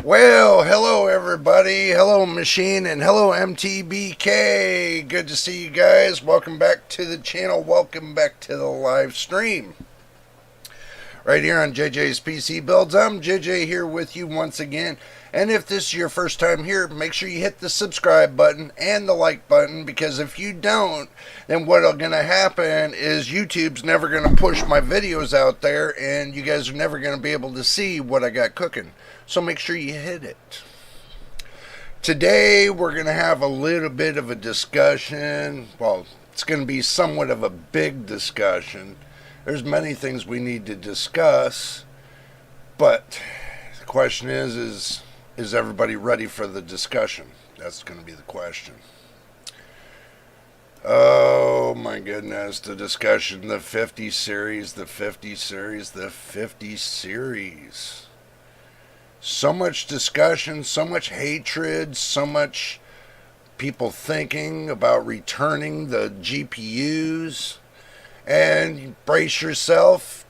Well, hello everybody, hello Machine, and hello MTBK. Good to see you guys. Welcome back to the channel. Welcome back to the live stream. Right here on JJ's PC Builds. I'm JJ here with you once again. And if this is your first time here, make sure you hit the subscribe button and the like button, because if you don't, then what's going to happen is YouTube's never going to push my videos out there, and you guys are never going to be able to see what I got cooking. So make sure you hit it. Today we're going to have a little bit of a discussion. Well, it's going to be somewhat of a big discussion. There's many things we need to discuss, but the question is everybody ready for the discussion? That's going to be the question. Oh my goodness, the discussion, the 50 series, the 50 series, the 50 series. So much discussion, so much hatred, so much people thinking about returning the GPUs. And brace yourself,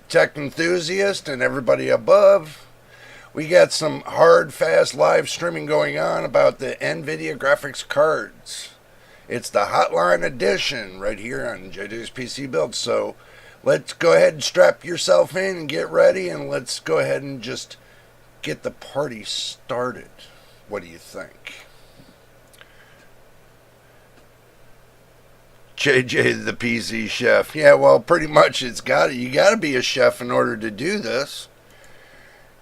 tech enthusiast and everybody above. We got some hard, fast live streaming going on about the Nvidia graphics cards. It's the Hotline edition right here on JJ's PC Build. So let's go ahead and strap yourself in and get ready, and let's go ahead and just get the party started. What do you think? JJ the PC chef. Yeah, well, pretty much you got to be a chef in order to do this.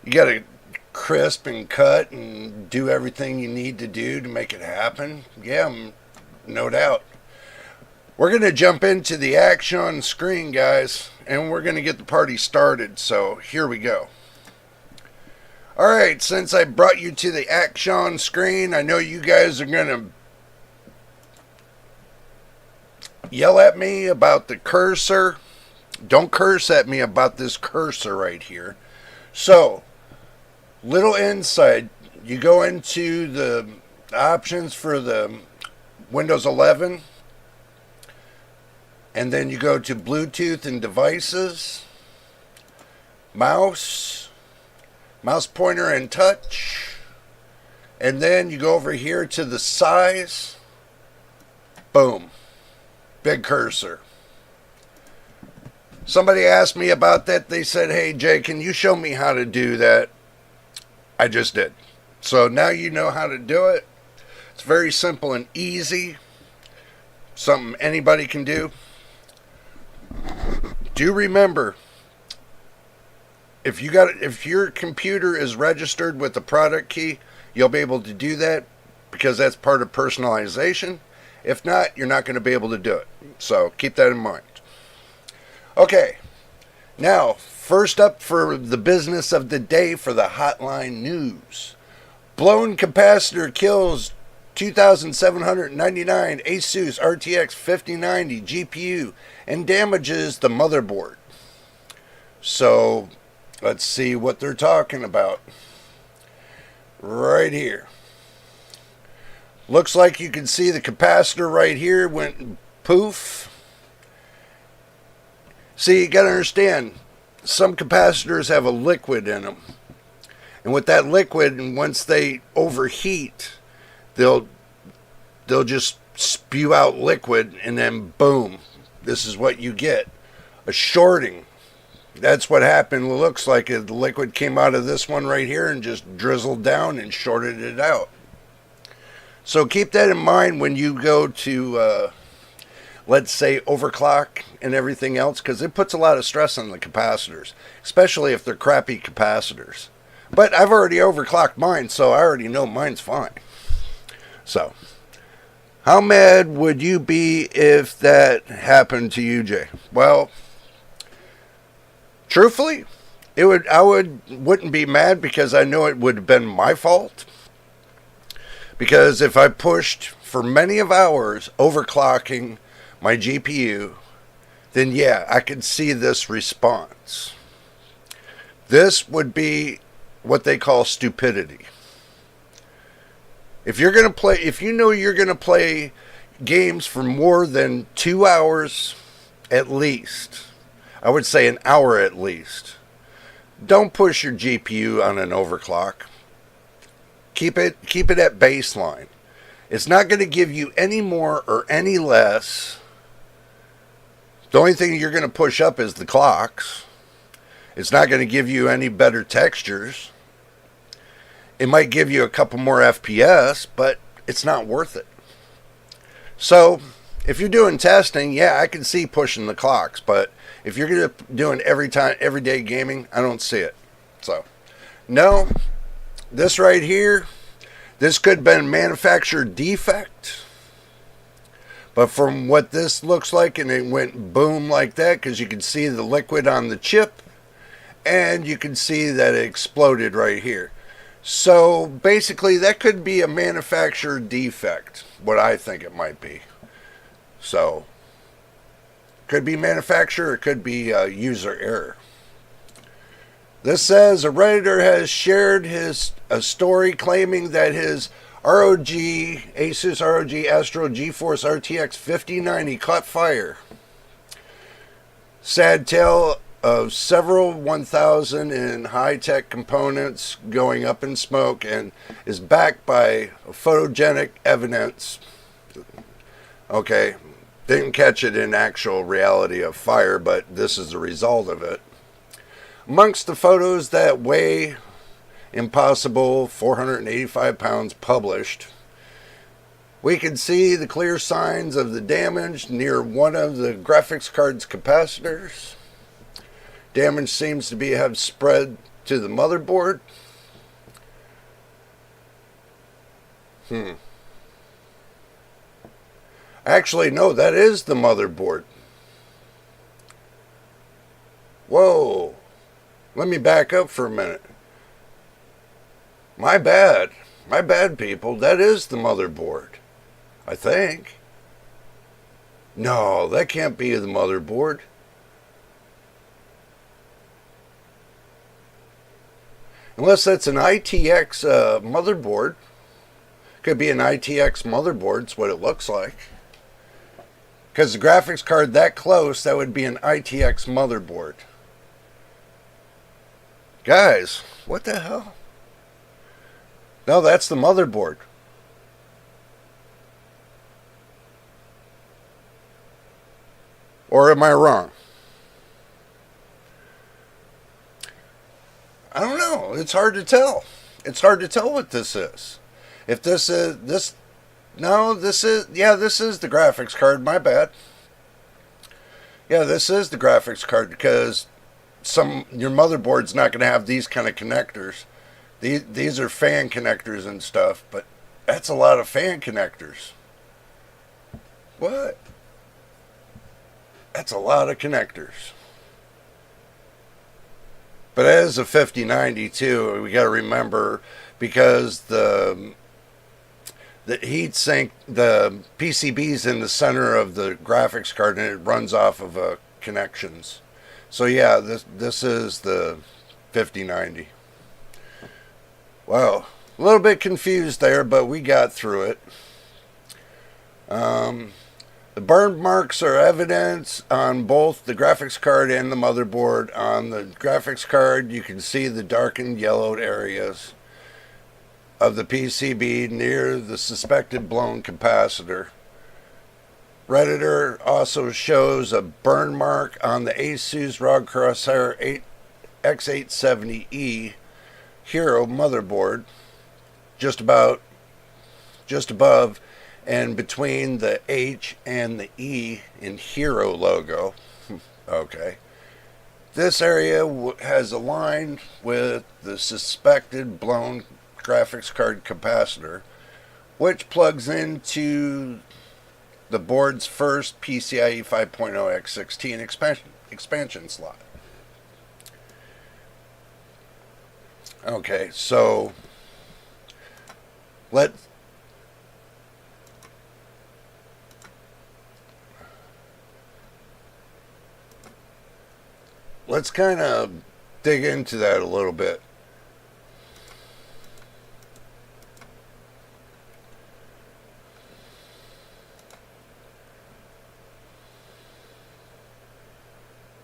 You got to crisp and cut and do everything you need to do to make it happen. Yeah, no doubt. We're going to jump into the action on screen, guys, and we're going to get the party started. So here we go. Alright, since I brought you to the action screen, I know you guys are going to yell at me about the cursor. Don't curse at me about this cursor right here. So, little insight. You go into the options for the Windows 11, and then you go to Bluetooth and devices, mouse pointer and touch, and then you go over here to the size. Boom. Big cursor. Somebody asked me about that. They said, hey Jay, can you show me how to do that? I just did. So now you know how to do it. It's very simple and easy. Something anybody can do. Do remember, if your computer is registered with the product key, you'll be able to do that, because that's part of personalization. If not, you're not going to be able to do it. So keep that in mind. Okay. Now, first up for the business of the day for the Hotline news. Blown capacitor kills 2,799 Asus RTX 5090 GPU and damages the motherboard. So, let's see what they're talking about. Right here. Looks like you can see the capacitor right here went poof. See, you got to understand, some capacitors have a liquid in them. And with that liquid, and once they overheat, they'll just spew out liquid, and then boom, this is what you get. A shorting. That's what happened. It looks like the liquid came out of this one right here and just drizzled down and shorted it out. So keep that in mind when you go to, let's say, overclock and everything else, because it puts a lot of stress on the capacitors, especially if they're crappy capacitors. But I've already overclocked mine, so I already know mine's fine. So, how mad would you be if that happened to you, Jay? Well, truthfully, I wouldn't be mad, because I know it would have been my fault. Because if I pushed for many of hours overclocking my GPU, then yeah, I could see this response. This would be what they call stupidity. If you're going to play, if you know you're going to play games for more than 2 hours at least, I would say an hour at least, don't push your GPU on an overclock. Keep it at baseline. It's not going to give you any more or any less. The only thing you're going to push up is the clocks. It's not going to give you any better textures. It might give you a couple more FPS, but it's not worth it. So, if you're doing testing, yeah, I can see pushing the clocks, but if you're doing everyday gaming, I don't see it. So, no, this right here, this could have been a manufacturer defect. But from what this looks like, and it went boom like that, because you can see the liquid on the chip, and you can see that it exploded right here. So basically, that could be a manufacturer defect, what I think it might be. So, could be manufacturer, it could be user error. This says a Redditor has shared a story claiming that his Asus ROG Astro GeForce RTX 5090 caught fire. Sad tale of several 1000 in high-tech components going up in smoke, and is backed by photogenic evidence. Okay, didn't catch it in actual reality of fire, but this is the result of it. Amongst the photos that weigh impossible 485 pounds published, we can see the clear signs of the damage near one of the graphics card's capacitors. Damage seems to have spread to the motherboard. Actually, no, that is the motherboard. Whoa. Let me back up for a minute. My bad. My bad, people. That is the motherboard. I think. No, that can't be the motherboard. Unless that's an ITX motherboard. Could be an ITX motherboard. It's what it looks like. Because the graphics card that close, that would be an ITX motherboard. Guys, what the hell? No, that's the motherboard. Or am I wrong? I don't know. It's hard to tell. It's hard to tell what this is. If this is this, no, this is this is the graphics card. My bad. Yeah, this is the graphics card because your motherboard's not going to have these kind of connectors. These are fan connectors and stuff, but that's a lot of fan connectors. What? That's a lot of connectors. But as a 5090 too, we got to remember, because the heat sink, the PCB's in the center of the graphics card, and it runs off of connections. So yeah, this is the 5090. Wow, a little bit confused there, but we got through it. The burn marks are evidence on both the graphics card and the motherboard. On the graphics card, you can see the darkened yellowed areas of the PCB near the suspected blown capacitor. Redditor also shows a burn mark on the Asus ROG Crosshair X870E Hero motherboard, just above and between the H and the E in Hero logo. Okay. This area has aligned with the suspected blown graphics card capacitor, which plugs into the board's first PCIe 5.0 X16 expansion slot. Okay, so let's kind of dig into that a little bit.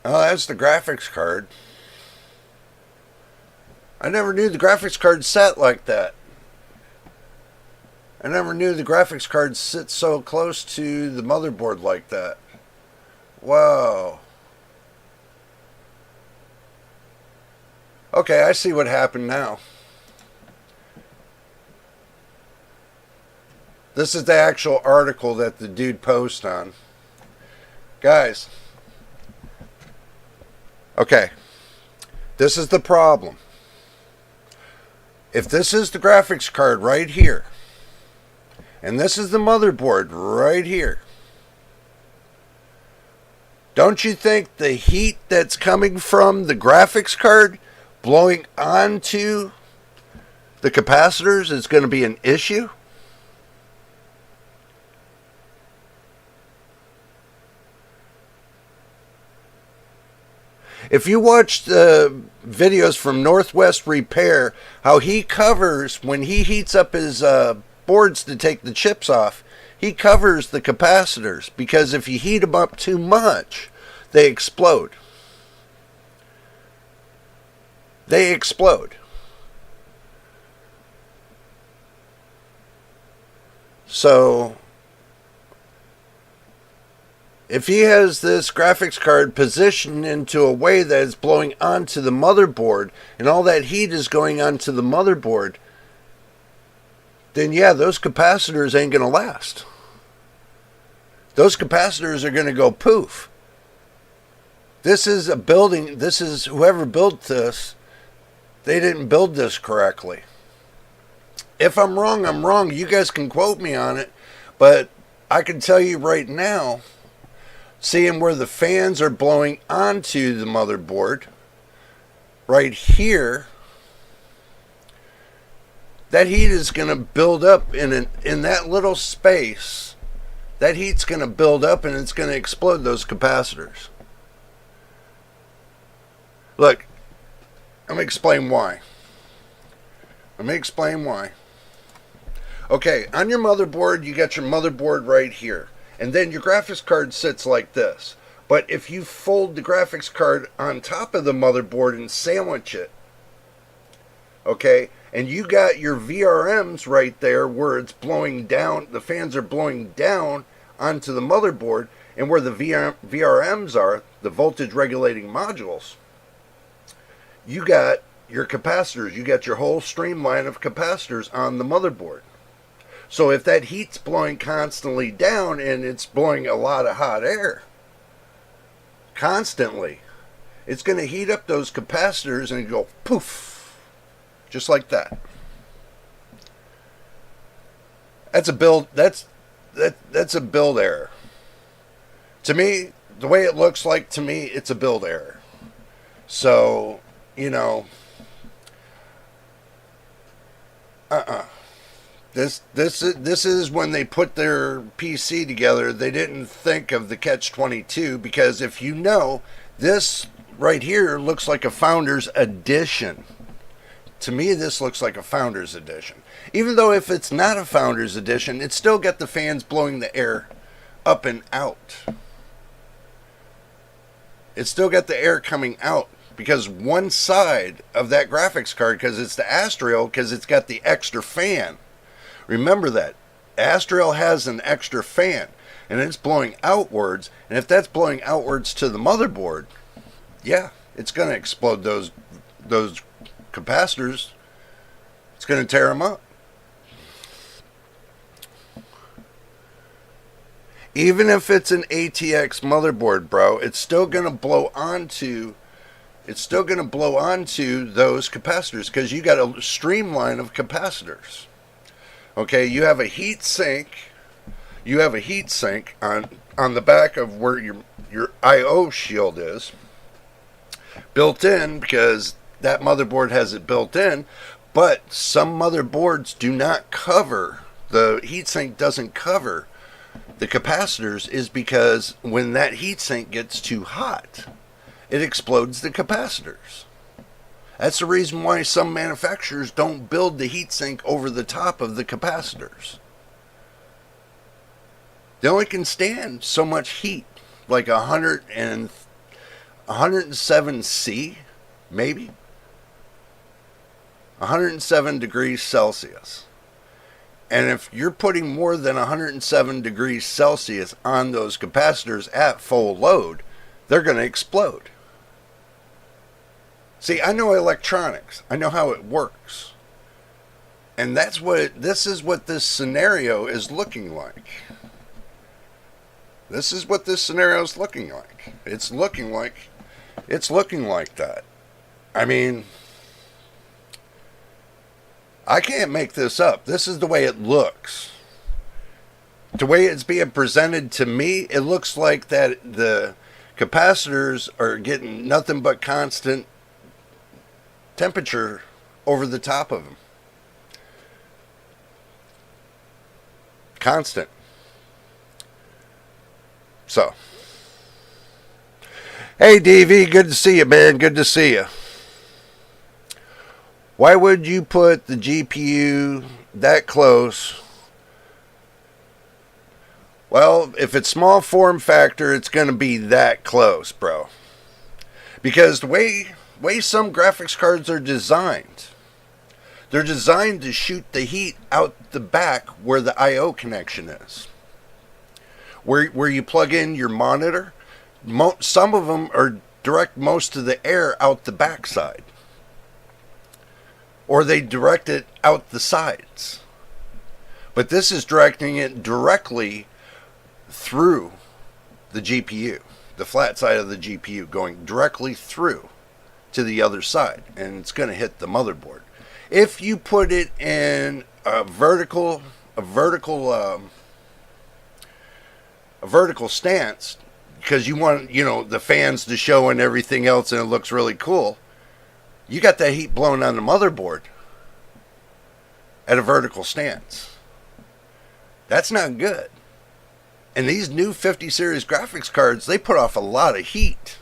Oh, that's the graphics card. I never knew the graphics card sat like that. I never knew the graphics card sits so close to the motherboard like that. Whoa. Okay, I see what happened now. This is the actual article that the dude posted on. Guys. Okay. This is the problem. If this is the graphics card right here, and this is the motherboard right here, don't you think the heat that's coming from the graphics card blowing onto the capacitors is going to be an issue? If you watch the videos from Northwest Repair, how he covers, when he heats up his boards to take the chips off, he covers the capacitors, because if you heat them up too much, they explode. They explode. So if he has this graphics card positioned into a way that is blowing onto the motherboard, and all that heat is going onto the motherboard, then yeah, those capacitors ain't going to last. Those capacitors are going to go poof. This is a building, this is, whoever built this, they didn't build this correctly. If I'm wrong, I'm wrong. You guys can quote me on it, but I can tell you right now, seeing where the fans are blowing onto the motherboard, right here, that heat is going to build up in that little space. That heat's going to build up and it's going to explode those capacitors. Look, let me explain why. Okay, on your motherboard, you got your motherboard right here. And then your graphics card sits like this. But if you fold the graphics card on top of the motherboard and sandwich it, okay, and you got your VRMs right there where it's blowing down, the fans are blowing down onto the motherboard, and where the VRMs are, the voltage regulating modules, you got your capacitors, you got your whole streamline of capacitors on the motherboard. So if that heat's blowing constantly down and it's blowing a lot of hot air constantly, it's going to heat up those capacitors and go poof, just like that. That's a build. That's a build error. To me, the way it looks like to me, it's a build error. So, you know, This is when they put their PC together, they didn't think of the catch-22, because if you know, this right here looks like a Founders Edition. To me, this looks like a Founders Edition. Even though if it's not a Founders Edition, it's still got the fans blowing the air up and out. It's still got the air coming out, because one side of that graphics card, because it's the Astral, because it's got the extra fan. Remember that. Astral has an extra fan, and it's blowing outwards, and if that's blowing outwards to the motherboard, yeah, it's going to explode those capacitors. It's going to tear them up. Even if it's an ATX motherboard, bro, it's still going to blow onto those capacitors, because you got a streamline of capacitors. Okay, you have a heat sink. You have a heat sink on the back of where your I/O shield is, built in, because that motherboard has it built in. But some motherboards do not cover, the heat sink doesn't cover the capacitors, is because when that heat sink gets too hot, it explodes the capacitors. That's the reason why some manufacturers don't build the heatsink over the top of the capacitors. They only can stand so much heat, like 107 C, maybe 107 degrees Celsius. And if you're putting more than 107 degrees Celsius on those capacitors at full load, they're going to explode. See, I know electronics. I know how it works. And this is what this scenario is looking like. This is what this scenario is looking like. It's looking like that. I mean, I can't make this up. This is the way it looks. The way it's being presented to me, it looks like that the capacitors are getting nothing but constant temperature over the top of them. Constant. So, hey DV, good to see you, man. Good to see you. Why would you put the GPU that close? Well, if it's small form factor, it's going to be that close, bro. Because the way some graphics cards are designed, they're designed to shoot the heat out the back where the I/O connection is. Where you plug in your monitor, some of them are direct most of the air out the backside. Or they direct it out the sides. But this is directing it directly through the GPU, the flat side of the GPU, going directly through to the other side, and it's going to hit the motherboard. If you put it in a vertical stance, because you want, the fans to show and everything else, and it looks really cool, you got that heat blowing on the motherboard at a vertical stance. That's not good. And these new 50 series graphics cards, they put off a lot of heat.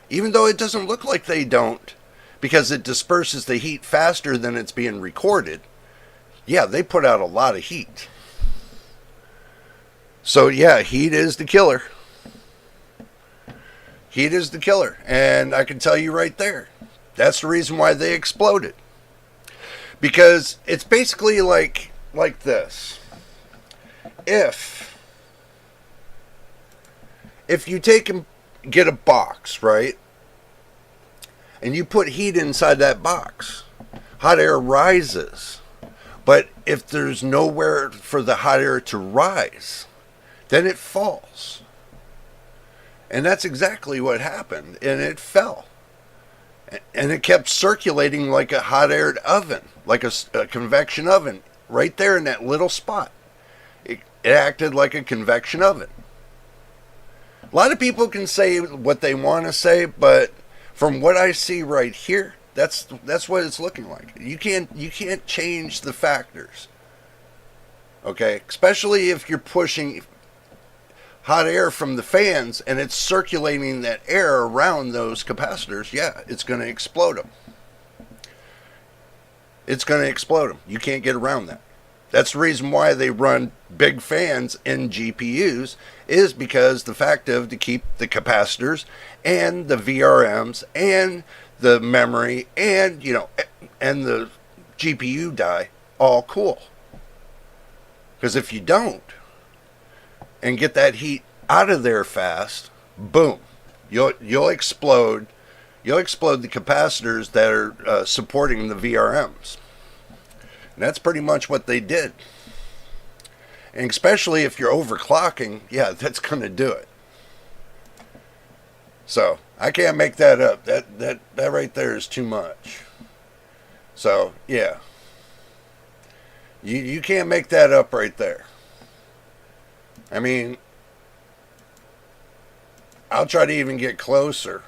Even though it doesn't look like they don't, because it disperses the heat faster than it's being recorded. Yeah, they put out a lot of heat. So yeah, heat is the killer. Heat is the killer. And I can tell you right there, that's the reason why they exploded. Because it's basically like this. If you take and get a box, right? And you put heat inside that box, hot air rises. But if there's nowhere for the hot air to rise, then it falls. And that's exactly what happened. And it fell. And it kept circulating like a hot aired oven, like a convection oven, right there in that little spot. It acted like a convection oven. A lot of people can say what they want to say, but from what I see right here, that's what it's looking like. You can't change the factors. Okay? Especially if you're pushing hot air from the fans and it's circulating that air around those capacitors. Yeah, it's going to explode them. It's going to explode them. You can't get around that. That's the reason why they run big fans in GPUs, is because the fact of to keep the capacitors and the VRMs and the memory and and the GPU die all cool. Because if you don't and get that heat out of there fast, boom, you'll explode. You'll explode the capacitors that are supporting the VRMs. And that's pretty much what they did. And especially if you're overclocking, yeah, that's going to do it. So I can't make that up. That right there is too much. So yeah, you can't make that up right there. I mean, I'll try to even get closer.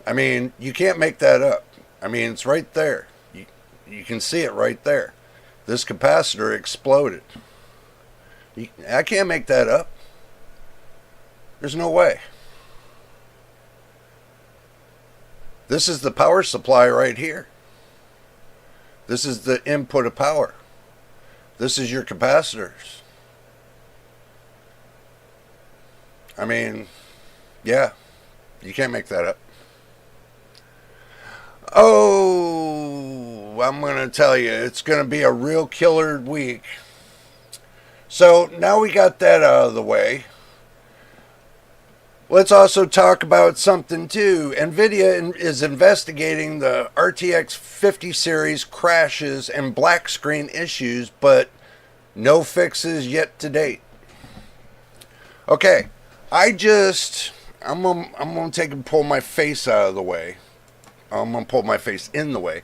I mean, you can't make that up. I mean, it's right there. You can see it right there. This capacitor exploded. I can't make that up. There's no way. This is the power supply right here. This is the input of power. This is your capacitors. I mean, yeah, you can't make that up. Oh, I'm going to tell you, it's going to be a real killer week. So now we got that out of the way. Let's also talk about something too. Nvidia is investigating the RTX 50 series crashes and black screen issues, but no fixes yet to date. Okay, I'm gonna take and pull my face out of the way. I'm gonna pull my face in the way.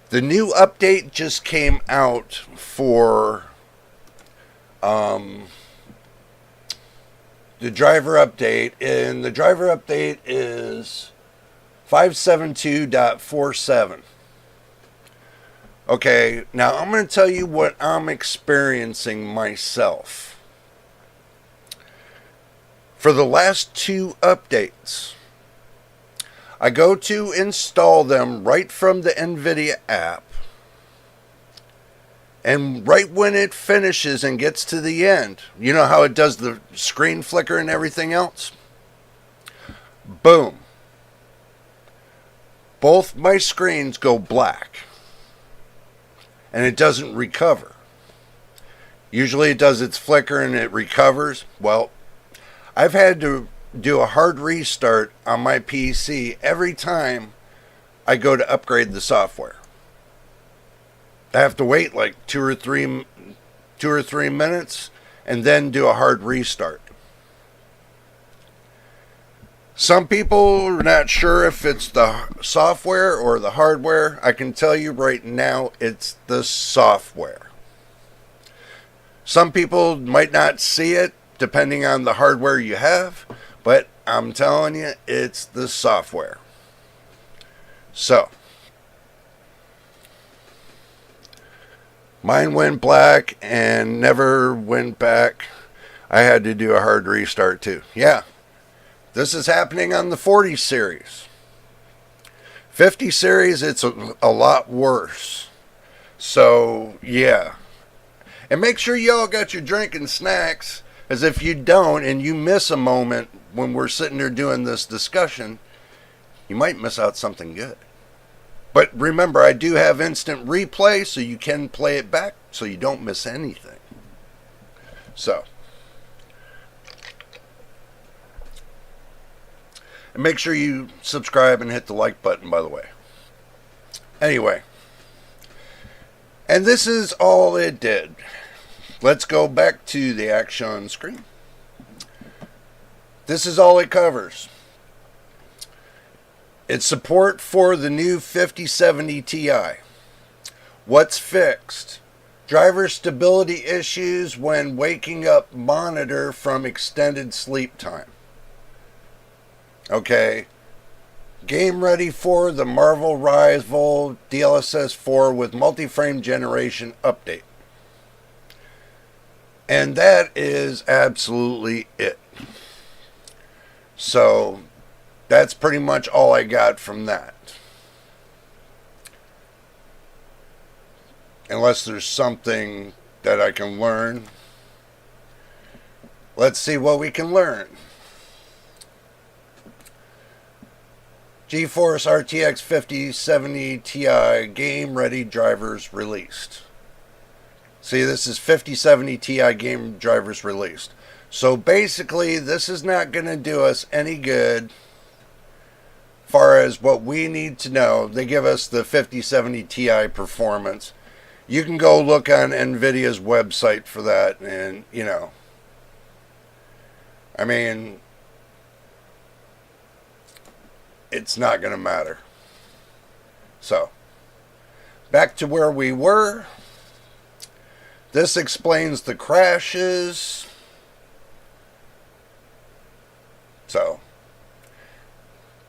The new update just came out for the driver update, and the driver update is 572.47. Okay, now I'm going to tell you what I'm experiencing myself. For the last two updates, I go to install them right from the Nvidia app, and right when it finishes and gets to the end, you know how it does the screen flicker and everything else? Boom. Both my screens go black. And it doesn't recover. Usually it does its flicker and it recovers. Well, I've had to do a hard restart on my PC every time I go to upgrade the software. I have to wait like two or three minutes and then do a hard restart. Some people are not sure if it's the software or the hardware. I can tell you right now, it's the software. Some people might not see it depending on the hardware you have, but I'm telling you, it's the software. So, mine went black and never went back. I had to do a hard restart too. Yeah, this is happening on the 40 series. 50 series, it's a lot worse. So, yeah. And make sure y'all got your drink and snacks, as if you don't and you miss a moment when we're sitting there doing this discussion, you might miss out something good. But remember, I do have instant replay, so you can play it back so you don't miss anything. So, and make sure you subscribe and hit the like button, by the way. Anyway, and this is all it did. Let's go back to the action screen. This is all it covers. It's support for the new 5070 Ti. What's fixed? Driver stability issues when waking up monitor from extended sleep time. Okay. Game ready for the Marvel Rival DLSS 4 with multi-frame generation update. And that is absolutely it. So, that's pretty much all I got from that. Unless there's something that I can learn. Let's see what we can learn. GeForce RTX 5070 Ti game ready drivers released. See, this is 5070 Ti game drivers released. So basically, this is not going to do us any good far as what we need to know. They give us the 5070 Ti performance. You can go look on Nvidia's website for that, and you know, I mean, it's not going to matter. So, back to where we were. This explains the crashes. So,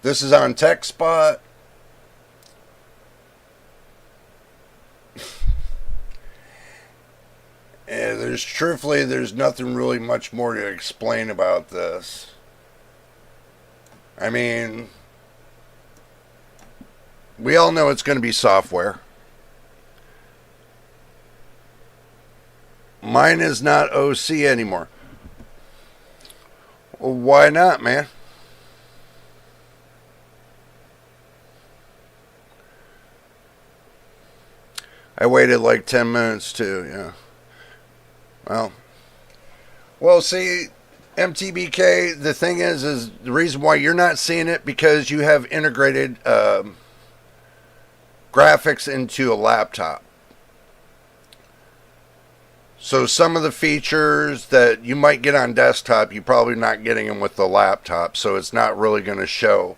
this is on TechSpot. And there's nothing really much more to explain about this. I mean, we all know it's going to be software. Mine is not OC anymore. Well, why not, man? I waited like 10 minutes too, yeah. Well, see, MTBK, the thing is the reason why you're not seeing it because you have integrated graphics into a laptop. So some of the features that you might get on desktop, you're probably not getting them with the laptop, so it's not really going to show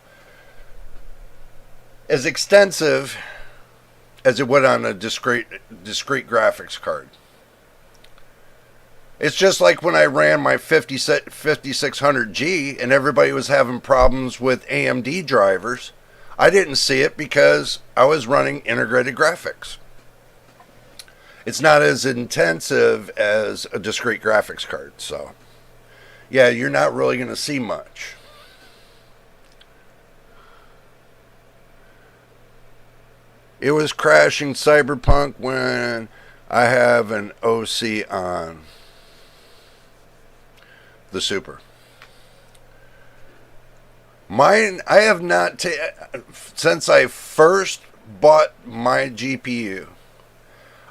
as extensive as it would on a discrete graphics card. It's just like when I ran my 5600G and everybody was having problems with AMD drivers. I didn't see it because I was running integrated graphics. It's not as intensive as a discrete graphics card. So, yeah, you're not really going to see much. It was crashing Cyberpunk when I have an OC on the Super. Mine, I have not since I first bought my GPU,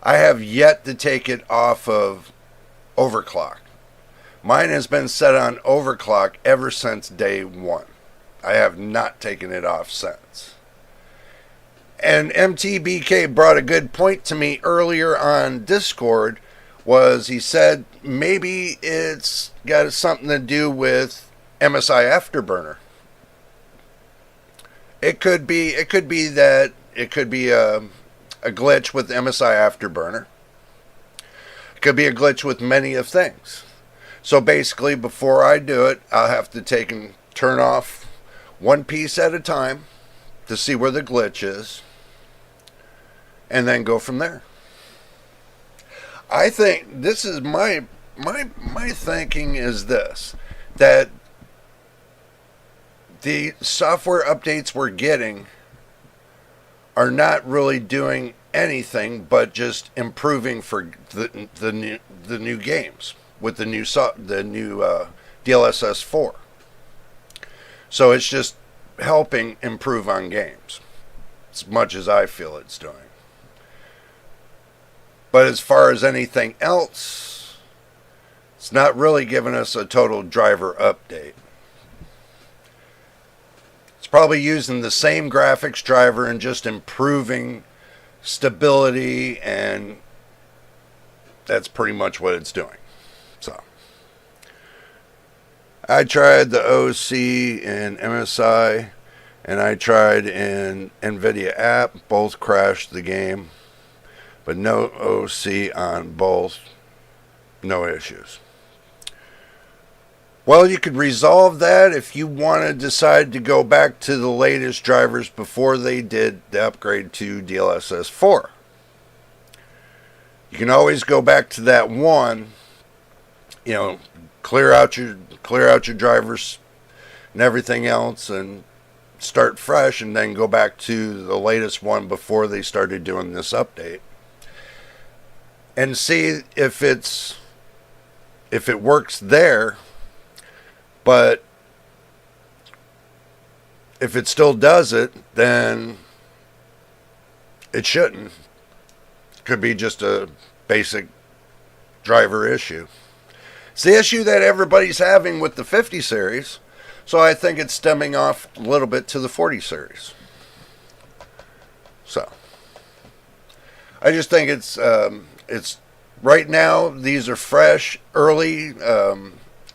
I have yet to take it off of overclock. Mine has been set on overclock ever since day one. I have not taken it off since. And MTBK brought a good point to me earlier on Discord. Was he said maybe it's got something to do with MSI Afterburner. It could be that it could be a glitch with MSI Afterburner. It could be a glitch with many of things. So basically, before I do it, I'll have to take and turn off one piece at a time to see where the glitch is, and then go from there. I think this is my thinking is this, that the software updates we're getting are not really doing anything but just improving for the new games with the new DLSS 4. So it's just helping improve on games as much as I feel it's doing. But as far as anything else, it's not really giving us a total driver update. It's probably using the same graphics driver and just improving stability, and that's pretty much what it's doing. So I tried the OC in MSI, and I tried in Nvidia app. Both crashed the game. But no OC on both. No issues. Well, you could resolve that if you want to decide to go back to the latest drivers before they did the upgrade to DLSS 4. You can always go back to that one, clear out your drivers and everything else and start fresh, and then go back to the latest one before they started doing this update. And see if it works there, but if it still does it, then it shouldn't. It could be just a basic driver issue. It's the issue that everybody's having with the 50 series, so I think it's stemming off a little bit to the 40 series. So I just think it's right now, these are fresh, early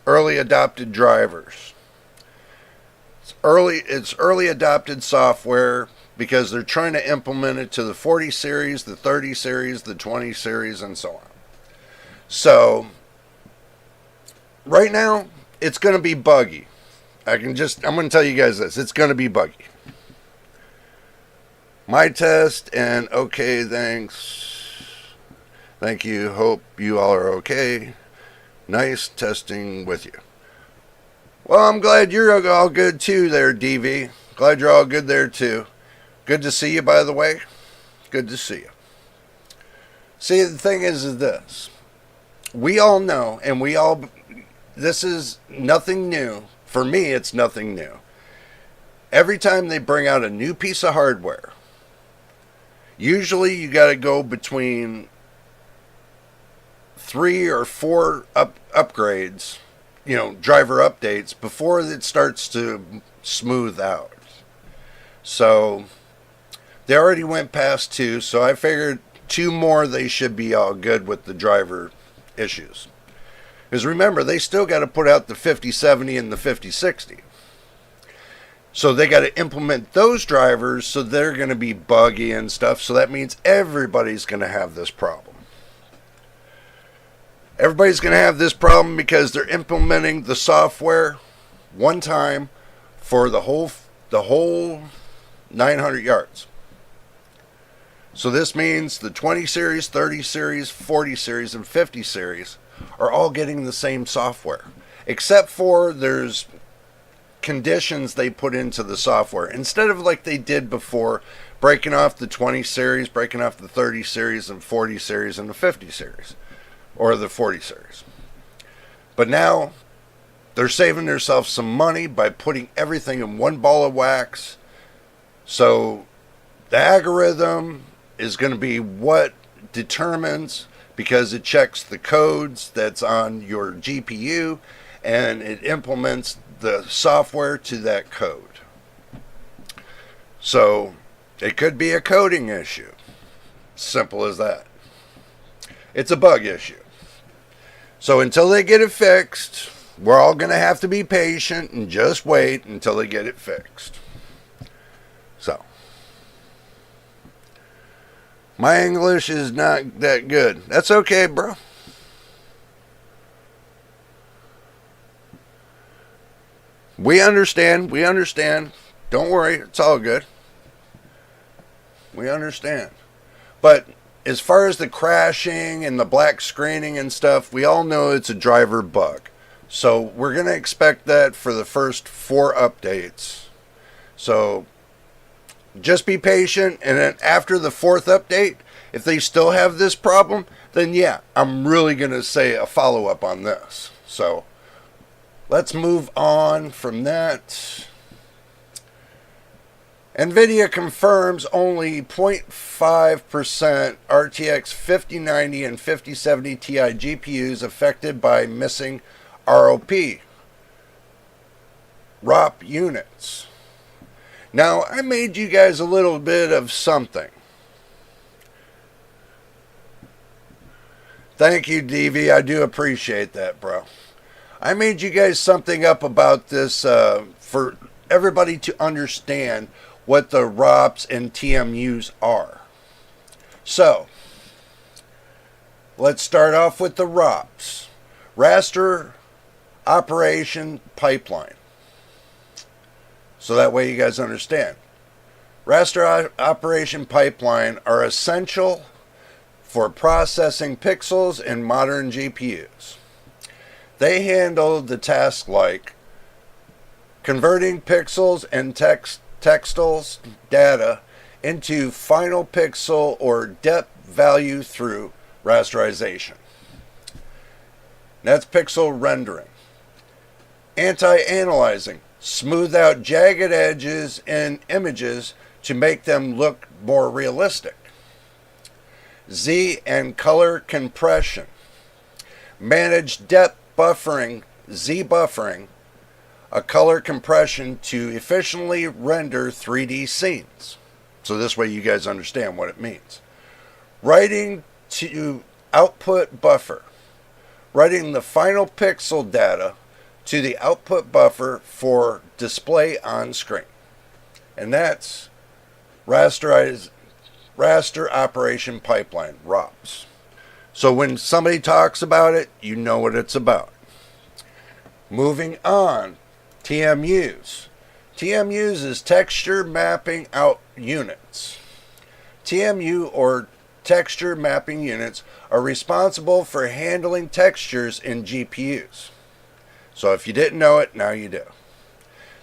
adopted drivers. It's early adopted software because they're trying to implement it to the 40 series, the 30 series, the 20 series, and so on. So right now, it's going to be buggy. I'm going to tell you guys this. It's going to be buggy. My test, and okay, thanks. Thank you. Hope you all are okay. Nice testing with you. Well, I'm glad you're all good too there, DV. Glad you're all good there too. Good to see you, by the way. Good to see you. See, the thing is this. We all know, and this is nothing new. For me, it's nothing new. Every time they bring out a new piece of hardware, Usually you got to go between 3 or 4 upgrades, driver updates, before it starts to smooth out. So they already went past 2, so I figured 2 more, they should be all good with the driver issues. Because remember, they still got to put out the 5070 and the 5060. So they got to implement those drivers, so they're going to be buggy and stuff. So that means everybody's going to have this problem. Everybody's going to have this problem because they're implementing the software one time for the whole 900 yards. So this means the 20 series, 30 series, 40 series, and 50 series are all getting the same software. Except for there's conditions they put into the software. Instead of like they did before, breaking off the 20 series, breaking off the 30 series, and 40 series, and the 50 series. Or the 40 series. But now, they're saving themselves some money by putting everything in one ball of wax. So, the algorithm is going to be what determines, because it checks the codes that's on your GPU, and it implements the software to that code. So, it could be a coding issue. Simple as that. It's a bug issue. So until they get it fixed, we're all going to have to be patient and just wait until they get it fixed. So, my English is not that good. That's okay, bro. We understand. Don't worry, it's all good. We understand. But as far as the crashing and the black screening and stuff, we all know it's a driver bug. So we're going to expect that for the first 4 updates. So just be patient, and then after the 4th update, if they still have this problem, then yeah, I'm really going to say a follow-up on this. So let's move on from that. Nvidia confirms only 0.5% RTX 5090 and 5070 Ti GPUs affected by missing ROP units. Now, I made you guys a little bit of something. Thank you, DV. I do appreciate that, bro. I made you guys something up about this for everybody to understand what the ROPs and TMUs are. So, let's start off with the ROPs. Raster Operation Pipeline. So that way you guys understand. Raster Operation Pipeline are essential for processing pixels in modern GPUs. They handle the tasks like converting pixels and textiles data into final pixel or depth value through rasterization. That's pixel rendering. Anti-analyzing. Smooth out jagged edges in images to make them look more realistic. Z and color compression. Manage depth buffering, Z buffering, a color compression to efficiently render 3D scenes. So this way you guys understand what it means. Writing to output buffer. Writing the final pixel data to the output buffer for display on screen. And that's Raster Operation Pipeline, ROPS. So when somebody talks about it, you know what it's about. Moving on, TMUs. TMUs is texture mapping out units. TMU or texture mapping units are responsible for handling textures in GPUs. So if you didn't know it, now you do.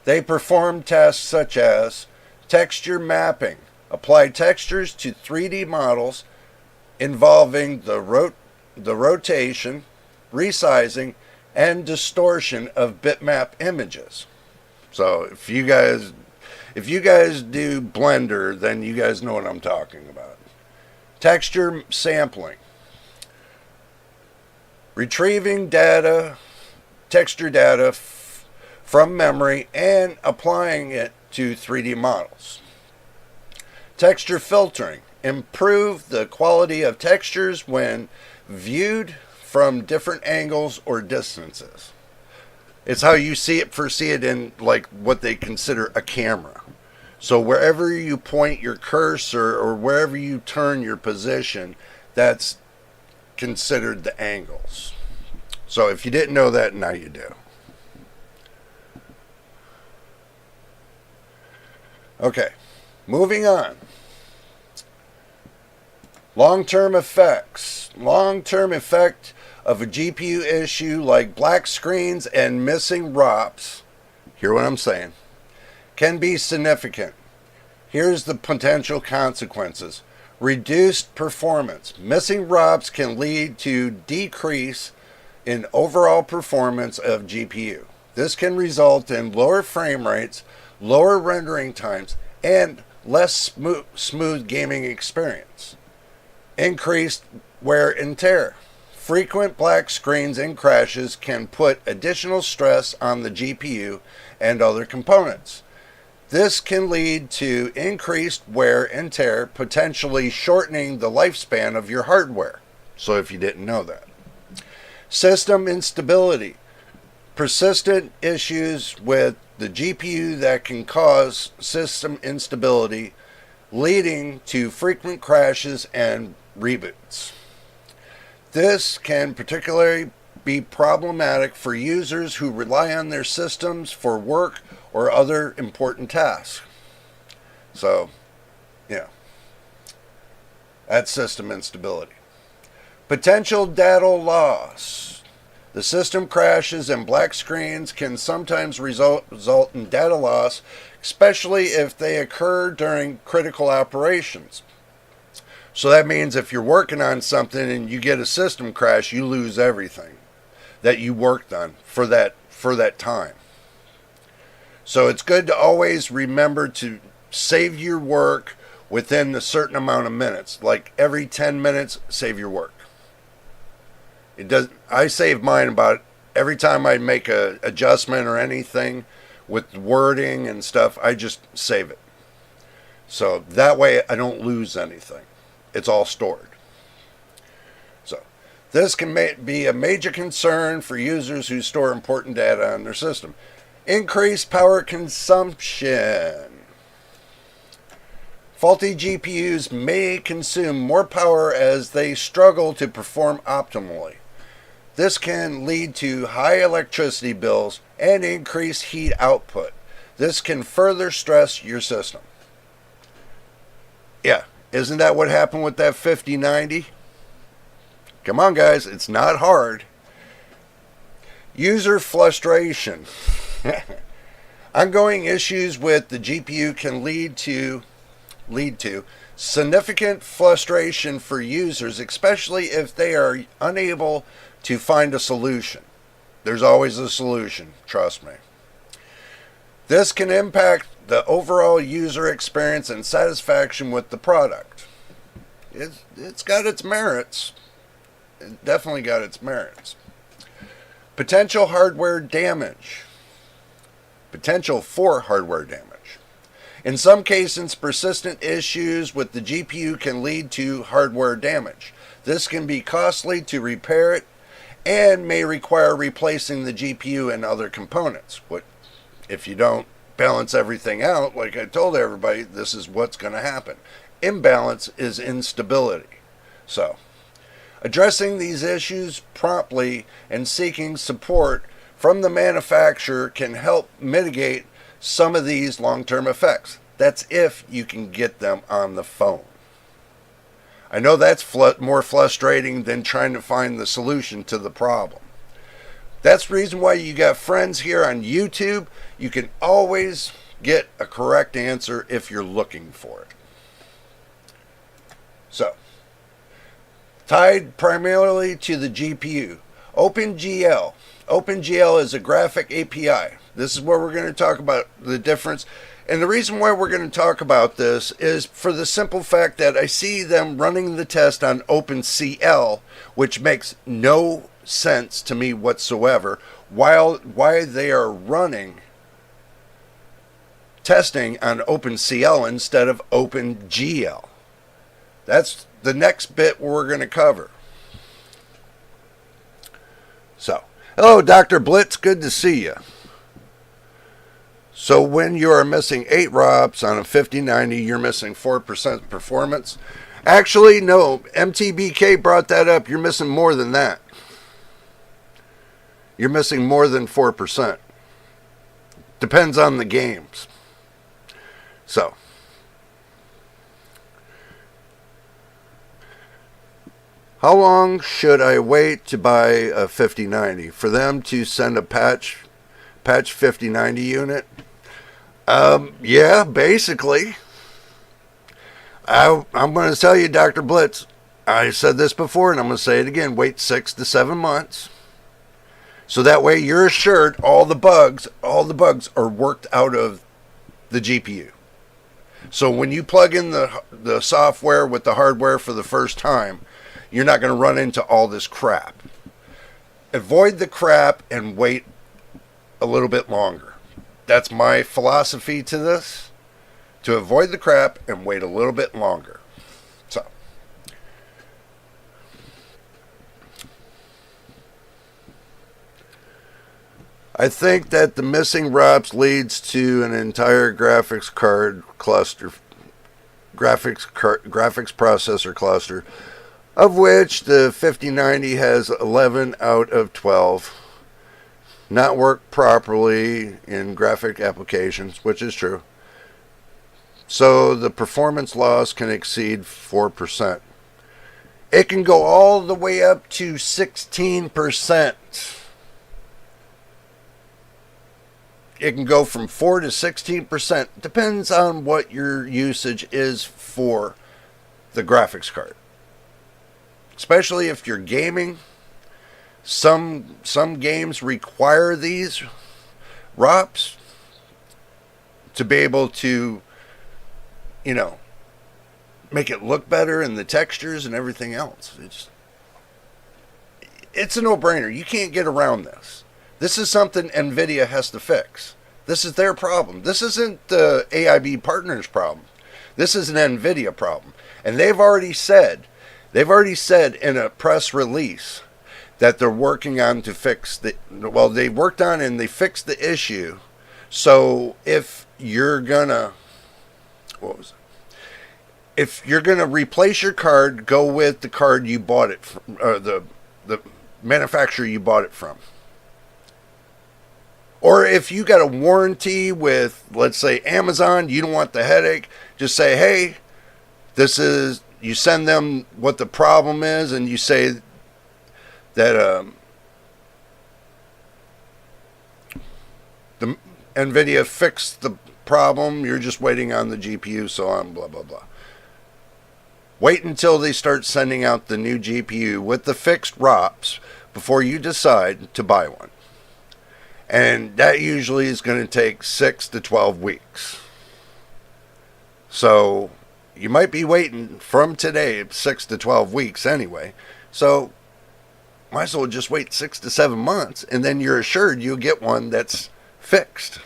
They perform tasks such as texture mapping, apply textures to 3D models involving the rotation, resizing, and distortion of bitmap images. So if you guys do Blender, then you guys know what I'm talking about. Texture sampling. Retrieving data, texture data from memory and applying it to 3D models. Texture filtering. Improve the quality of textures when viewed from different angles or distances. It's how you foresee it in like what they consider a camera. So wherever you point your cursor or wherever you turn your position, that's considered the angles. So if you didn't know that, now you do. Okay, moving on. Long-term effects. Long-term effect of a GPU issue like black screens and missing ROPs, hear what I'm saying, can be significant. Here's the potential consequences. Reduced performance. Missing ROPs can lead to decrease in overall performance of GPU. This can result in lower frame rates, lower rendering times, and less smooth gaming experience. Increased wear and tear. Frequent black screens and crashes can put additional stress on the GPU and other components. This can lead to increased wear and tear, potentially shortening the lifespan of your hardware. So if you didn't know that. System instability. Persistent issues with the GPU that can cause system instability, leading to frequent crashes and reboots. This can particularly be problematic for users who rely on their systems for work or other important tasks. So, yeah, that's system instability. Potential data loss. The system crashes and black screens can sometimes result in data loss, especially if they occur during critical operations. So that means if you're working on something and you get a system crash, you lose everything that you worked on for that time. So it's good to always remember to save your work within a certain amount of minutes. Like every 10 minutes, save your work. I save mine about every time I make a adjustment or anything with wording and stuff, I just save it. So that way I don't lose anything. It's all stored. So this can be a major concern for users who store important data on their system. Increased power consumption. Faulty GPUs may consume more power as they struggle to perform optimally. This can lead to high electricity bills and increased heat output. This can further stress your system. Yeah, isn't that what happened with that 5090? Come on, guys, it's not hard. User frustration. Ongoing issues with the GPU can lead to significant frustration for users, especially if they are unable to find a solution. There's always a solution, trust me. This can impact the overall user experience and satisfaction with the product. It's got its merits. It definitely got its merits. Potential hardware damage. Potential for hardware damage. In some cases, persistent issues with the GPU can lead to hardware damage. This can be costly to repair it and may require replacing the GPU and other components. If you don't balance everything out, like I told everybody, this is what's going to happen. Imbalance is instability. So, addressing these issues promptly and seeking support from the manufacturer can help mitigate some of these long-term effects. That's if you can get them on the phone. I know that's more frustrating than trying to find the solution to the problem. That's the reason why you got friends here on YouTube. You can always get a correct answer if you're looking for it. So, tied primarily to the GPU, OpenGL. OpenGL is a graphic API. This is where we're going to talk about the difference. And the reason why we're going to talk about this is for the simple fact that I see them running the test on OpenCL, which makes no sense to me whatsoever, why they are running testing on OpenCL instead of OpenGL. That's the next bit we're going to cover. So, hello, Dr. Blitz. Good to see you. So when you are missing 8 ROPS on a 5090, you're missing 4% performance. Actually, no. MTBK brought that up. You're missing more than that. You're missing more than 4%. Depends on the games. So, how long should I wait to buy a 5090 for them to send a patch 5090 unit? Yeah, basically. I'm going to tell you, Dr. Blitz, I said this before and I'm going to say it again. Wait 6 to 7 months. So that way you're assured all the bugs are worked out of the GPU. So when you plug in the software with the hardware for the first time, you're not going to run into all this crap. Avoid the crap and wait a little bit longer. That's my philosophy to this. To avoid the crap and wait a little bit longer. So, I think that the missing ROPS leads to an entire graphics card cluster, graphics processor cluster, of which the 5090 has 11 out of 12 not work properly in graphic applications, which is true. So the performance loss can exceed 4%. It can go all the way up to 16%. It can go from 4 to 16%. Depends on what your usage is for the graphics card. Especially if you're gaming. Some games require these ROPS to be able to, make it look better and the textures and everything else. It's a no-brainer. You can't get around this. This is something Nvidia has to fix. This is their problem. This isn't the AIB partners' problem. This is an Nvidia problem. And they've already said in a press release that they're working on to fix they worked on and they fixed the issue. So if you're gonna replace your card, go with the card you bought it from, or the manufacturer you bought it from. Or if you got a warranty with, let's say, Amazon, you don't want the headache, just say, hey, you send them what the problem is, and you say that the Nvidia fixed the problem, you're just waiting on the GPU, so on, blah, blah, blah. Wait until they start sending out the new GPU with the fixed ROPS before you decide to buy one. And that usually is going to take 6 to 12 weeks. So you might be waiting from today 6 to 12 weeks anyway. So might as well just wait 6 to 7 months, and then you're assured you'll get one that's fixed.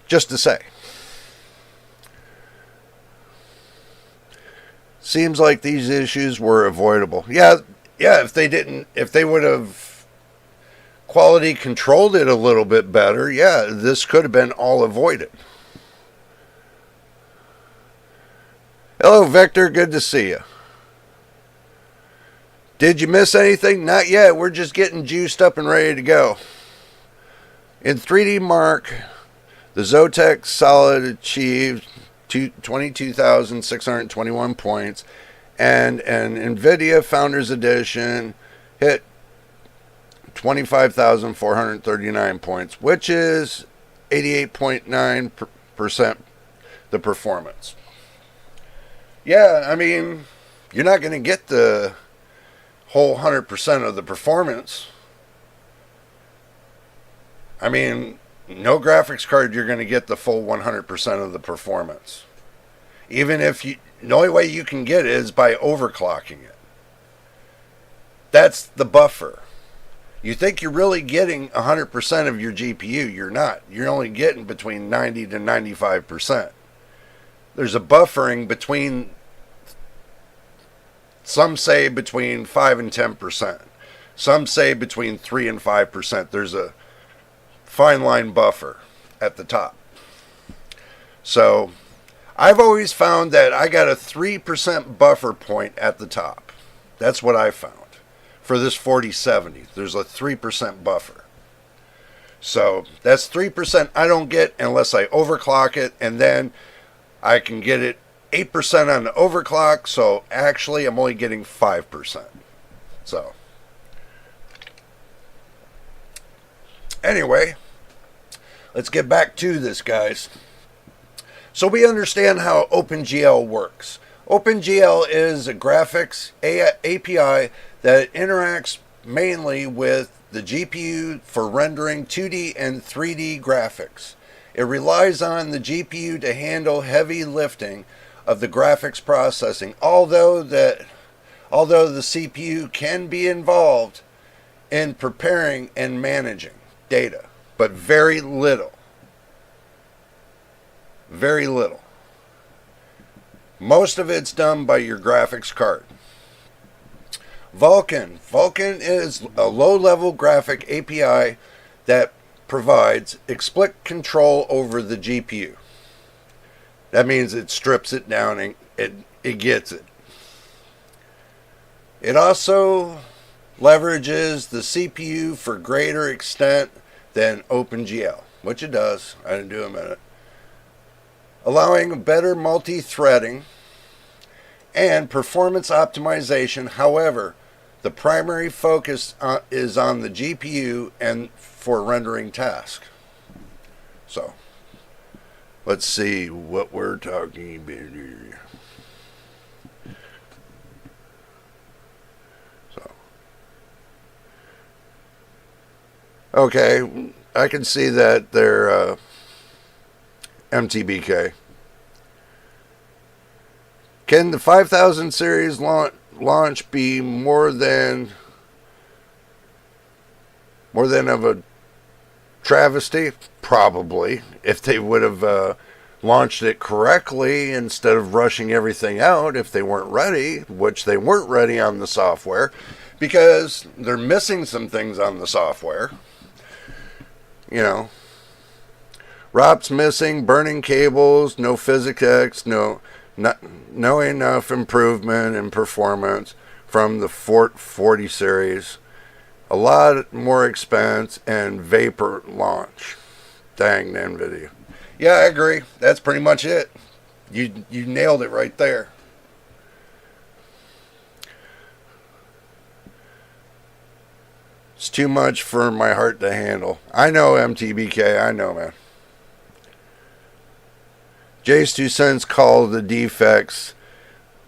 Just to say. Seems like these issues were avoidable. Yeah, if they would have quality controlled it a little bit better, yeah, this could have been all avoided. Hello, Victor. Good to see you. Did you miss anything? Not yet. We're just getting juiced up and ready to go. In 3D Mark, the Zotac Solid achieved 22,621 points, and an Nvidia Founders Edition hit 25,439 points, which is 88.9% the performance. Yeah, I mean, you're not going to get the whole 100% of the performance. I mean, no graphics card you're going to get the full 100% of the performance. Even if the only way you can get it is by overclocking it. That's the buffer. You think you're really getting 100% of your GPU. You're not. You're only getting between 90 to 95%. There's a buffering between, some say between 5 and 10%. Some say between 3 and 5%. There's a fine line buffer at the top. So I've always found that I got a 3% buffer point at the top. That's what I found. For this 4070, there's a 3% buffer. So that's 3% I don't get unless I overclock it, and then I can get it 8% on the overclock, so actually I'm only getting 5%. So anyway, let's get back to this, guys. So we understand how OpenGL works. OpenGL is a graphics API that interacts mainly with the GPU for rendering 2D and 3D graphics. It relies on the GPU to handle heavy lifting of the graphics processing, although the CPU can be involved in preparing and managing data, but very little. Very little. Most of it's done by your graphics card. Vulkan is a low-level graphic API that provides explicit control over the GPU. That means it strips it down and it gets it. It also leverages the CPU for greater extent than OpenGL, which it does. I didn't do a minute. Allowing better multi-threading and performance optimization. However, the primary focus is on the GPU and for rendering tasks. So, let's see what we're talking about here. So, okay, I can see that they're MTBK. Can the 5000 series launch be more than of a travesty? Probably, if they would have launched it correctly instead of rushing everything out. If they weren't ready, which they weren't ready on the software, because they're missing some things on the software. You know, ROP's missing, burning cables, no PhysicX, no enough improvement in performance from the 40 series. A lot more expense and vapor launch. Dang, Nvidia. Yeah, I agree. That's pretty much it. You nailed it right there. It's too much for my heart to handle. I know, MTBK. I know, man. Jay's 2 cents call the defects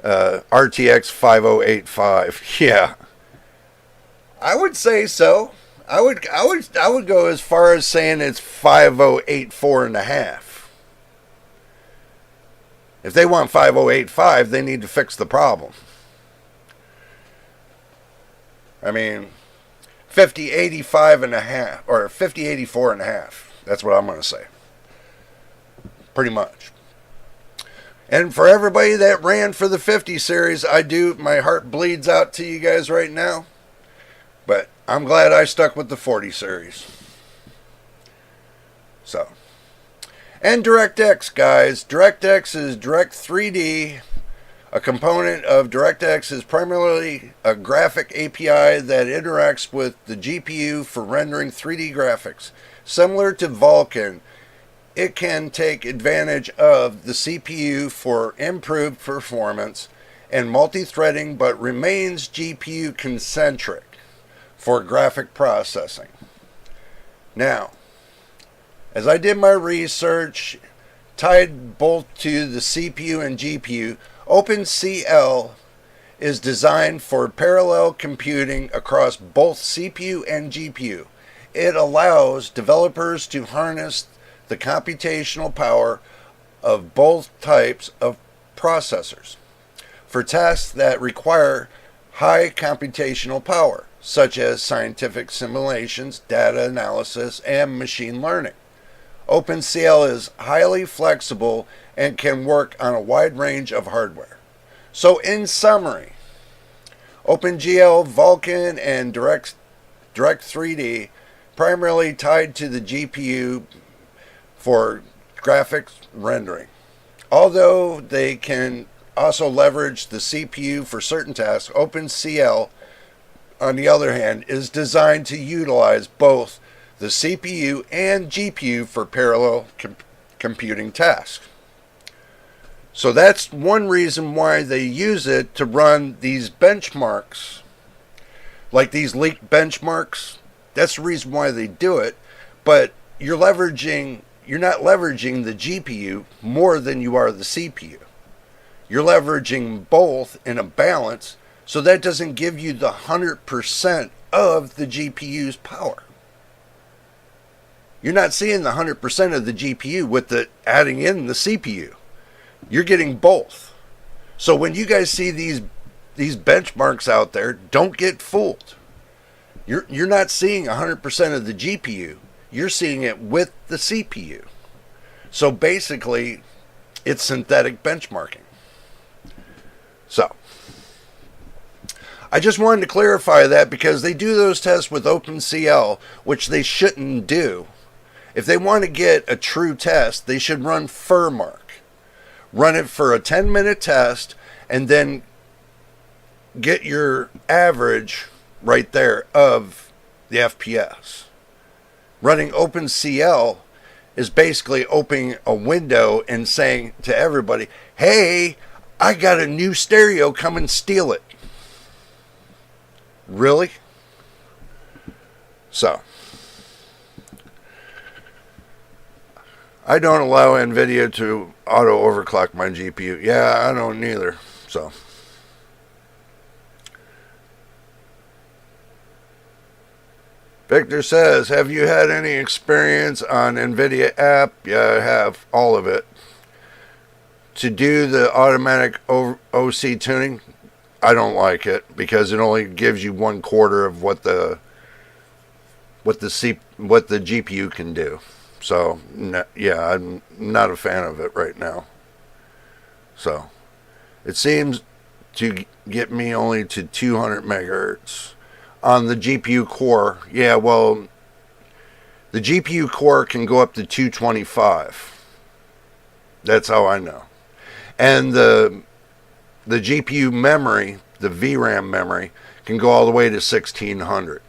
RTX 5085. Yeah, I would say so. I would go as far as saying it's 5084 and a half. If they want 5085, they need to fix the problem. I mean, 5085 and a half or 5084 and a half. That's what I'm going to say. Pretty much. And for everybody that ran for the 50 series, my heart bleeds out to you guys right now. But I'm glad I stuck with the 40 series. So. And DirectX, guys. DirectX is Direct 3D. A component of DirectX is primarily a graphic API that interacts with the GPU for rendering 3D graphics. Similar to Vulkan, it can take advantage of the CPU for improved performance and multi-threading, but remains GPU concentric for graphic processing. Now, as I did my research, tied both to the CPU and GPU, OpenCL is designed for parallel computing across both CPU and GPU. it allows developers to harness the computational power of both types of processors for tasks that require high computational power, such as scientific simulations, data analysis, and machine learning. OpenCL is highly flexible and can work on a wide range of hardware. So in summary, OpenGL, Vulkan, and Direct3D primarily tied to the GPU for graphics rendering. Although they can also leverage the CPU for certain tasks, OpenCL, on the other hand, is designed to utilize both the CPU and GPU for parallel computing tasks. So that's one reason why they use it to run these benchmarks, like these leaked benchmarks. That's the reason why they do it. But you're not leveraging the GPU more than you are the CPU. You're leveraging both in a balance, so that doesn't give you the 100% of the GPU's power. You're not seeing the 100% of the GPU with the adding in the CPU. You're getting both. So when you guys see these benchmarks out there, don't get fooled. You're not seeing 100% of the GPU. You're seeing it with the CPU. So basically, it's synthetic benchmarking. So, I just wanted to clarify that because they do those tests with OpenCL, which they shouldn't do. If they want to get a true test, they should run Furmark. Run it for a 10-minute test, and then get your average right there of the FPS. Running OpenCL is basically opening a window and saying to everybody, hey, I got a new stereo, come and steal it. Really? So, I don't allow Nvidia to auto overclock my GPU. Yeah, I don't either. So, Victor says, have you had any experience on Nvidia app? Yeah, I have, all of it. To do the automatic OC tuning, I don't like it because it only gives you 1/4 of what the GPU can do. So, yeah, I'm not a fan of it right now. So, it seems to get me only to 200 megahertz on the GPU core. Yeah, well, the GPU core can go up to 225. That's how I know. And the GPU memory, the VRAM memory, can go all the way to 1600.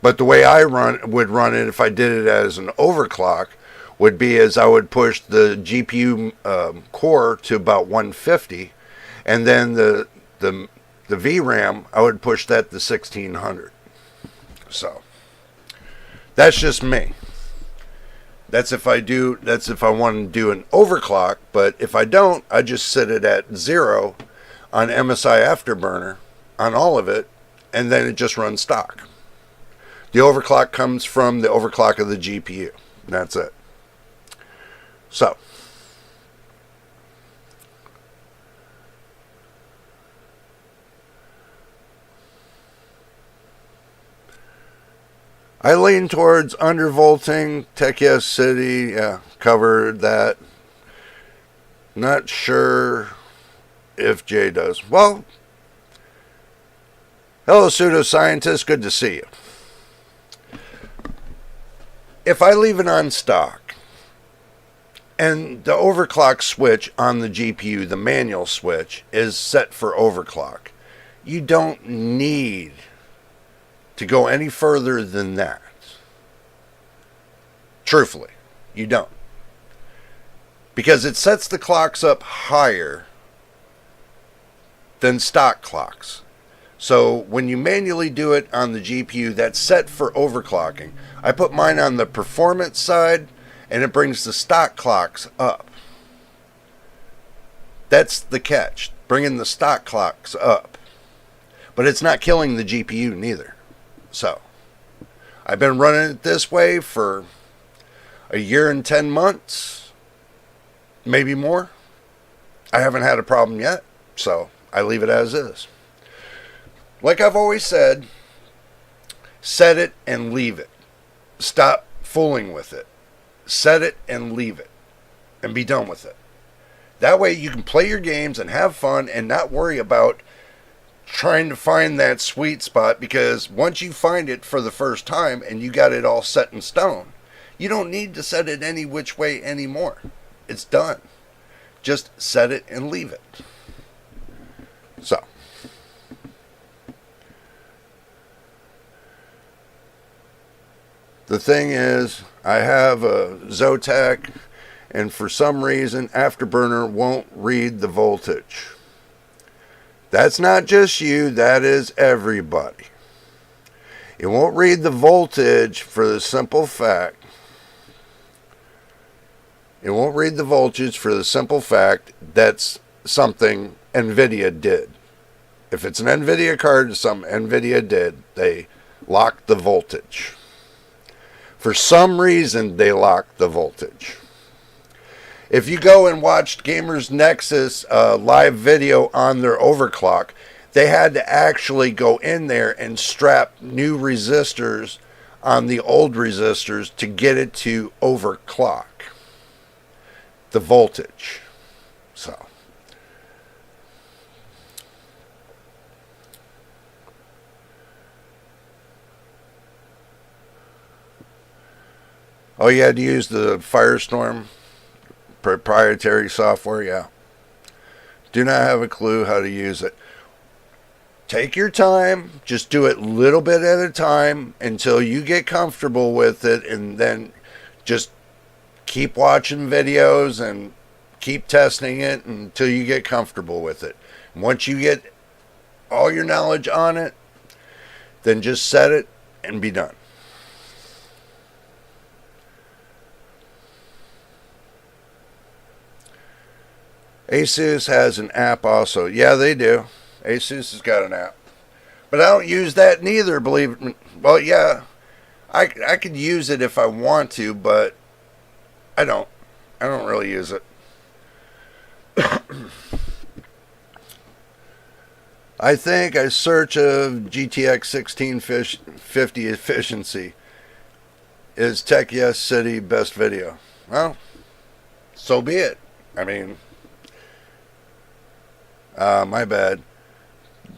But the way I would run it if I did it as an overclock would be as I would push the GPU core to about 150, and then the VRAM, I would push that to 1600. So that's just me. That's if I want to do an overclock, but if I don't, I just set it at 0 on MSI Afterburner on all of it, and then it just runs stock. The overclock comes from the overclock of the GPU. That's it. So, I lean towards undervolting. Tech Yes City, yeah, covered that. Not sure if Jay does. Well, hello, pseudoscientist. Good to see you. If I leave it on stock, and the overclock switch on the GPU, the manual switch, is set for overclock, you don't need to go any further than that. Truthfully, you don't. Because it sets the clocks up higher than stock clocks. So when you manually do it on the GPU, that's set for overclocking. I put mine on the performance side, and it brings the stock clocks up. That's the catch, bringing the stock clocks up. But it's not killing the GPU neither. So I've been running it this way for a year and 10 months, maybe more. I haven't had a problem yet, so I leave it as is. Like I've always said, set it and leave it. Stop fooling with it. Set it and leave it. And be done with it. That way you can play your games and have fun and not worry about trying to find that sweet spot, because once you find it for the first time and you got it all set in stone, you don't need to set it any which way anymore. It's done. Just set it and leave it. So, the thing is, I have a Zotac, and for some reason, Afterburner won't read the voltage. That's not just you, that is everybody. It won't read the voltage for the simple fact. That's something Nvidia did. If it's an Nvidia card, something Nvidia did, they locked the voltage. For some reason, they locked the voltage. If you go and watch Gamers Nexus live video on their overclock, they had to actually go in there and strap new resistors on the old resistors to get it to overclock the voltage. So, oh, you had to use the Firestorm proprietary software? Yeah. Do not have a clue how to use it. Take your time. Just do it little bit at a time until you get comfortable with it, and then just keep watching videos and keep testing it until you get comfortable with it. And once you get all your knowledge on it, then just set it and be done. Asus has an app also. Yeah, they do. Asus has got an app. But I don't use that neither, believe it. Well, yeah, I could use it if I want to, but I don't. I don't really use it. I think a search of GTX 1650 efficiency is Tech Yes City best video. Well, so be it. I mean, my bad.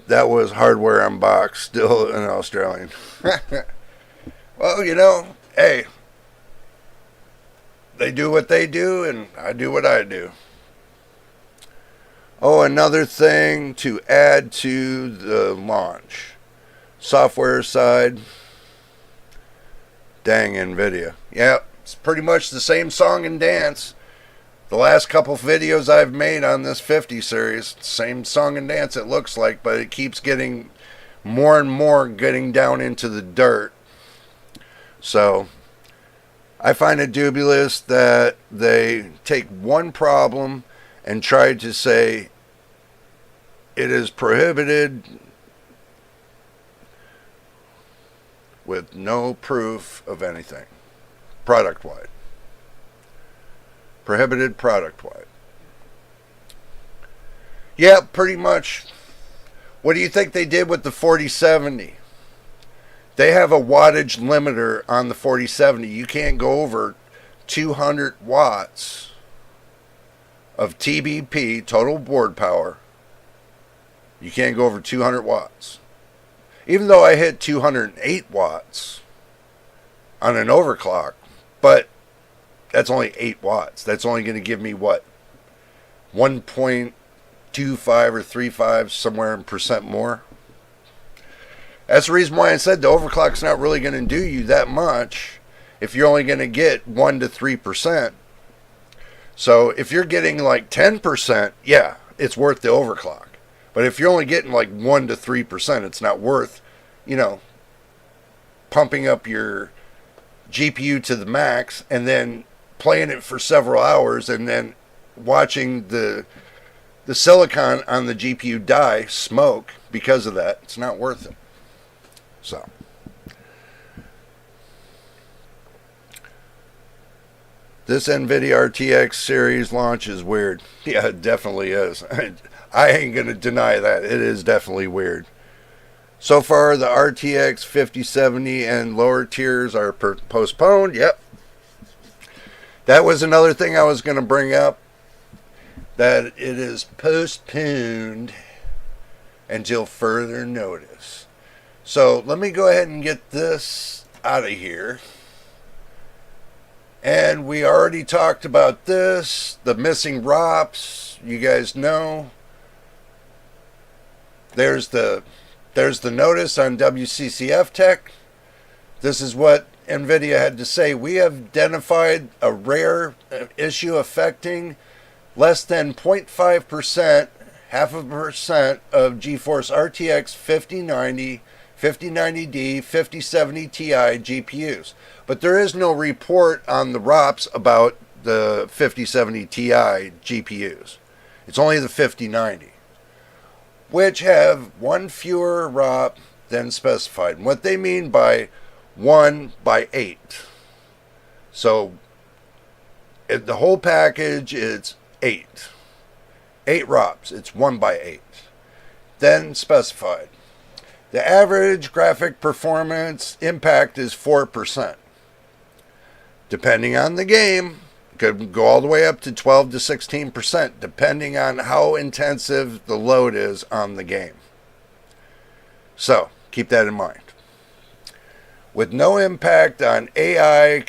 That was Hardware Unboxed, still an Australian. Well, you know, hey, they do what they do, and I do what I do. Oh, another thing to add to the launch. Software side. Dang, Nvidia. Yeah, it's pretty much the same song and dance. The last couple videos I've made on this 50 series, same song and dance it looks like, but it keeps getting more and more getting down into the dirt. So, I find it dubious that they take one problem and try to say it is prohibited with no proof of anything, product-wide. Prohibited product-wide. Yeah, pretty much. What do you think they did with the 4070? They have a wattage limiter on the 4070. You can't go over 200 watts of TBP, total board power. You can't go over 200 watts. Even though I hit 208 watts on an overclock, but that's only 8 watts. That's only going to give me what? 1.25 or 35 somewhere in percent more. That's the reason why I said the overclock's not really going to do you that much if you're only going to get 1 to 3%. So if you're getting like 10%, yeah, it's worth the overclock. But if you're only getting like 1 to 3%, it's not worth, you know, pumping up your GPU to the max and then playing it for several hours and then watching the silicon on the GPU die, smoke because of that. It's not worth it. So, This Nvidia RTX series launch is weird. Yeah, it definitely is. I ain't going to deny that. It is definitely weird. So far, the RTX 5070 and lower tiers are postponed. Yep. That was another thing I was going to bring up. That it is postponed until further notice. So let me go ahead and get this out of here. And we already talked about this. The missing ROPs. You guys know. There's the notice on WCCF Tech. This is what Nvidia had to say. We have identified a rare issue affecting less than 0.5%, half a percent of GeForce RTX 5090, 5090D, 5070 Ti GPUs. But there is no report on the ROPs about the 5070 Ti GPUs. It's only the 5090, which have one fewer ROP than specified. And what they mean by 1 by 8. So the whole package is 8. 8 ROPs. It's 1 by 8. Then specified. The average graphic performance impact is 4%. Depending on the game, it could go all the way up to 12 to 16%, depending on how intensive the load is on the game. So, keep that in mind. With no impact on AI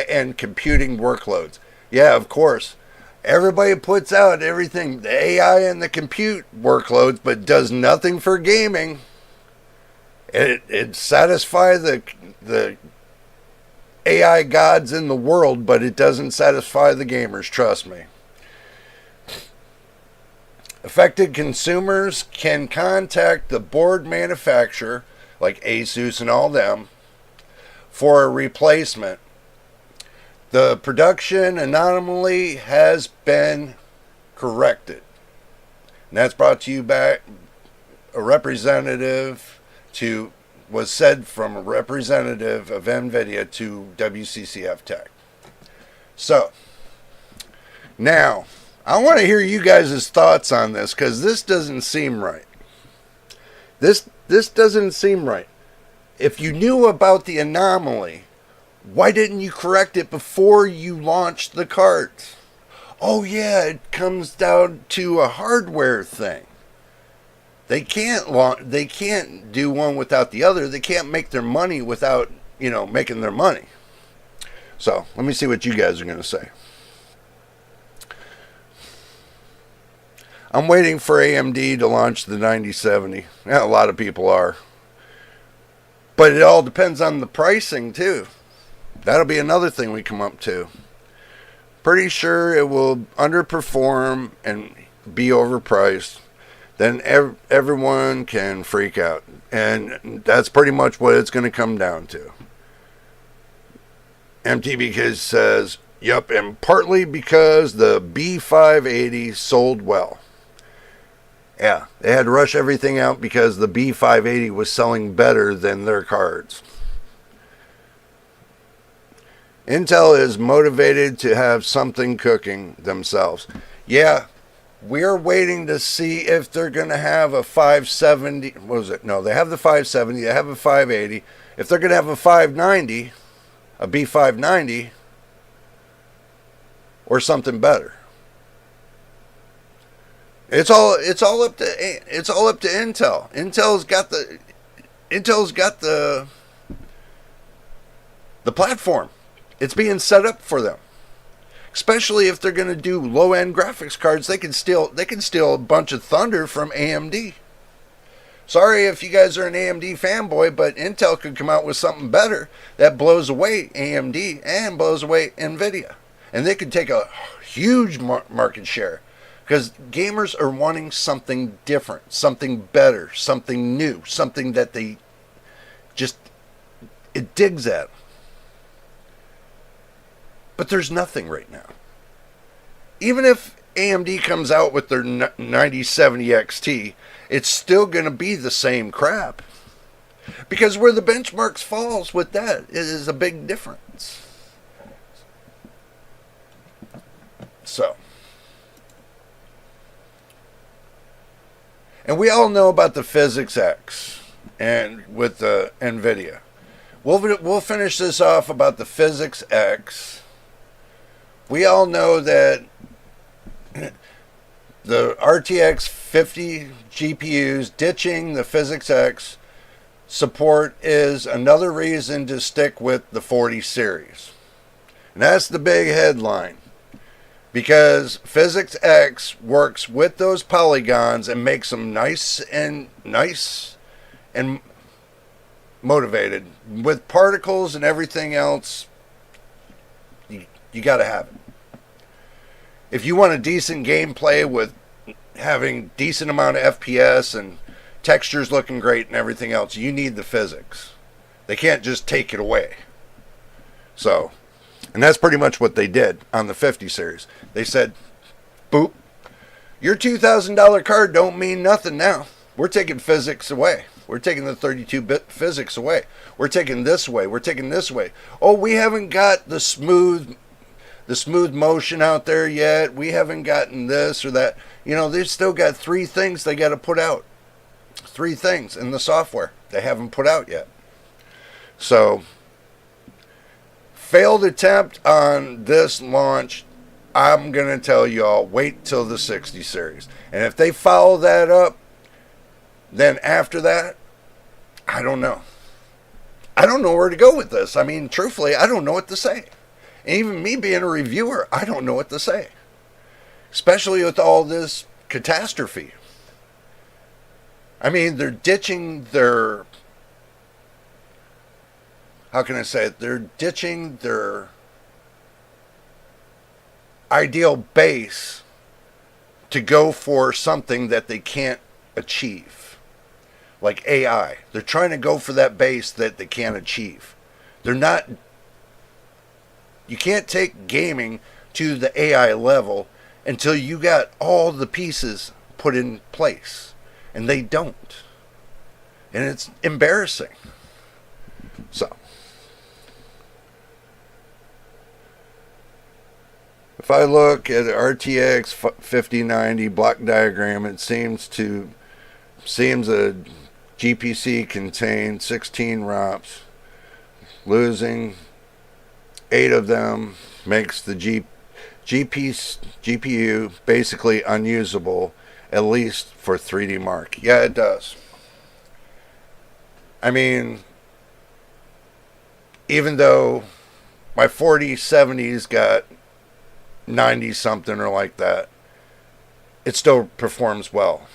and computing workloads. Yeah, of course. Everybody puts out everything, the AI and the compute workloads, but does nothing for gaming. It satisfies the AI gods in the world, but it doesn't satisfy the gamers, trust me. Affected consumers can contact the board manufacturer, like Asus and all them, for a replacement. The production anomaly has been corrected. And that's brought to you by a representative was said from a representative of Nvidia to WCCF Tech. So, now, I want to hear you guys' thoughts on this, because this doesn't seem right. This doesn't seem right. If you knew about the anomaly, why didn't you correct it before you launched the cards? Oh yeah, it comes down to a hardware thing. They can't do one without the other. They can't make their money without, making their money. So, let me see what you guys are going to say. I'm waiting for AMD to launch the 9070. Yeah, a lot of people are. But it all depends on the pricing, too. That'll be another thing we come up to. Pretty sure it will underperform and be overpriced. Then everyone can freak out. And that's pretty much what it's going to come down to. MTBK says, yep, and partly because the B580 sold well. Yeah, they had to rush everything out because the B580 was selling better than their cards. Intel is motivated to have something cooking themselves. Yeah, we're waiting to see if they're going to have a 570. What was it? No, they have the 570. They have a 580. If they're going to have a 590, a B590, or something better. It's all up to Intel. Intel's got the platform. It's being set up for them. Especially if they're going to do low-end graphics cards, they can steal a bunch of thunder from AMD. Sorry if you guys are an AMD fanboy, but Intel could come out with something better that blows away AMD and blows away Nvidia. And they could take a huge market share. Because gamers are wanting something different, something better, something new, something that it digs at. But there's nothing right now. Even if AMD comes out with their 9070 XT, it's still going to be the same crap. Because where the benchmarks falls with that is a big difference. So, and we all know about the Physics X and with the Nvidia. We'll finish this off about the Physics X. We all know that the RTX 50 GPUs ditching the Physics X support is another reason to stick with the 40 series. And that's the big headline. Because Physics X works with those polygons and makes them nice and motivated. With particles and everything else, you got to have it. If you want a decent gameplay with having decent amount of FPS and textures looking great and everything else, you need the physics. They can't just take it away. So, and that's pretty much what they did on the 50 series. They said, boop, your $2,000 card don't mean nothing now. We're taking physics away. We're taking the 32-bit physics away. We're taking this away. We're taking this away. Oh, we haven't got the smooth motion out there yet. We haven't gotten this or that. You know, they've still got 3 things they got to put out. 3 things in the software they haven't put out yet. So, failed attempt on this launch. I'm going to tell y'all, wait till the 60 series. And if they follow that up, then after that, I don't know. I don't know where to go with this. I mean, truthfully, I don't know what to say. And even me being a reviewer, I don't know what to say. Especially with all this catastrophe. I mean, they're ditching their... How can I say it? They're ditching their ideal base to go for something that they can't achieve. Like AI. They're trying to go for that base that they can't achieve. They're not... You can't take gaming to the AI level until you got all the pieces put in place. And they don't. And it's embarrassing. So, if I look at the RTX 5090 block diagram, it seems a GPC contained 16 ROPs. Losing 8 of them makes the GPU basically unusable, at least for 3D Mark. Yeah, it does. I mean, even though my 4070's got 90 something or like that, it still performs well.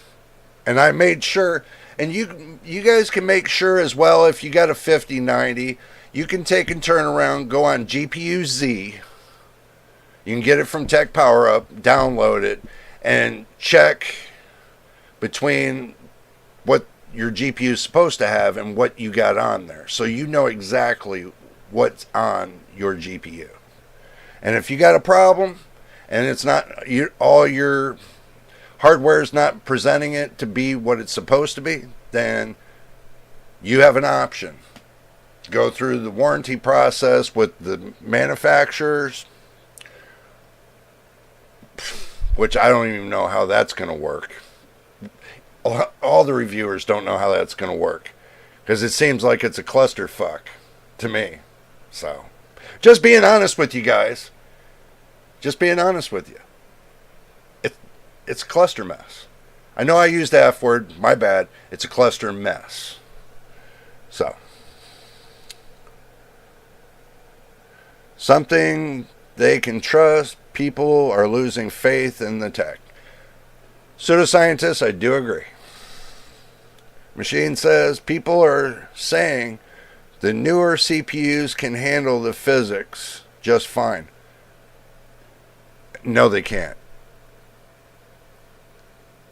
And I made sure, and you guys can make sure as well, if you got a 5090, you can take and turn around, go on GPU Z. You can get it from Tech Power Up, download it, and check between what your GPU is supposed to have and what you got on there. So you know exactly what's on your GPU. And if you got a problem and it's not, all your hardware is not presenting it to be what it's supposed to be, then you have an option. Go through the warranty process with the manufacturers, which I don't even know how that's going to work. All the reviewers don't know how that's going to work, because it seems like it's a clusterfuck to me. So, just being honest with you guys. Just being honest with you. It's a cluster mess. I know I used the F word. My bad. It's a cluster mess. So, something they can trust. People are losing faith in the tech. Pseudoscientists, I do agree. Machine says people are saying the newer CPUs can handle the physics just fine. No, they can't.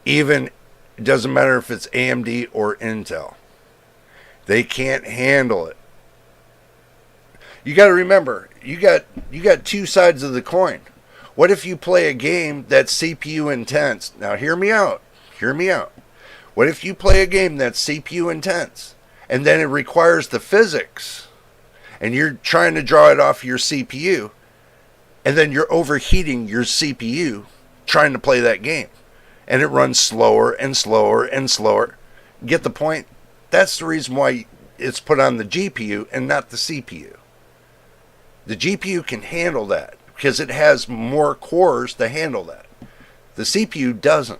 Even, it doesn't matter if it's AMD or Intel. They can't handle it. You got to remember, you got 2 sides of the coin. What if you play a game that's CPU intense? Now hear me out. Hear me out. What if you play a game that's CPU intense and then it requires the physics and you're trying to draw it off your CPU and then you're overheating your CPU trying to play that game, and it runs slower and slower and slower. Get the point? That's the reason why it's put on the GPU and not the CPU. The GPU can handle that because it has more cores to handle that. The CPU doesn't.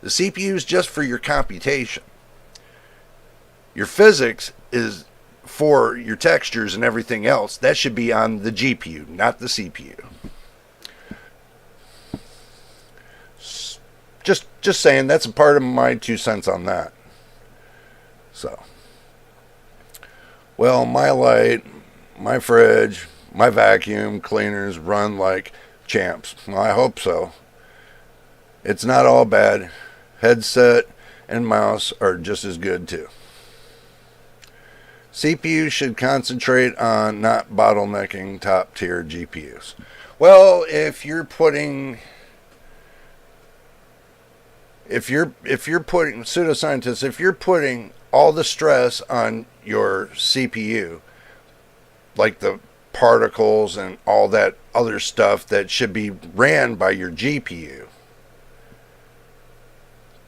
The CPU is just for your computation. Your physics is for your textures and everything else. That should be on the GPU, not the CPU. Just saying, that's a part of my 2 cents on that. So, well, my light, my fridge, my vacuum cleaners run like champs. Well, I hope so. It's not all bad. Headset and mouse are just as good too. CPU should concentrate on not bottlenecking top tier GPUs. Well, if you're putting pseudoscientists, if you're putting all the stress on your CPU, like the particles and all that other stuff that should be ran by your GPU,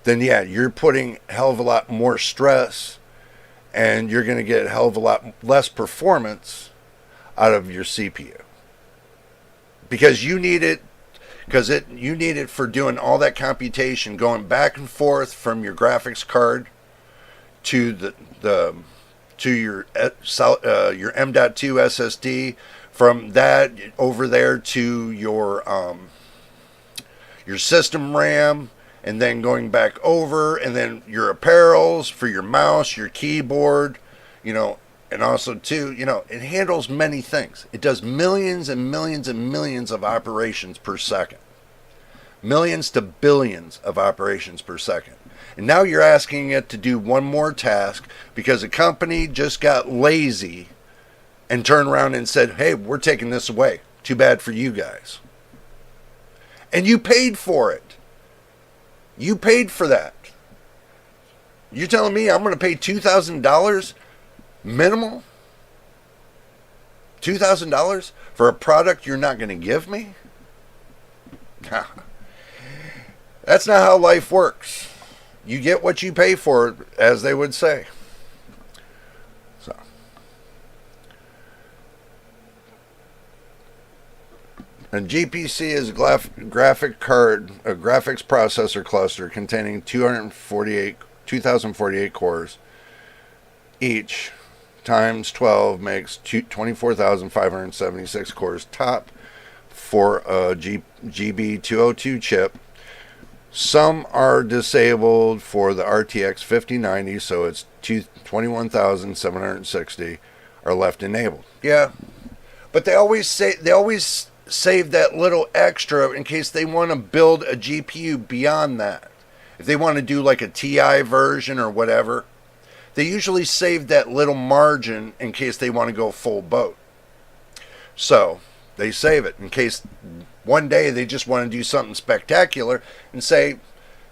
then yeah, you're putting a hell of a lot more stress, and you're going to get a hell of a lot less performance out of your CPU. Because you need it for doing all that computation, going back and forth from your graphics card to your M.2 SSD, from that over there to your system RAM, and then going back over, and then your apparels for your mouse, your keyboard, and also too, it handles many things. It does millions and millions and millions of operations per second. Millions to billions of operations per second. And now you're asking it to do one more task because a company just got lazy and turned around and said, hey, we're taking this away. Too bad for you guys. And you paid for it. You paid for that. You're telling me I'm going to pay $2,000 minimal? $2,000 for a product you're not going to give me? That's not how life works. You get what you pay for, as they would say. So, a GPC is a graphic card, a graphics processor cluster containing 2048 cores each, times 12 makes 24,576 cores top for a GB202 chip. Some are disabled for the RTX 5090, so it's 21,760 are left enabled. Yeah, but they always save that little extra in case they want to build a GPU beyond that. If they want to do like a TI version or whatever, they usually save that little margin in case they want to go full boat. So they save it in case one day they just want to do something spectacular and say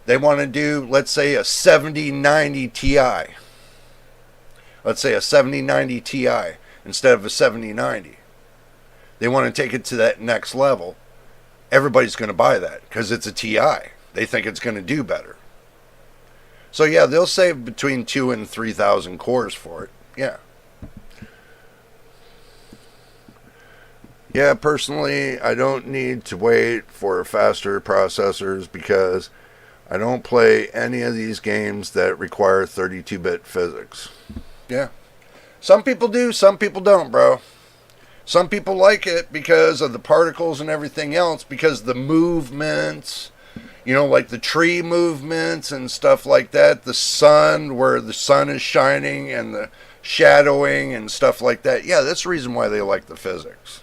they want to do, let's say, a 7090 Ti. Let's say a 7090 Ti instead of a 7090. They want to take it to that next level. Everybody's going to buy that because it's a Ti. They think it's going to do better. So yeah, they'll save between 2,000 and 3,000 cores for it. Yeah. Yeah, personally, I don't need to wait for faster processors because I don't play any of these games that require 32-bit physics. Yeah. Some people do, some people don't, bro. Some people like it because of the particles and everything else, because the movements, like the tree movements and stuff like that, the sun, where the sun is shining, and the shadowing and stuff like that. Yeah, that's the reason why they like the physics.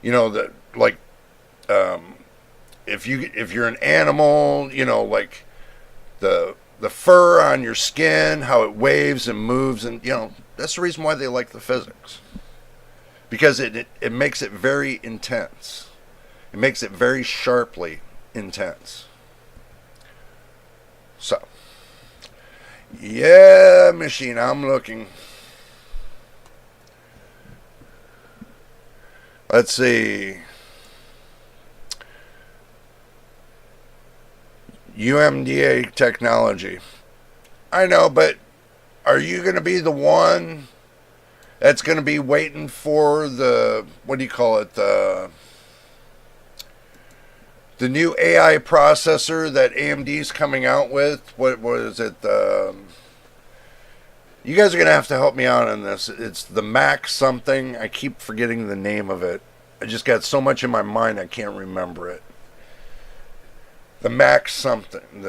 That, like, if you're an animal, like the fur on your skin, how it waves and moves, and that's the reason why they like the physics, because it makes it very intense. It makes it very sharply intense. So, yeah, machine, I'm looking. Let's see. UMDA technology. I know, but are you going to be the one that's going to be waiting for the, what do you call it, the new AI processor that AMD's coming out with? What is it? You guys are going to have to help me out on this. It's the Mac something. I keep forgetting the name of it. I just got so much in my mind I can't remember it. The Mac something.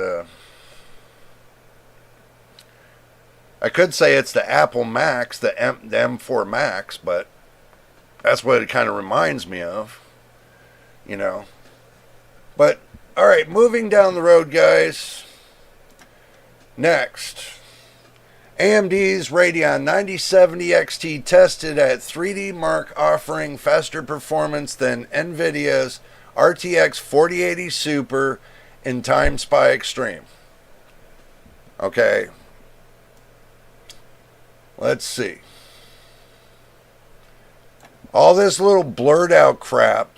I could say it's the Apple Max, the M4 Max, but that's what it kind of reminds me of. You know. But, alright, moving down the road, guys. Next. AMD's Radeon 9070 XT tested at 3D Mark, offering faster performance than Nvidia's RTX 4080 Super in Time Spy Extreme. Okay. Let's see. All this little blurred out crap,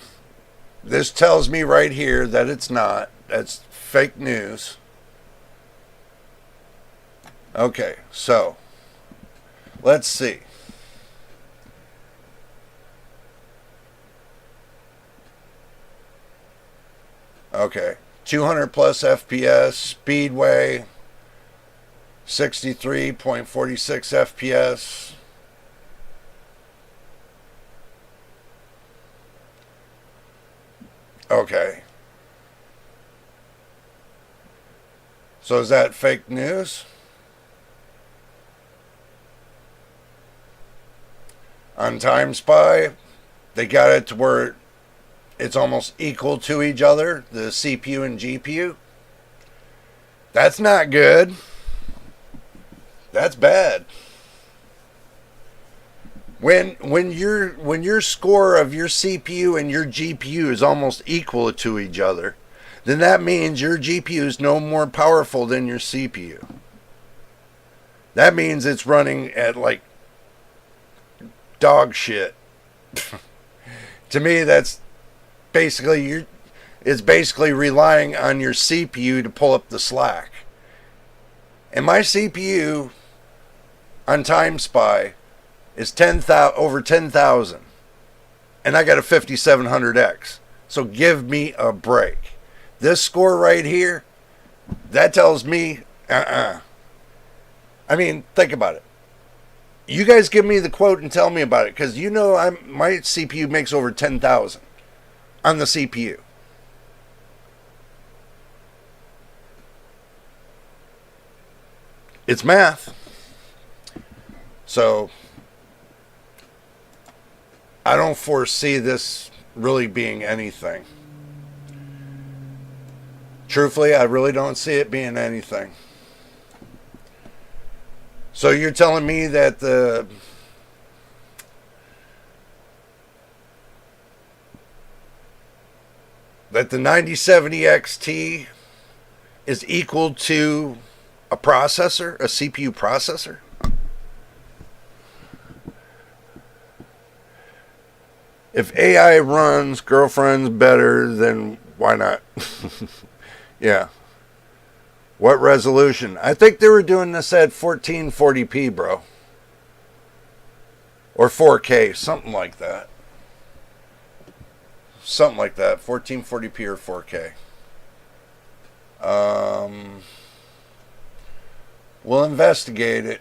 this tells me right here that it's not. That's fake news. Okay, so let's see. Okay, 200 plus FPS, Speedway, 63.46 FPS. Okay. So is that fake news? On Time Spy, they got it to where it's almost equal to each other, the CPU and GPU. That's not good. That's bad. When your score of your CPU and your GPU is almost equal to each other, then that means your GPU is no more powerful than your CPU. That means it's running at like dog shit. To me, that's basically it's basically relying on your CPU to pull up the slack. And my CPU on Time Spy is over 10,000, and I got a 5700X. So give me a break. This score right here, that tells me, I mean, think about it. You guys give me the quote and tell me about it, because you know my CPU makes over 10,000 on the CPU. It's math. So I don't foresee this really being anything. Truthfully, I really don't see it being anything. So you're telling me that the that the 9070 XT is equal to a processor, a CPU processor? If AI runs girlfriends better, then why not? Yeah. What resolution? I think they were doing this at 1440p, bro. Or 4K, something like that. Something like that, 1440p or 4K. We'll investigate it.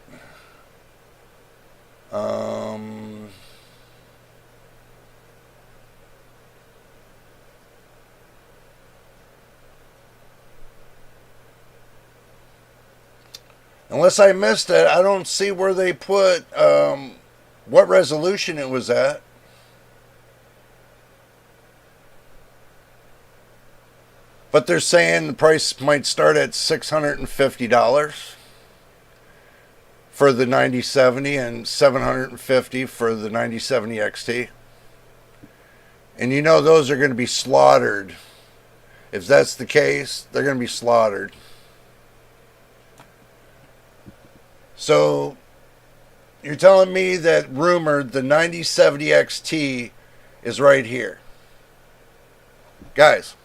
Unless I missed it, I don't see where they put what resolution it was at. But they're saying the price might start at $650 for the 9070 and $750 for the 9070 XT. And you know those are going to be slaughtered. If that's the case, they're going to be slaughtered. So you're telling me that rumored the 9070 XT is right here. Guys.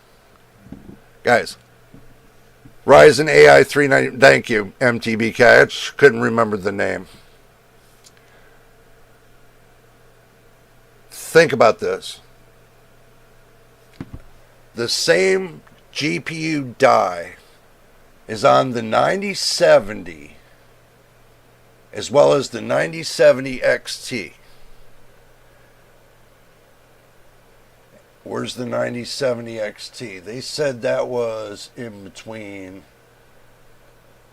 Ryzen AI 390. Thank you, MTBK. I just couldn't remember the name. Think about this. The same GPU die is on the 9070 as well as the 9070 XT. Where's the 9070 XT? They said that was in between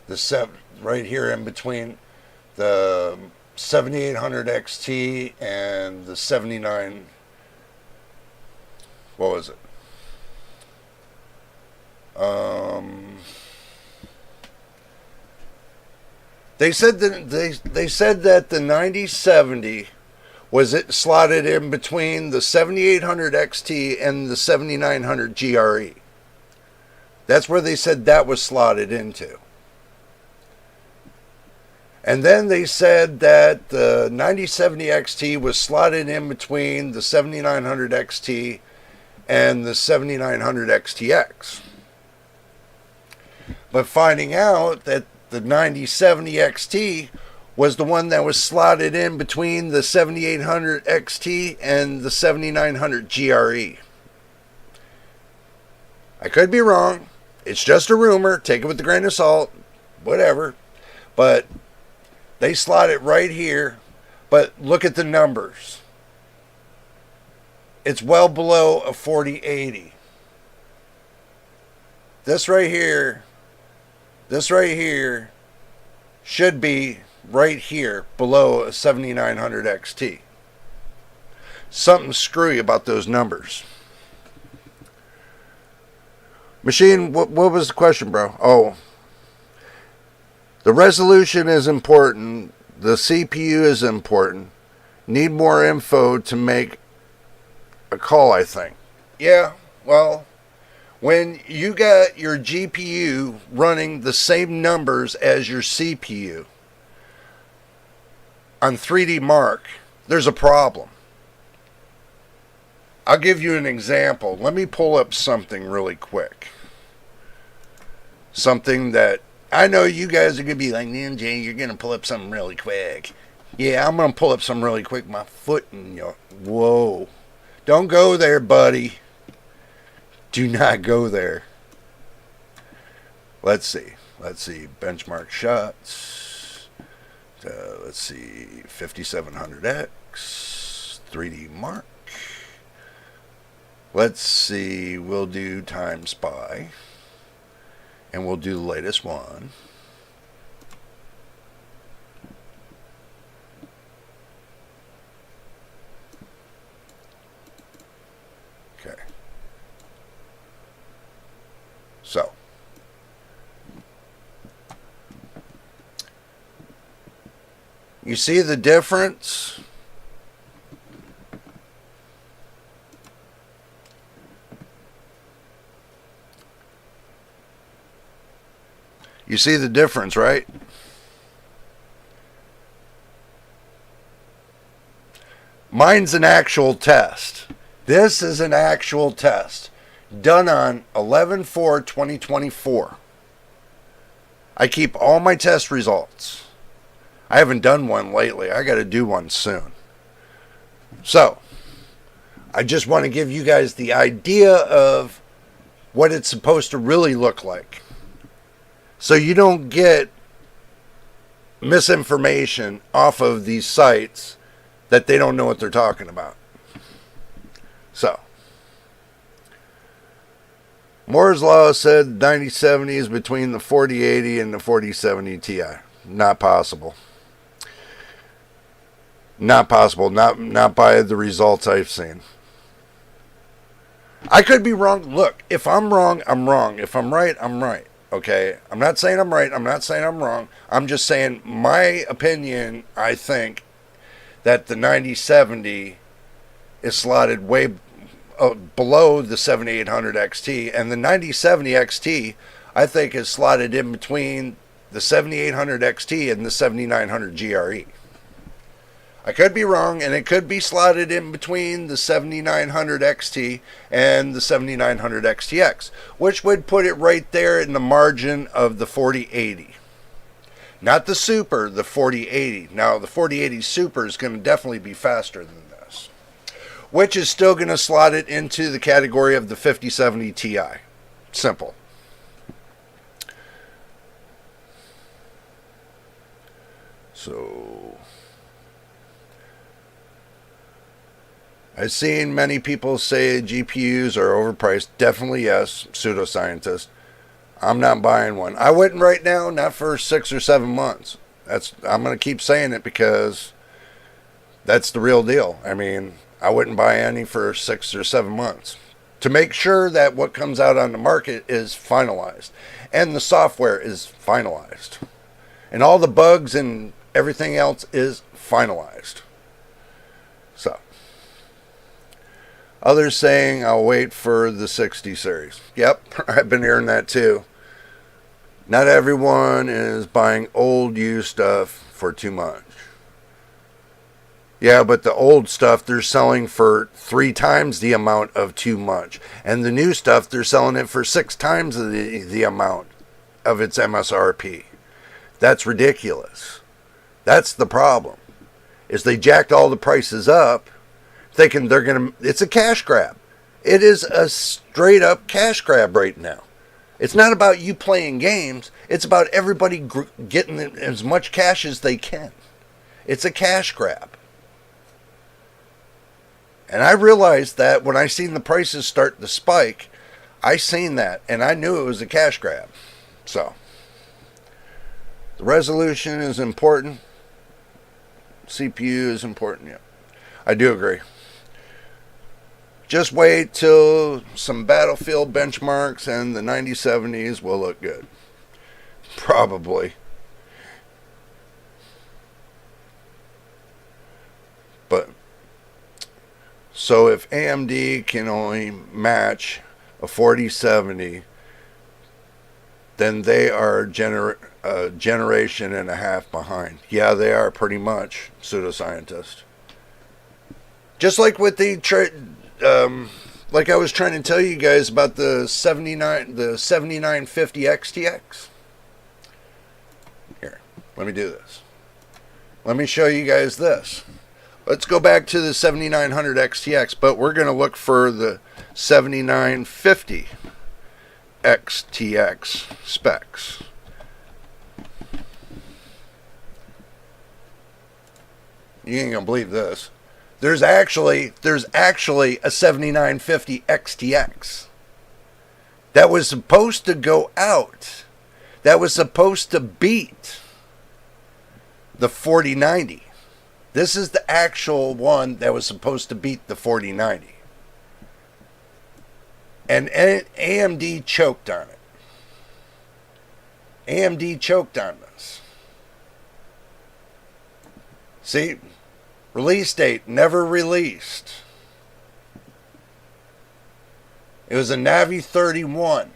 the right here in between the 7800 XT and the 79. What was it? They said that the 9070 was it slotted in between the 7800 XT and the 7900 GRE. That's where they said that was slotted into. And then they said that the 9070 XT was slotted in between the 7900 XT and the 7900 XTX. But finding out that the 9070 XT was the one that was slotted in between the 7800 XT and the 7900 GRE. I could be wrong. It's just a rumor. Take it with a grain of salt. Whatever. But they slot it right here. But look at the numbers. It's well below a 4080. This right here should be right here below a 7900 XT. Something screwy about those numbers. Machine, what was the question, bro? Oh, the resolution is important. The CPU is important. Need more info to make a call, I think. Yeah, well, when you got your GPU running the same numbers as your CPU on 3D Mark, there's a problem. I'll give you an example. Let me pull up something really quick. Something that I know you guys are going to be like, Ninja, you're going to pull up something really quick. Yeah, I'm going to pull up something really quick. My foot in your... Whoa. Don't go there, buddy. Do not go there. Let's see. Benchmark shots. Let's see. 5700X. 3D Mark. Let's see. We'll do times by. And we'll do the latest one. Okay. So. You see the difference? You see the difference, right? Mine's an actual test. This is an actual test done on 11/4/2024. I keep all my test results. I haven't done one lately. I got to do one soon. So, I just want to give you guys the idea of what it's supposed to really look like. So you don't get misinformation off of these sites that they don't know what they're talking about. So, Moore's Law said 9070 is between the 4080 and the 4070 Ti. Not possible. Not possible. Not by the results I've seen. I could be wrong. Look, if I'm wrong, I'm wrong. If I'm right, I'm right. Okay, I'm not saying I'm right. I'm not saying I'm wrong. I'm just saying my opinion. I think that the 9070 is slotted way below the 7800 XT, and the 9070 XT I think is slotted in between the 7800 XT and the 7900 GRE. I could be wrong, and it could be slotted in between the 7900 XT and the 7900 XTX, which would put it right there in the margin of the 4080. Not the Super, the 4080. Now, the 4080 Super is going to definitely be faster than this, which is still going to slot it into the category of the 5070 Ti. Simple. So, I've seen many people say GPUs are overpriced. Definitely yes, pseudoscientist. I'm not buying one. I wouldn't right now, not for 6 or 7 months. I'm going to keep saying it because that's the real deal. I mean, I wouldn't buy any for 6 or 7 months. To make sure that what comes out on the market is finalized. And the software is finalized. And all the bugs and everything else is finalized. So, others saying I'll wait for the 60 series. Yep, I've been hearing that too. Not everyone is buying old used stuff for too much. Yeah, but the old stuff they're selling for 3 times the amount of too much. And the new stuff they're selling it for 6 times the amount of its MSRP. That's ridiculous. That's the problem. Is they jacked all the prices up thinking they're going to... It's a cash grab. It is a straight up cash grab right now. It's not about you playing games. It's about everybody getting as much cash as they can. It's a cash grab. And I realized that when I seen the prices start to spike, I seen that and I knew it was a cash grab. So, the resolution is important. CPU is important, yeah. I do agree. Just wait till some Battlefield benchmarks and the 9070s will look good. Probably. But, so if AMD can only match a 4070, then they are a generation and a half behind. Yeah, they are pretty much, pseudoscientist. Just like with the like I was trying to tell you guys about the 7950 XTX. Here, let me do this. Let me show you guys this. Let's go back to the 7900 XTX, but we're going to look for the 7950 XTX specs. You ain't gonna believe this. There's actually a 7950 XTX that was supposed to go out. That was supposed to beat the 4090. This is the actual one that was supposed to beat the 4090. And AMD choked on it. AMD choked on this. See? Release date never released. It was a Navi 31.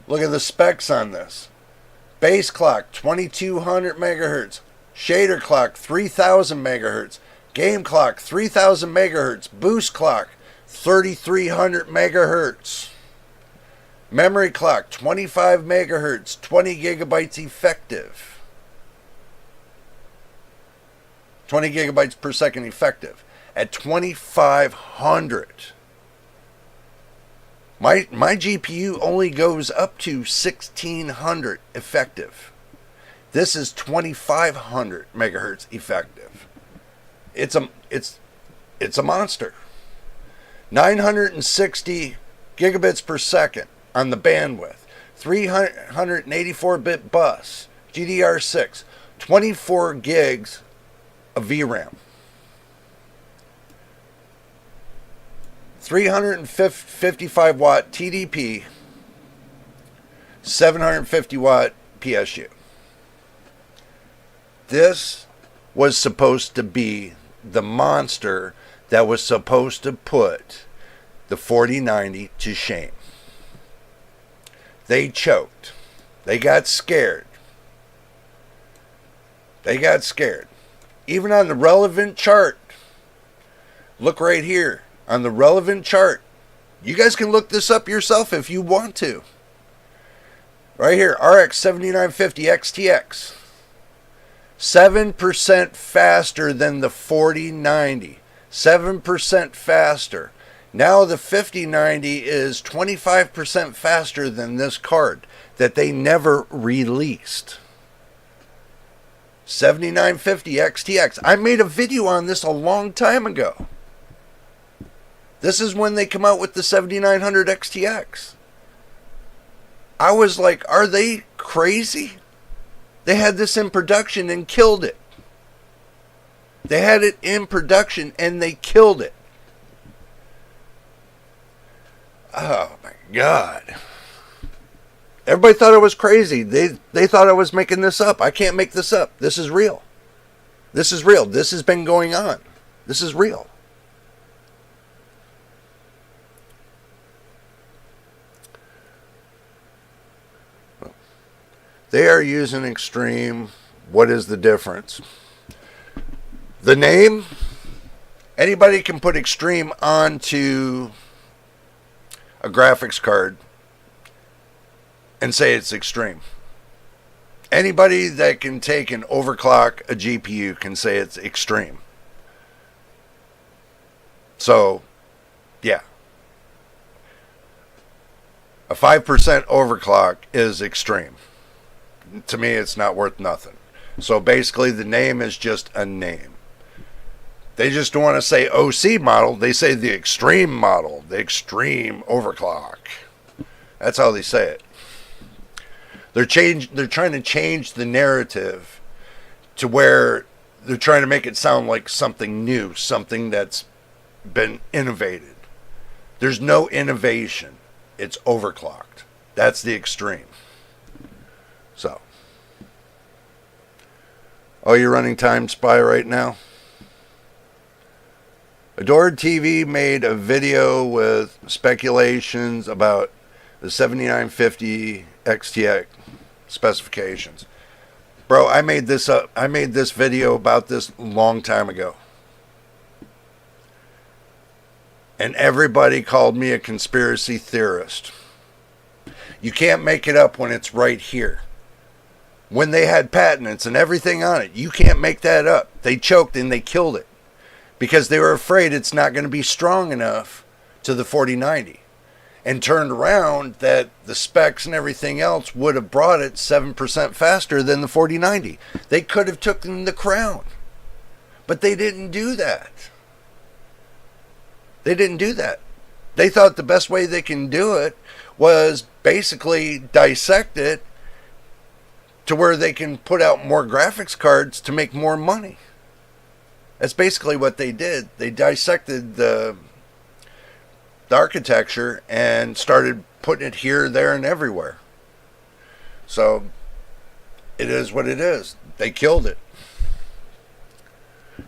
Look at the specs on this. Base clock 2200 megahertz. Shader clock 3000 megahertz. Game clock 3000 megahertz. Boost clock 3300 megahertz. Memory clock 25 megahertz. 20 gigabytes effective. 20 gigabytes per second effective at 2500. My GPU only goes up to 1600 effective. This is 2500 megahertz effective. It's a monster. 960 gigabits per second on the bandwidth. 384-bit bus. GDR6. 24 gigs of VRAM. 355 watt TDP, 750 watt PSU. This was supposed to be the monster that was supposed to put the 4090 to shame. They choked. They got scared. They got scared. Even on the relevant chart. Look right here. On the relevant chart. You guys can look this up yourself if you want to. Right here. RX 7950 XTX. 7% faster than the 4090. 7% faster. Now the 5090 is 25% faster than this card that they never released. 7950 XTX. I made a video on this a long time ago. This is when they come out with the 7900 XTX. I was like, are they crazy? They had this in production and killed it. They had it in production and they killed it. Oh my God. Everybody thought I was crazy. They thought I was making this up. I can't make this up. This is real. This is real. This has been going on. This is real. They are using extreme. What is the difference? The name. Anybody can put extreme onto a graphics card and say it's extreme. Anybody that can take and overclock a GPU can say it's extreme. So, yeah. A 5% overclock is extreme. To me, it's not worth nothing. So basically, the name is just a name. They just don't want to say OC model. They say the extreme model, the extreme overclock. That's how they say it. They're trying to change the narrative to where they're trying to make it sound like something new, something that's been innovated. There's no innovation. It's overclocked. That's the extreme. So. Oh, you're running Time Spy right now? Adored TV made a video with speculations about the 7950 XTX specifications. Bro, I made this up. I made this video about this a long time ago. And everybody called me a conspiracy theorist. You can't make it up when it's right here. When they had patents and everything on it, you can't make that up. They choked and they killed it because they were afraid it's not going to be strong enough to the 4090, and turned around that the specs and everything else would have brought it 7% faster than the 4090. They could have taken the crown, but they didn't do that. They didn't do that. They thought the best way they can do it was basically dissect it to where they can put out more graphics cards to make more money. That's basically what they did. They dissected the architecture and started putting it here, there, and everywhere. So it is what it is. They killed it.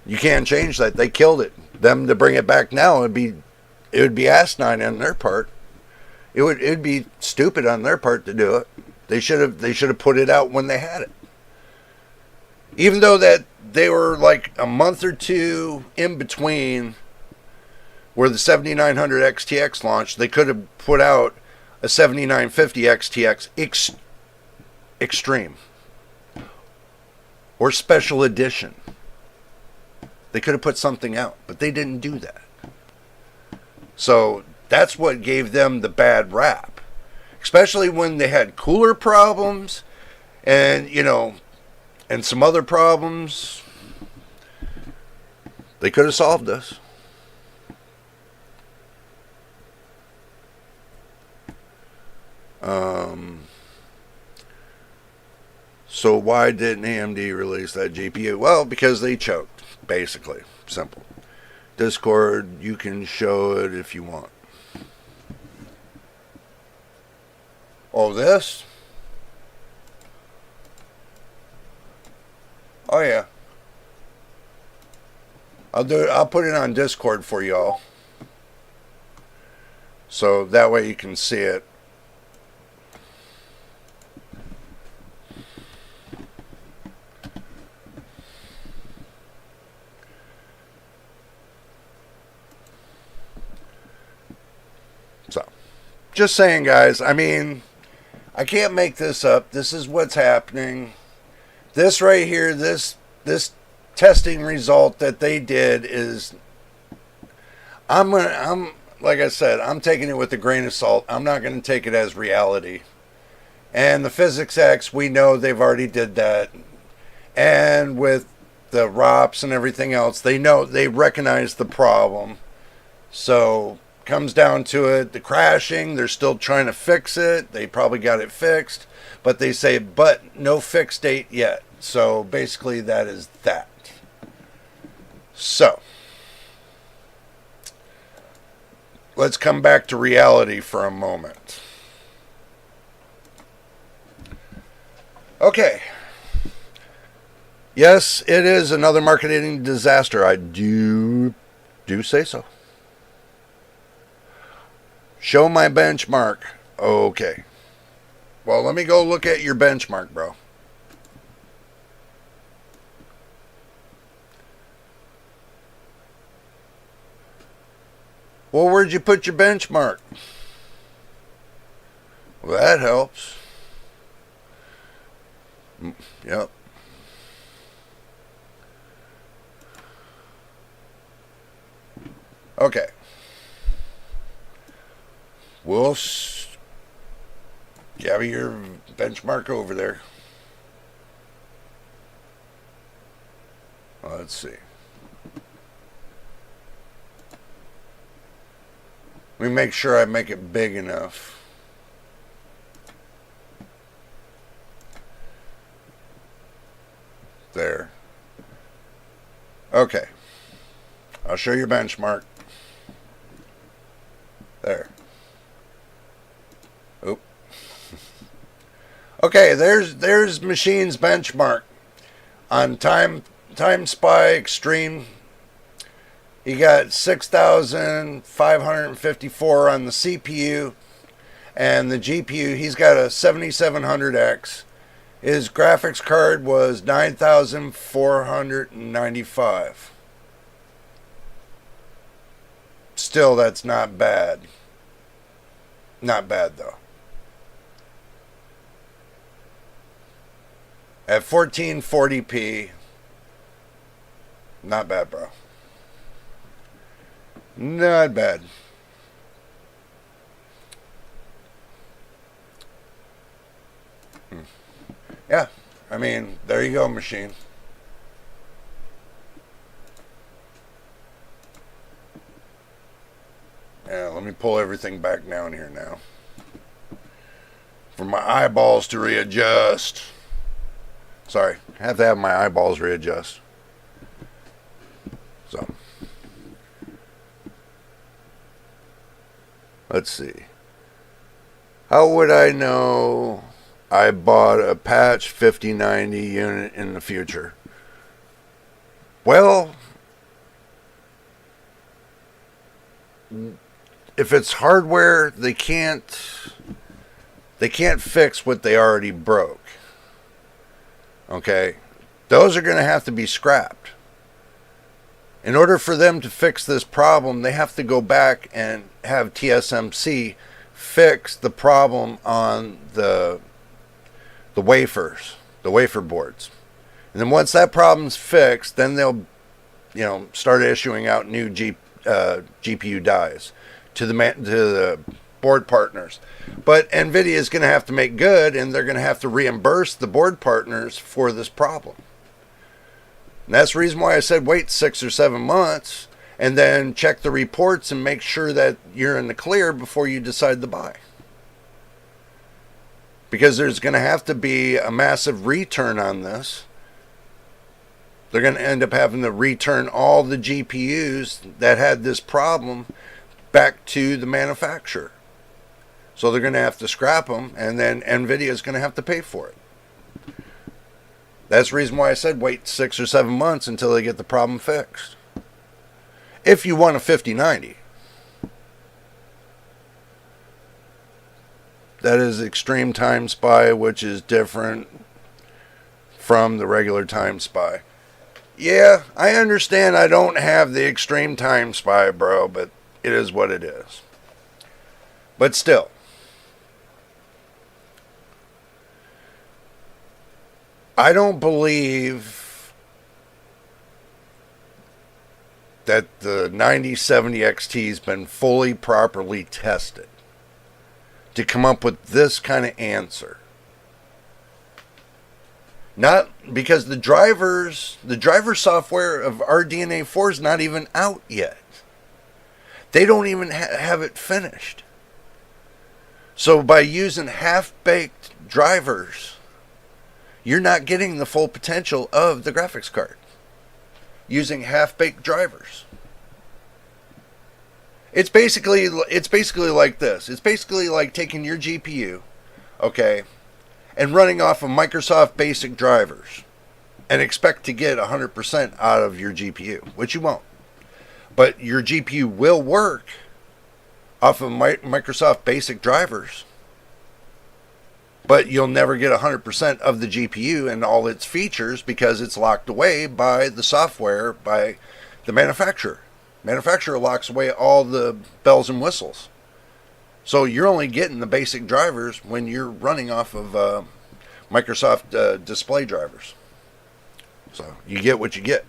You can't change that. They killed it. Them to bring it back now, it would be asinine on their part. It would be stupid on their part to do it. They should have put it out when they had it. Even though that they were like a month or two in between where the 7900 XTX launched, they could have put out a 7950 XTX Extreme or Special Edition. They could have put something out, but they didn't do that. So that's what gave them the bad rap. Especially when they had cooler problems and, and some other problems. They could have solved this. So why didn't AMD release that GPU? Well, because they choked, basically. Simple. Discord, you can show it if you want. Oh, this? Oh, yeah. I'll do it. I'll put it on Discord for y'all. So that way you can see it. Just saying, guys. I mean, I can't make this up. This is what's happening. This right here, this testing result that they did is, I'm like I said, I'm taking it with a grain of salt. I'm not going to take it as reality. And the Physics X, we know they've already did that. And with the ROPS and everything else, they recognize the problem. So comes down to it, the crashing, they're still trying to fix it. They probably got it fixed, but they say, but no fix date yet. So basically that is that. So let's come back to reality for a moment. Okay. Yes, it is another marketing disaster. I do say so. Show my benchmark. Okay. Well, let me go look at your benchmark, bro. Well, where'd you put your benchmark? Well, that helps. Yep. Okay. We'll gather your benchmark over there. Let's see. Let me make sure I make it big enough. There. Okay. I'll show you benchmark. There. Oop. Okay, there's Machine's benchmark on Time Spy Extreme. He got 6,554 on the CPU, and the GPU, he's got a 7700X. His graphics card was 9,495. Still, that's not bad. Not bad, though. At 1440p, not bad, bro. Not bad. Yeah, I mean, there you go, Machine. Yeah, let me pull everything back down here now. For my eyeballs to readjust. Sorry, I have to have my eyeballs readjust. So. Let's see. How would I know I bought a patch 5090 unit in the future? Well, if it's hardware, they can't fix what they already broke. Okay? Those are going to have to be scrapped. In order for them to fix this problem, they have to go back and have TSMC fix the problem on the wafers, the wafer boards. And then once that problem's fixed, then they'll, start issuing out new GPU dies to the board partners. But Nvidia is going to have to make good, and they're going to have to reimburse the board partners for this problem. And that's the reason why I said wait 6 or 7 months and then check the reports and make sure that you're in the clear before you decide to buy. Because there's going to have to be a massive return on this. They're going to end up having to return all the GPUs that had this problem back to the manufacturer. So they're going to have to scrap them, and then Nvidia is going to have to pay for it. That's the reason why I said wait 6 or 7 months until they get the problem fixed. If you want a 5090. That is Extreme Time Spy, which is different from the regular Time Spy. Yeah, I understand I don't have the Extreme Time Spy, bro, but it is what it is. But still, I don't believe that the 9070 XT has been fully properly tested to come up with this kind of answer. Not because the driver software of RDNA 4 is not even out yet. They don't even have it finished. So by using half-baked drivers, you're not getting the full potential of the graphics card. Using half-baked drivers. It's basically like this. It's basically like taking your GPU, okay, and running off of Microsoft basic drivers and expect to get 100% out of your GPU, which you won't. But your GPU will work off of Microsoft basic drivers, but you'll never get 100% of the GPU and all its features because it's locked away by the software, by the manufacturer. Manufacturer locks away all the bells and whistles. So you're only getting the basic drivers when you're running off of Microsoft display drivers. So you get what you get.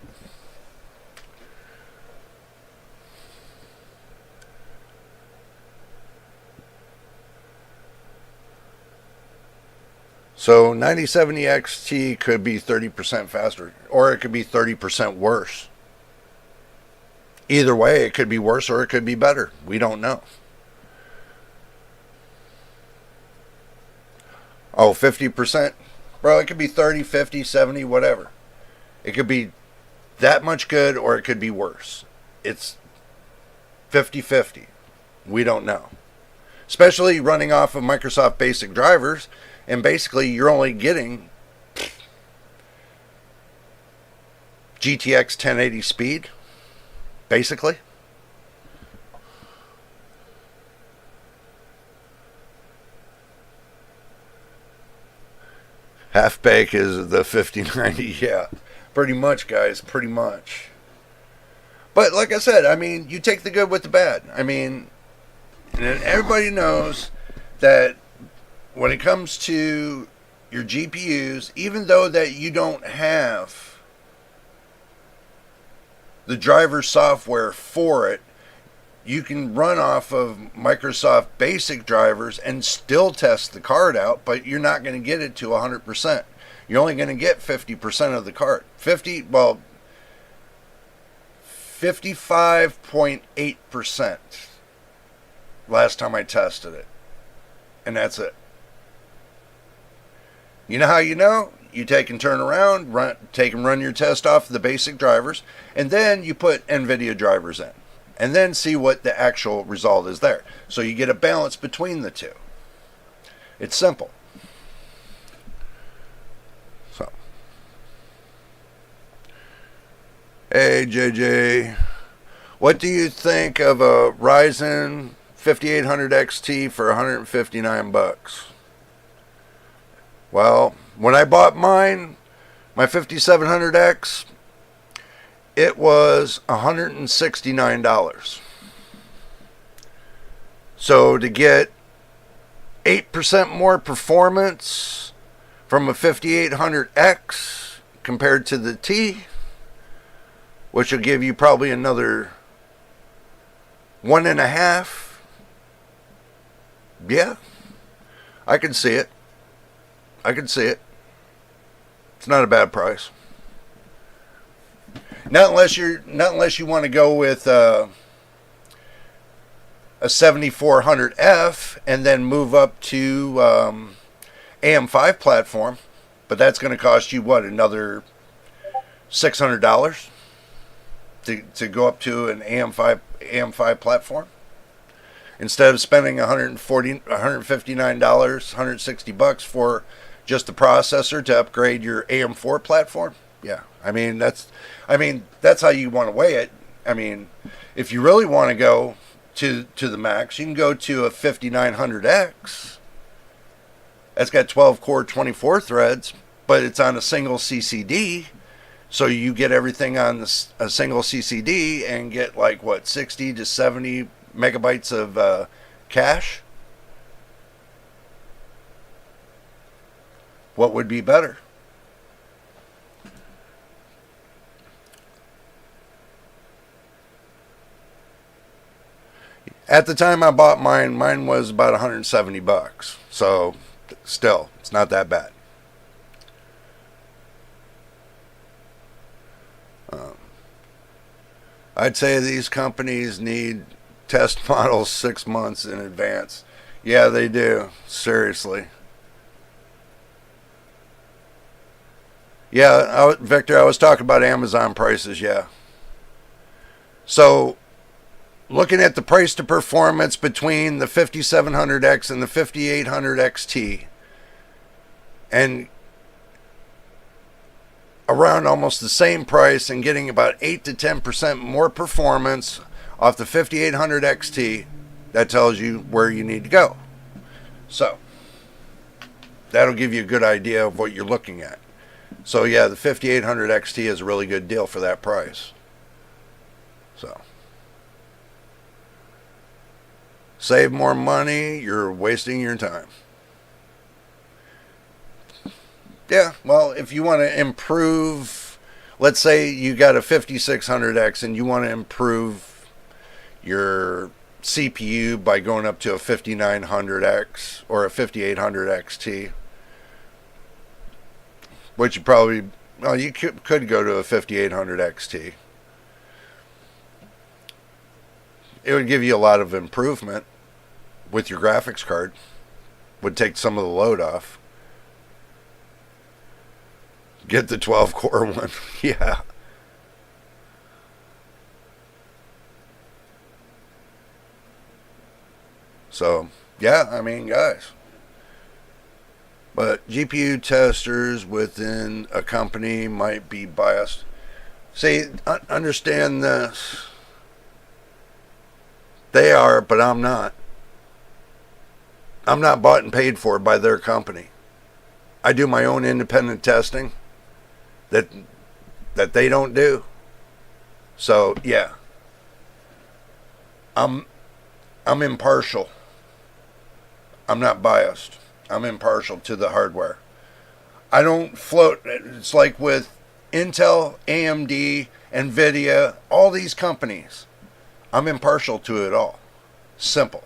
So 9070 XT could be 30% faster, or it could be 30% worse. Either way, it could be worse or it could be better. We don't know. Oh, 50%? Bro, it could be 30, 50, 70, whatever. It could be that much good or it could be worse. It's 50-50. We don't know. Especially running off of Microsoft basic drivers, and basically you're only getting GTX 1080 speed, basically. Half bake is the 5090, yeah. Pretty much, guys, pretty much. But like I said, I mean, you take the good with the bad. I mean, and everybody knows that when it comes to your GPUs, even though that you don't have the driver software for it, you can run off of Microsoft basic drivers and still test the card out, but you're not going to get it to 100%. You're only going to get 50% of the card. 55.8% last time I tested it. And that's it. You know how you know? You take and turn around, run your test off the basic drivers, and then you put Nvidia drivers in. And then see what the actual result is there. So you get a balance between the two. It's simple. So. Hey, JJ. What do you think of a Ryzen 5800 XT for 159 bucks? Well, when I bought mine, my 5700X, it was $169. So to get 8% more performance from a 5800X compared to the T, which will give you probably another 1.5. Yeah, I can see it. I can see it. It's not a bad price. Not unless you want to go with a 7400F and then move up to AM5 platform, but that's going to cost you what, another $600 to go up to an AM5 platform instead of spending $159, $160 for just the processor to upgrade your AM4 platform. Yeah, I mean that's how you want to weigh it. I mean, if you really want to go to the max, you can go to a 5900X. That's got 12 core, 24 threads, but it's on a single CCD, so you get everything on a single CCD and get like what, 60 to 70 megabytes of cache. What would be better? At the time I bought mine was about $170. So still, it's not that bad. I'd say these companies need test models 6 months in advance. Yeah, they do. Seriously. Yeah, Victor, I was talking about Amazon prices, yeah. So, looking at the price to performance between the 5700X and the 5800 XT, and around almost the same price and getting about 8 to 10% more performance off the 5800 XT, that tells you where you need to go. So, that'll give you a good idea of what you're looking at. So yeah, the 5800 XT is a really good deal for that price. So, save more money, you're wasting your time. Yeah, well, if you want to improve, let's say you got a 5600X and you want to improve your CPU by going up to a 5900X or a 5800 XT, which you probably, well, you could go to a 5800 XT. It would give you a lot of improvement with your graphics card. Would take some of the load off. Get the 12 core one. Yeah. So, yeah, I mean, guys. But GPU testers within a company might be biased. See, understand this. They are, but I'm not. I'm not bought and paid for by their company. I do my own independent testing that they don't do. So, yeah. I'm impartial. I'm not biased. I'm impartial to the hardware. I don't float. It's like with Intel, AMD, Nvidia, all these companies. I'm impartial to it all. Simple.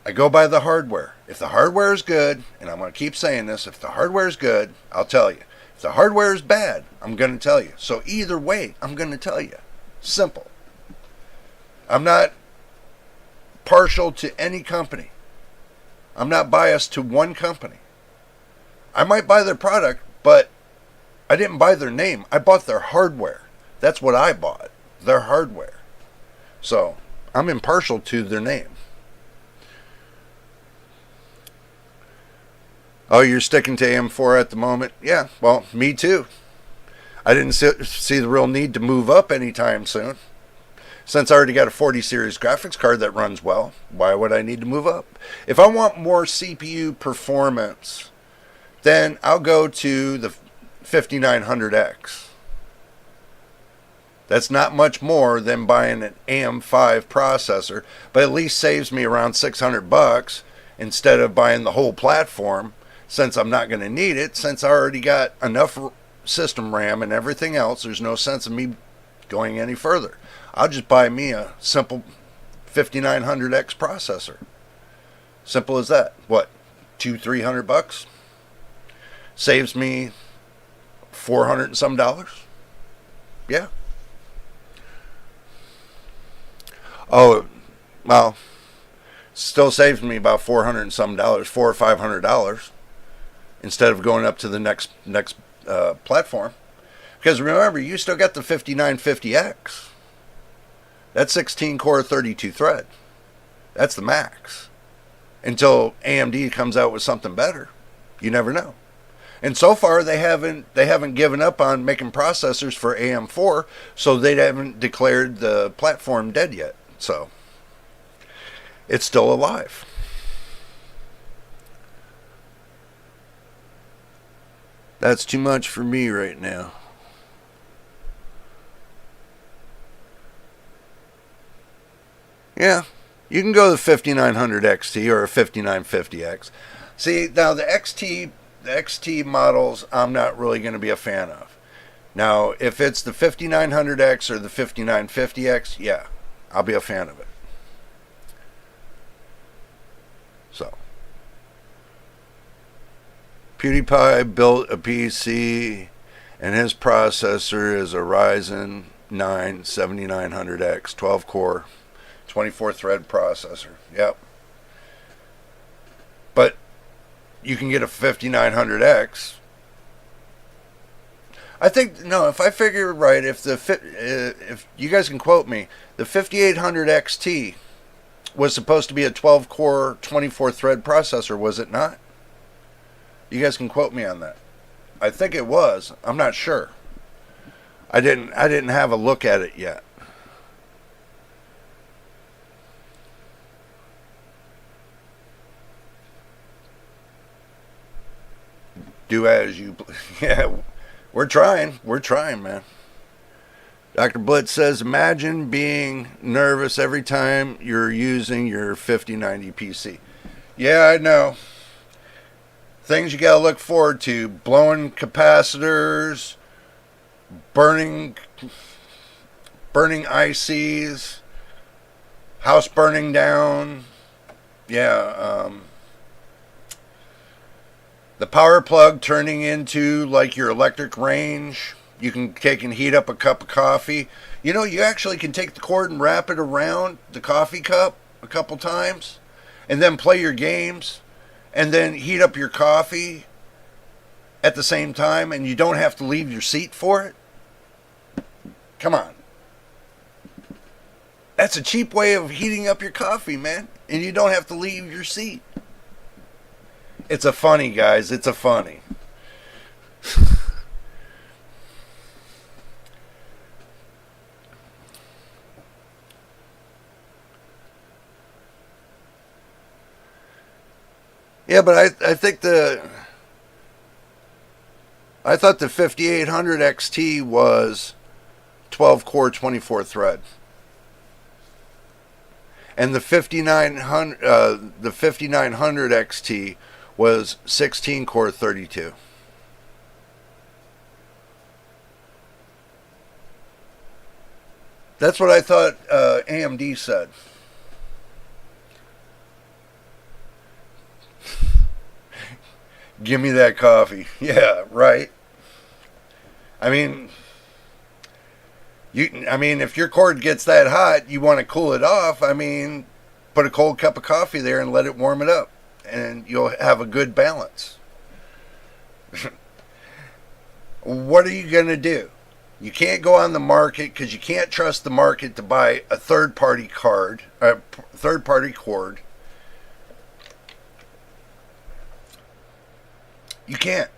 I go by the hardware. If the hardware is good, and I'm going to keep saying this, if the hardware is good, I'll tell you. If the hardware is bad, I'm going to tell you. So either way, I'm going to tell you. Simple. I'm not partial to any company. I'm not biased to one company. I might buy their product, but I didn't buy their name. I bought their hardware. That's what I bought. Their hardware. So, I'm impartial to their name. Oh, you're sticking to AM4 at the moment? Yeah, well, me too. I didn't see the real need to move up anytime soon. Since I already got a 40 series graphics card that runs well, why would I need to move up? If I want more CPU performance, then I'll go to the 5900X. That's not much more than buying an AM5 processor, but at least saves me around $600 instead of buying the whole platform, since I'm not going to need it, since I already got enough system RAM and everything else. There's no sense of me going any further. I'll just buy me a simple 5900X processor. Simple as that. What, $200-300? Saves me $400 and some dollars. Yeah. Oh, well, still saves me about $400 and some dollars, $400 or $500, instead of going up to the next platform. Because remember, you still got the 5950X. That's 16 core, 32 thread. That's the max. Until AMD comes out with something better. You never know. And so far they haven't given up on making processors for AM4, so they haven't declared the platform dead yet. So it's still alive. That's too much for me right now. Yeah, you can go to the 5900 XT or a 5950X. See, now the XT models I'm not really going to be a fan of. Now, if it's the 5900X or the 5950X, yeah, I'll be a fan of it. So, PewDiePie built a PC, and his processor is a Ryzen 9 7900X, 12 core, 24 thread processor. Yep. But you can get a 5900X. I think, no, if I figure right, if you guys can quote me, the 5800 XT was supposed to be a 12 core, 24 thread processor, was it not? You guys can quote me on that. I think it was. I'm not sure. I didn't have a look at it yet. Do as you yeah, we're trying, man. Dr. Blitz says, imagine being nervous every time you're using your 5090 PC. Yeah, I know. Things you gotta look forward to: blowing capacitors, burning ICs, house burning down. Yeah, the power plug turning into like your electric range. You can take and heat up a cup of coffee. You know, you actually can take the cord and wrap it around the coffee cup a couple times, and then play your games, and then heat up your coffee at the same time, and you don't have to leave your seat for it. Come on. That's a cheap way of heating up your coffee, man, and you don't have to leave your seat. It's a funny, guys. It's a funny. Yeah, but I think I thought the 5800 XT was 12 core, 24 thread, and the 5900 XT was 16 core, 32. That's what I thought AMD said. Give me that coffee. Yeah, right. I mean, if your cord gets that hot, you want to cool it off. I mean, put a cold cup of coffee there and let it warm it up, and you'll have a good balance. What are you going to do? You can't go on the market because you can't trust the market to buy a third-party cord. You can't.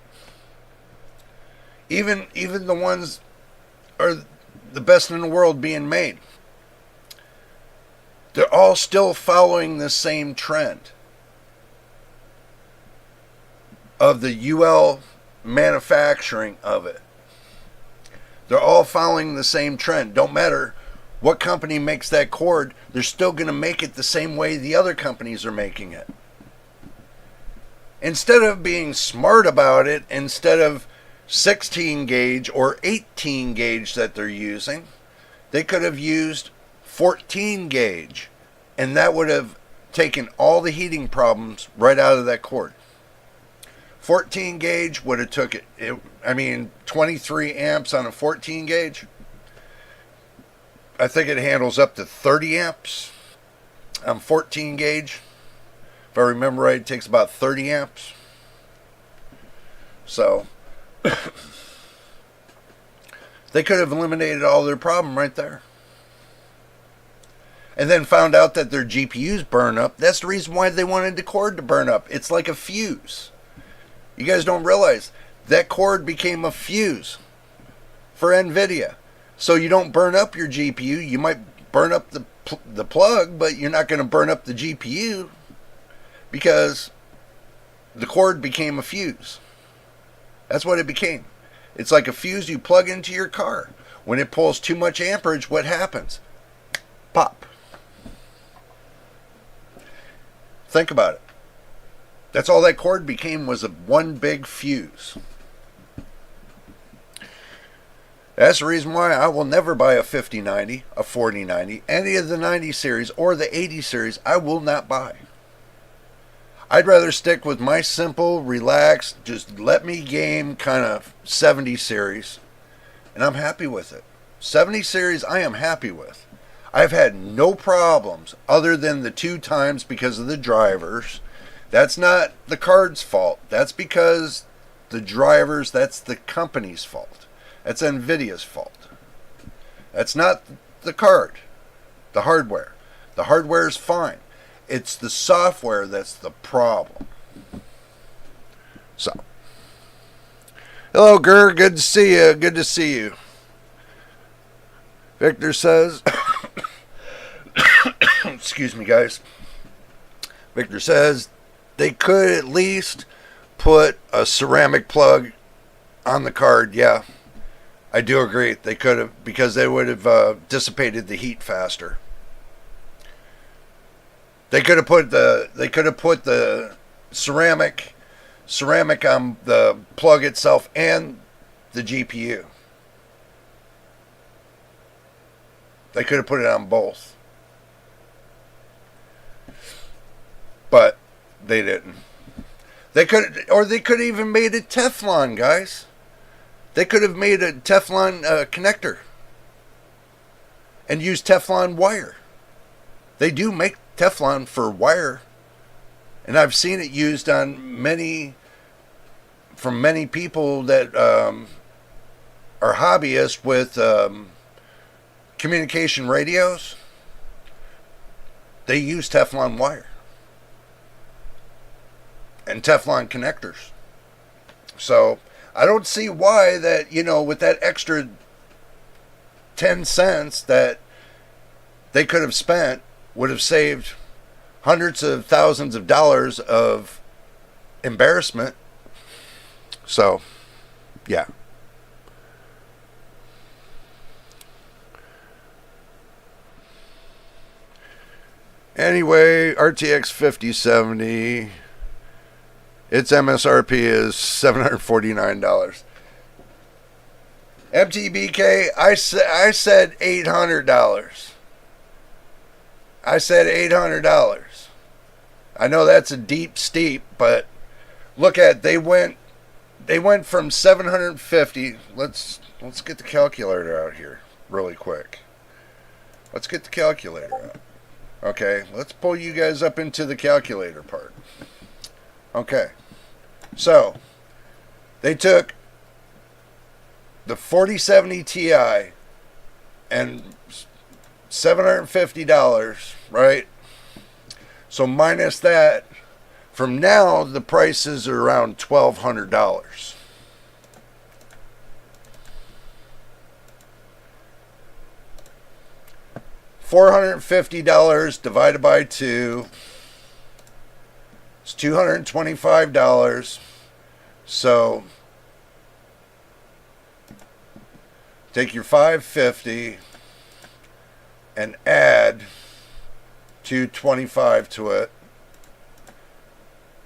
Even the ones are the best in the world being made, they're all still following the same trend of the UL manufacturing of it. They're all following the same trend. Don't matter what company makes that cord, they're still going to make it the same way the other companies are making it. Instead of being smart about it, instead of 16 gauge or 18 gauge that they're using, they could have used 14 gauge, and that would have taken all the heating problems right out of that cord. 14 gauge would have took it, 23 amps on a 14 gauge. I think it handles up to 30 amps on 14 gauge. If I remember right, it takes about 30 amps. So, they could have eliminated all their problem right there. And then found out that their GPUs burn up. That's the reason why they wanted the cord to burn up. It's like a fuse. You guys don't realize that cord became a fuse for Nvidia. So you don't burn up your GPU. You might burn up the plug, but you're not going to burn up the GPU. Because the cord became a fuse. That's what it became. It's like a fuse you plug into your car. When it pulls too much amperage, what happens? Pop. Think about it. That's all that cord became, was one big fuse. That's the reason why I will never buy a 5090, a 4090, any of the 90 series or the 80 series. I will not buy. I'd rather stick with my simple, relaxed, just let me game kind of 70 series, and I'm happy with it. 70 series I am happy with. I've had no problems other than the 2 times because of the drivers. That's not the card's fault. That's because the drivers, that's the company's fault. That's Nvidia's fault. That's not the card, the hardware. The hardware is fine. It's the software that's the problem. So, hello, Gur. Good to see you. Good to see you. Victor says, excuse me, guys. Victor says they could at least put a ceramic plug on the card. Yeah, I do agree. They could have, because they would have dissipated the heat faster. They could have put the ceramic on the plug itself and the GPU. They could have put it on both. But they didn't. They could have even made it Teflon, guys. They could have made a Teflon connector and used Teflon wire. They do make Teflon for wire, and I've seen it used on from many people that are hobbyists with communication radios. They use Teflon wire and Teflon connectors. So I don't see why that, with that extra 10 cents that they could have spent, would have saved hundreds of thousands of dollars of embarrassment. So, yeah. Anyway, RTX 5070, its MSRP is $749. MTBK, I said $800. I said $800. I know that's a deep steep, but look at, they went from 750. Let's get the calculator out here really quick. Let's get the calculator out. Okay, let's pull you guys up into the calculator part. Okay, so they took the 4070 Ti and $750, right? So minus that, from now the prices are around $1,200. $450 divided by 2 is $225. So take your $550 and add $225 to it.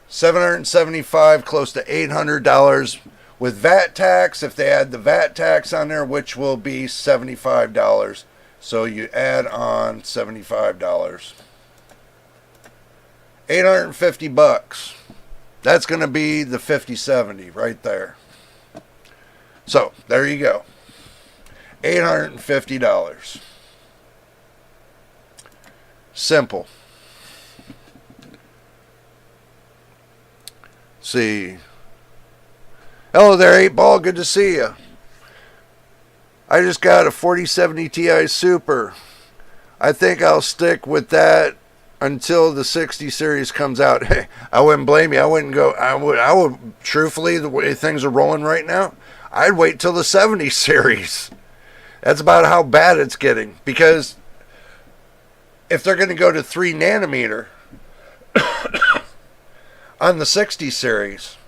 $775, close to $800 with VAT tax. If they add the VAT tax on there, which will be $75. So you add on $75. $850. That's going to be the 5070 right there. So there you go. $850. Simple. See. Hello there, 8-Ball. Good to see you. I just got a 4070 Ti Super. I think I'll stick with that until the 60 series comes out. Hey, I wouldn't blame you. I wouldn't go. I would truthfully, the way things are rolling right now, I'd wait till the 70 series. That's about how bad it's getting. Because if they're going to go to 3 nanometer on the 60 series,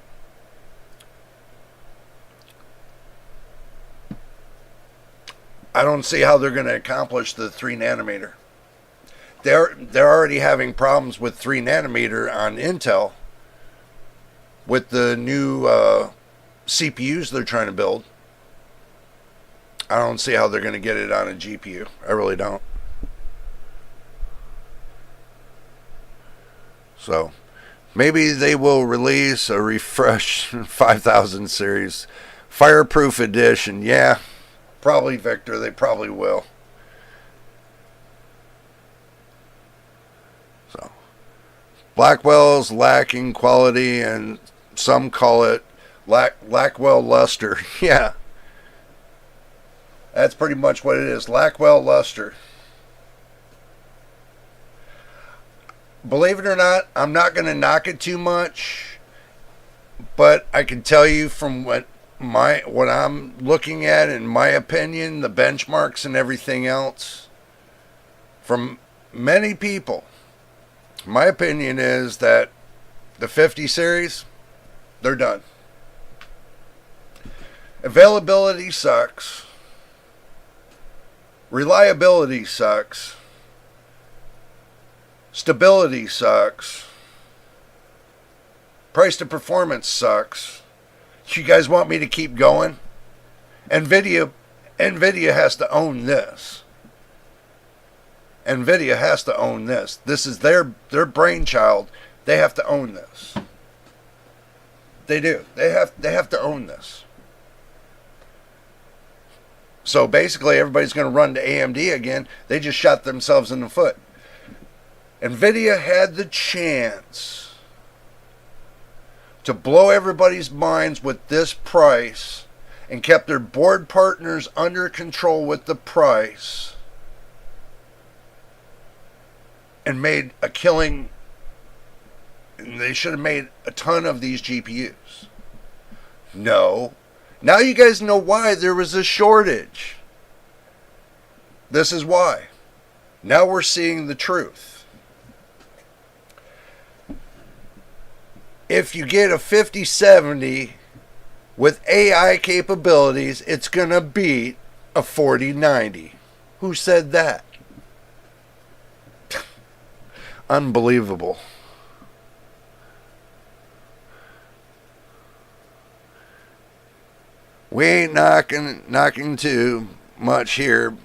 I don't see how they're going to accomplish the 3 nanometer. They're already having problems with 3 nanometer on Intel with the new CPUs they're trying to build. I don't see how they're going to get it on a GPU. I really don't. So maybe they will release a refreshed 5000 series fireproof edition. Yeah, probably, Victor. They probably will. So Blackwell's lacking quality, and some call it Blackwell luster. Yeah, that's pretty much what it is. Blackwell luster. Believe it or not, I'm not going to knock it too much, but I can tell you from what I'm looking at, in my opinion, the benchmarks and everything else, from many people, my opinion is that the 50 series, they're done. Availability sucks. Reliability sucks. Stability sucks. Price to performance sucks. You guys want me to keep going? Nvidia has to own this. Nvidia has to own this. This is their brainchild. They have to own this. They do. They have to own this. So basically everybody's going to run to AMD again. They just shot themselves in the foot. Nvidia had the chance to blow everybody's minds with this price and kept their board partners under control with the price and made a killing. And they should have made a ton of these GPUs. No. Now you guys know why there was a shortage. This is why. Now we're seeing the truth. If you get a 5070 with AI capabilities, it's going to beat a 4090. Who said that? Unbelievable. We ain't knocking too much here.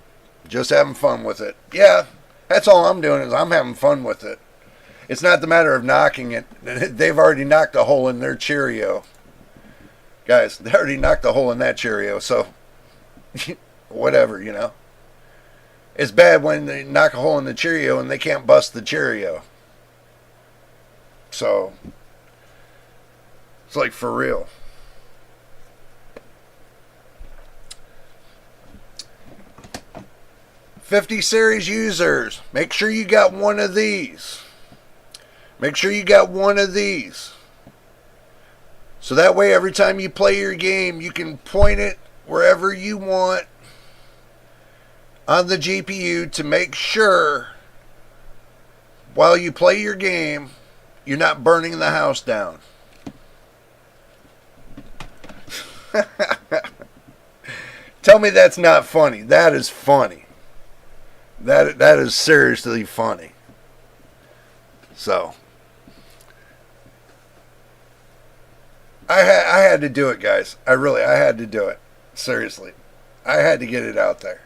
Just having fun with it. Yeah, that's all I'm doing is I'm having fun with it. It's not the matter of knocking it. They've already knocked a hole in their Cheerio. Guys, they already knocked a hole in that Cheerio, so whatever, you know. It's bad when they knock a hole in the Cheerio and they can't bust the Cheerio. So, it's like for real. '50 series users, make sure you got one of these. Make sure you got one of these. So that way every time you play your game, you can point it wherever you want on the GPU to make sure while you play your game, you're not burning the house down. Tell me that's not funny. That is funny. That is seriously funny. So I had to do it, guys. I had to do it. Seriously. I had to get it out there.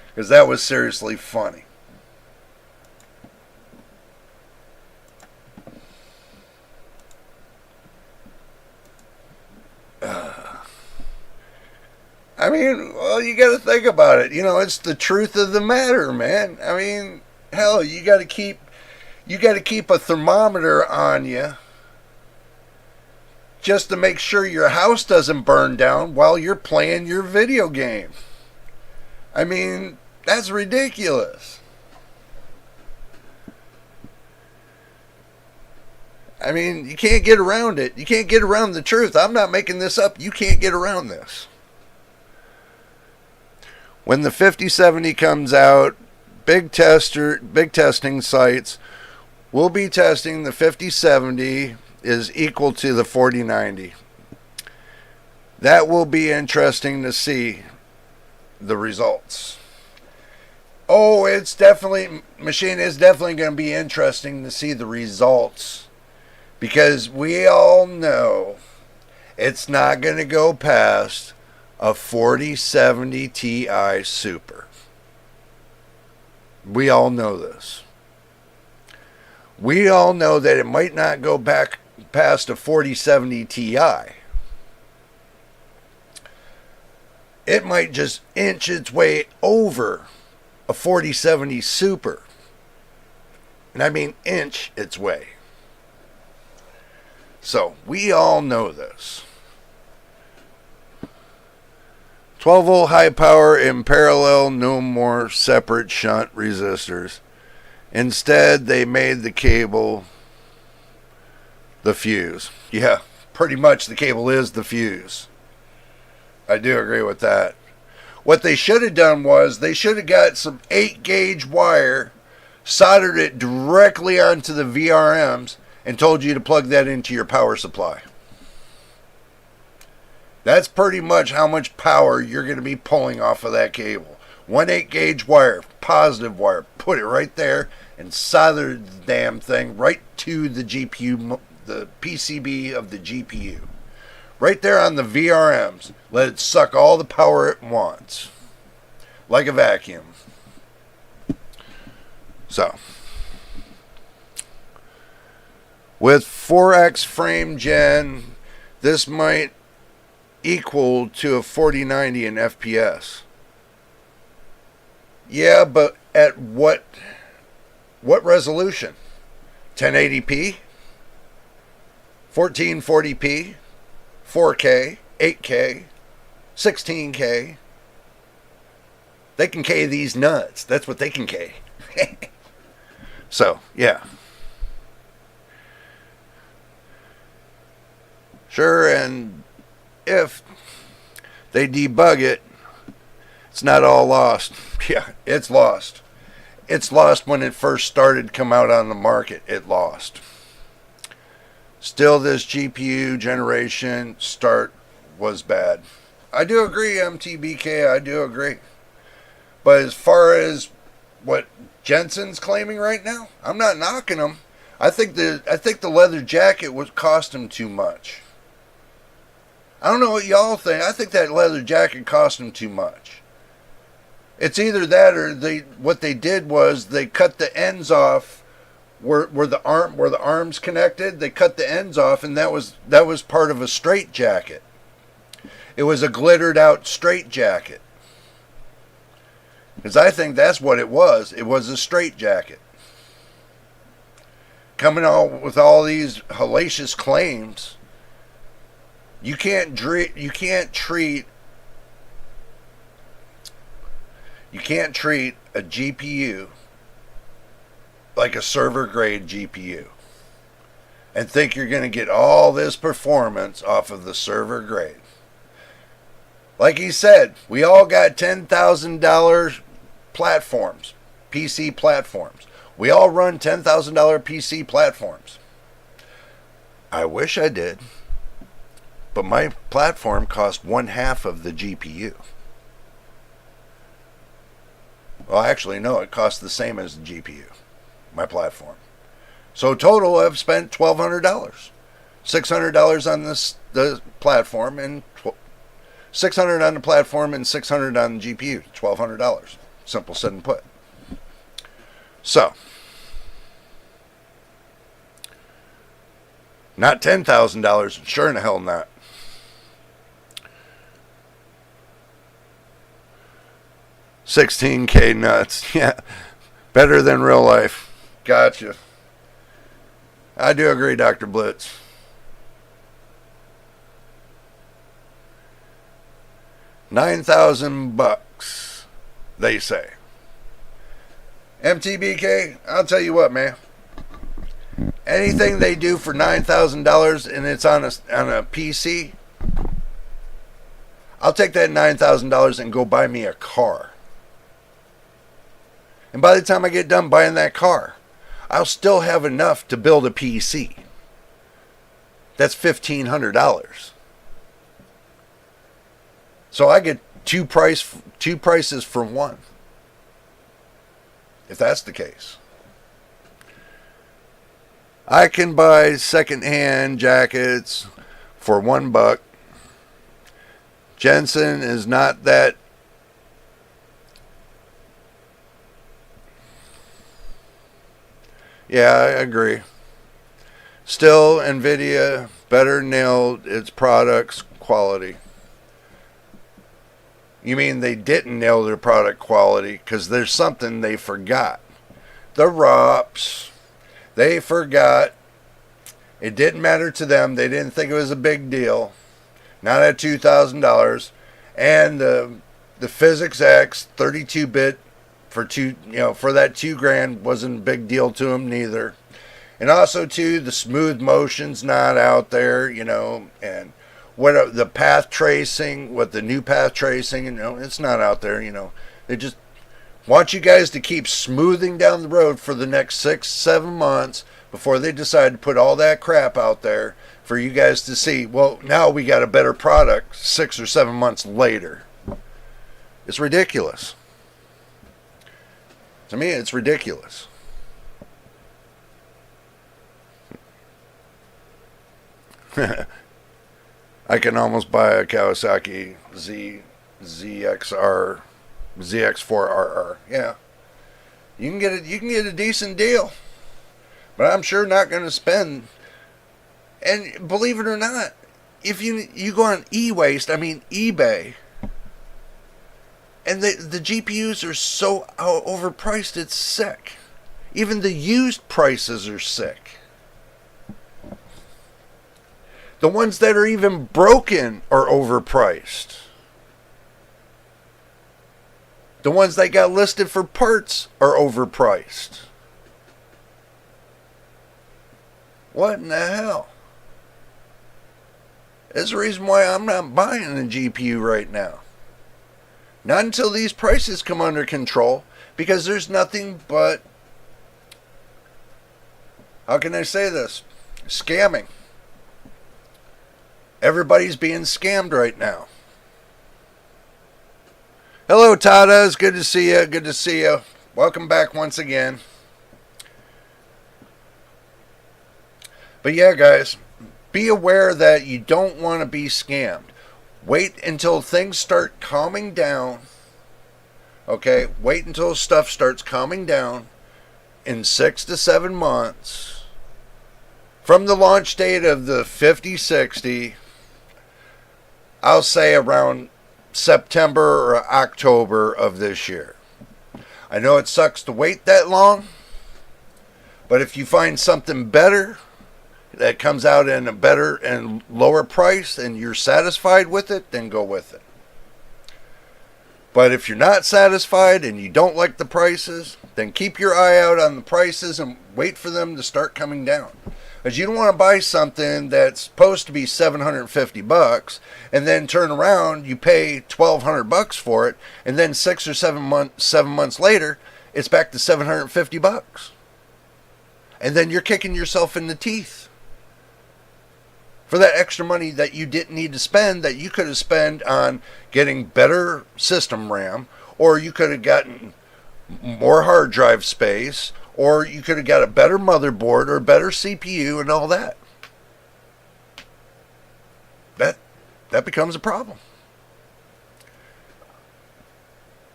Because that was seriously funny. I mean, well, you got to think about it. You know, it's the truth of the matter, man. I mean, hell, you got to keep a thermometer on you just to make sure your house doesn't burn down while you're playing your video game. I mean, that's ridiculous. I mean, you can't get around it. You can't get around the truth. I'm not making this up. You can't get around this. When the 5070 comes out, big testing sites will be testing the 5070 is equal to the 4090. That will be interesting to see the results. Oh, machine is definitely going to be interesting to see the results, because we all know it's not going to go past a 4070 Ti Super. We all know this. We all know that it might not go back past a 4070 Ti. It might just inch its way over a 4070 Super. And I mean inch its way. So, we all know this. 12 volt high power in parallel, no more separate shunt resistors. Instead, they made the cable the fuse. Yeah, pretty much the cable is the fuse. I do agree with that. What they should have done was they should have got some 8-gauge wire, soldered it directly onto the VRMs, and told you to plug that into your power supply. That's pretty much how much power you're going to be pulling off of that cable. One 8-gauge wire, positive wire, put it right there and solder the damn thing right to the GPU, the PCB of the GPU. Right there on the VRMs. Let it suck all the power it wants. Like a vacuum. So, with 4x frame gen, this might equal to a 4090 in FPS. Yeah, but at what resolution? 1080p? 1440p? 4K? 8K? 16K? They can K these nuts. That's what they can K. So, yeah. Sure, and if they debug it, it's not all lost. Yeah, it's lost. It's lost when it first started to come out on the market. It lost. Still, this GPU generation start was bad. I do agree, MTBK, I do agree. But as far as what Jensen's claiming right now, I'm not knocking him. I think the leather jacket would cost him too much. I don't know what y'all think. I think that leather jacket cost him too much. It's either that or what they did was they cut the ends off where the arms connected. They cut the ends off, and that was part of a straight jacket. It was a glittered out straight jacket. Because I think that's what it was. It was a straight jacket. Coming out with all these hellacious claims. You can't treat a GPU like a server grade GPU and think you're going to get all this performance off of the server grade. Like he said, we all got $10,000 platforms, PC platforms. We all run $10,000 PC platforms. I wish I did. But my platform cost 1/2 of the GPU. Well, actually, no, it costs the same as the GPU. My platform. So total, I've spent $1,200. $600 on the platform, and $600 on the platform, and $600 on the GPU. $1,200. Simple said and put. So, not $10,000. Sure in the hell not. $16K nuts. Yeah. Better than real life. Gotcha. I do agree, Dr. Blitz. $9,000, they say. MTBK, I'll tell you what, man. Anything they do for $9,000 and it's on a PC, I'll take that $9,000 and go buy me a car. And by the time I get done buying that car, I'll still have enough to build a PC. That's $1,500. So I get two prices for one. If that's the case. I can buy secondhand jackets for $1. Jensen is not that. Yeah, I agree. Still, Nvidia better nailed its product's quality. You mean they didn't nail their product quality because there's something they forgot. The ROPS. They forgot. It didn't matter to them. They didn't think it was a big deal. Not at $2,000. And the Physics X 32-bit for for that $2,000 wasn't a big deal to them neither. And also too, the smooth motion's not out there, and what the path tracing, what the new path tracing, it's not out there, They just want you guys to keep smoothing down the road for the next 6-7 months before they decide to put all that crap out there for you guys to see. Well, now we got a better product 6 or 7 months later. It's ridiculous. To me, it's ridiculous. I can almost buy a Kawasaki ZX4RR. Yeah, you can get it. You can get a decent deal, but I'm sure not going to spend. And believe it or not, if you go on eBay, and the GPUs are so overpriced, it's sick. Even the used prices are sick. The ones that are even broken are overpriced. The ones that got listed for parts are overpriced. What in the hell? There's a reason why I'm not buying a GPU right now. Not until these prices come under control, because there's nothing but, how can I say this? Scamming. Everybody's being scammed right now. Hello, Tadas. Good to see you. Good to see you. Welcome back once again. But yeah, guys, be aware that you don't want to be scammed. Wait until things start calming down. Okay? Wait until stuff starts calming down in 6 to 7 months. From the launch date of the 5060, I'll say around September or October of this year. I know it sucks to wait that long, but if you find something better that comes out in a better and lower price and you're satisfied with it, then go with it. But if you're not satisfied and you don't like the prices, then keep your eye out on the prices and wait for them to start coming down. Because you don't want to buy something that's supposed to be $750 and then turn around, you pay $1,200 for it, and then 6 or 7 months later, it's back to $750. And then you're kicking yourself in the teeth for that extra money that you didn't need to spend, that you could have spent on getting better system RAM, or you could have gotten more hard drive space, or you could have got a better motherboard or a better CPU and all that. That becomes a problem.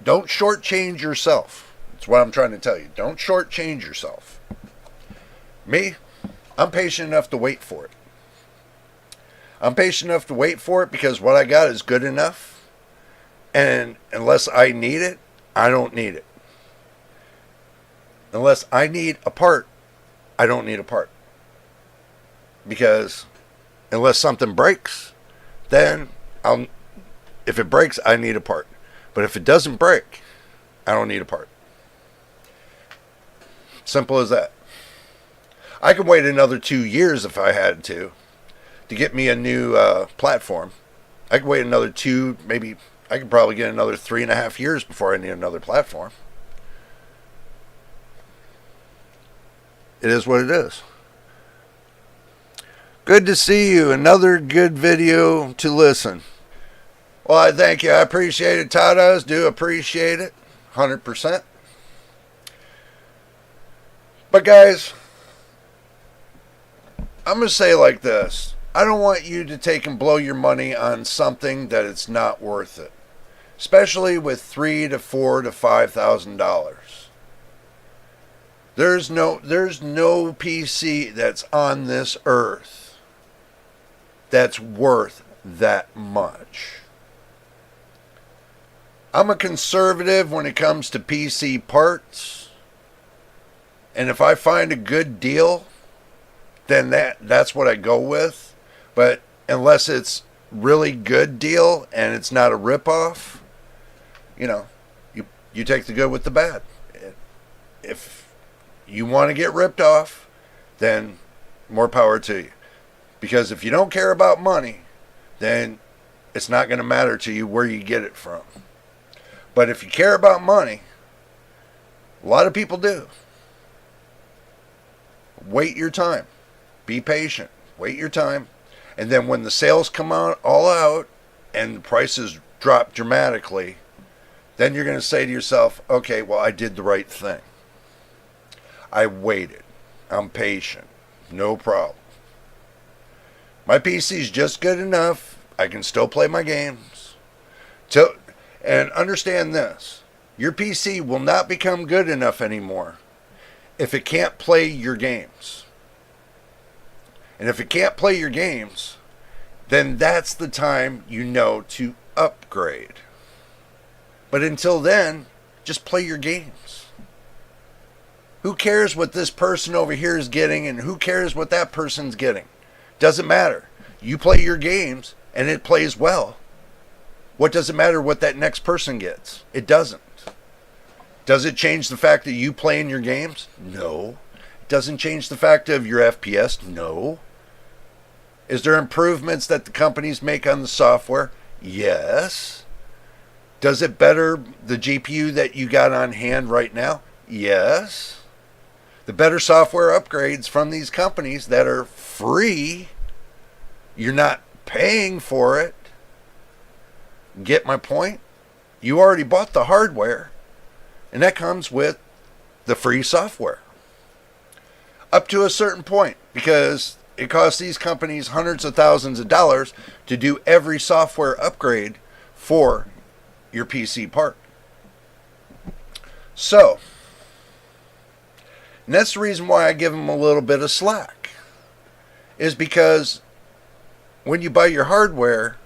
Don't shortchange yourself. That's what I'm trying to tell you. Don't shortchange yourself. Me, I'm patient enough to wait for it. I'm patient enough to wait for it because what I got is good enough. And unless I need it, I don't need it. Unless I need a part, I don't need a part. Because unless something breaks, then if it breaks, I need a part. But if it doesn't break, I don't need a part. Simple as that. I can wait another 2 years if I had to get me a new platform. I could wait another 2, maybe I could probably get another 3.5 years before I need another platform. It is what it is. Good to see you. Another good video to listen. Well, I thank you. I appreciate it, Tadas. Do appreciate it. 100%. But guys, I'm going to say it like this. I don't want you to take and blow your money on something that it's not worth it, especially with $3,000 to $4,000 to $5,000. There's no PC that's on this earth that's worth that much. I'm a conservative when it comes to PC parts, and if I find a good deal, then that's what I go with. But unless it's really good deal and it's not a ripoff, you take the good with the bad. If you want to get ripped off, then more power to you. Because if you don't care about money, then it's not going to matter to you where you get it from. But if you care about money, a lot of people do. Wait your time. Be patient. Wait your time. And then when the sales come out all out and the prices drop dramatically, then you're going to say to yourself, okay, well, I did the right thing. I waited. I'm patient. No problem. My PC's just good enough. I can still play my games. And understand this. Your PC will not become good enough anymore if it can't play your games. And if it can't play your games, then that's the time to upgrade. But until then, just play your games. Who cares what this person over here is getting and who cares what that person's getting? Doesn't matter. You play your games and it plays well. What does it matter what that next person gets? It doesn't. Does it change the fact that you play in your games? No. Doesn't change the fact of your FPS? No. Is there improvements that the companies make on the software? Yes. Does it better the GPU that you got on hand right now? Yes. The better software upgrades from these companies that are free, you're not paying for it. Get my point? You already bought the hardware, and that comes with the free software. Up to a certain point, because it costs these companies hundreds of thousands of dollars to do every software upgrade for your PC part. So, and that's the reason why I give them a little bit of slack, is because when you buy your hardware,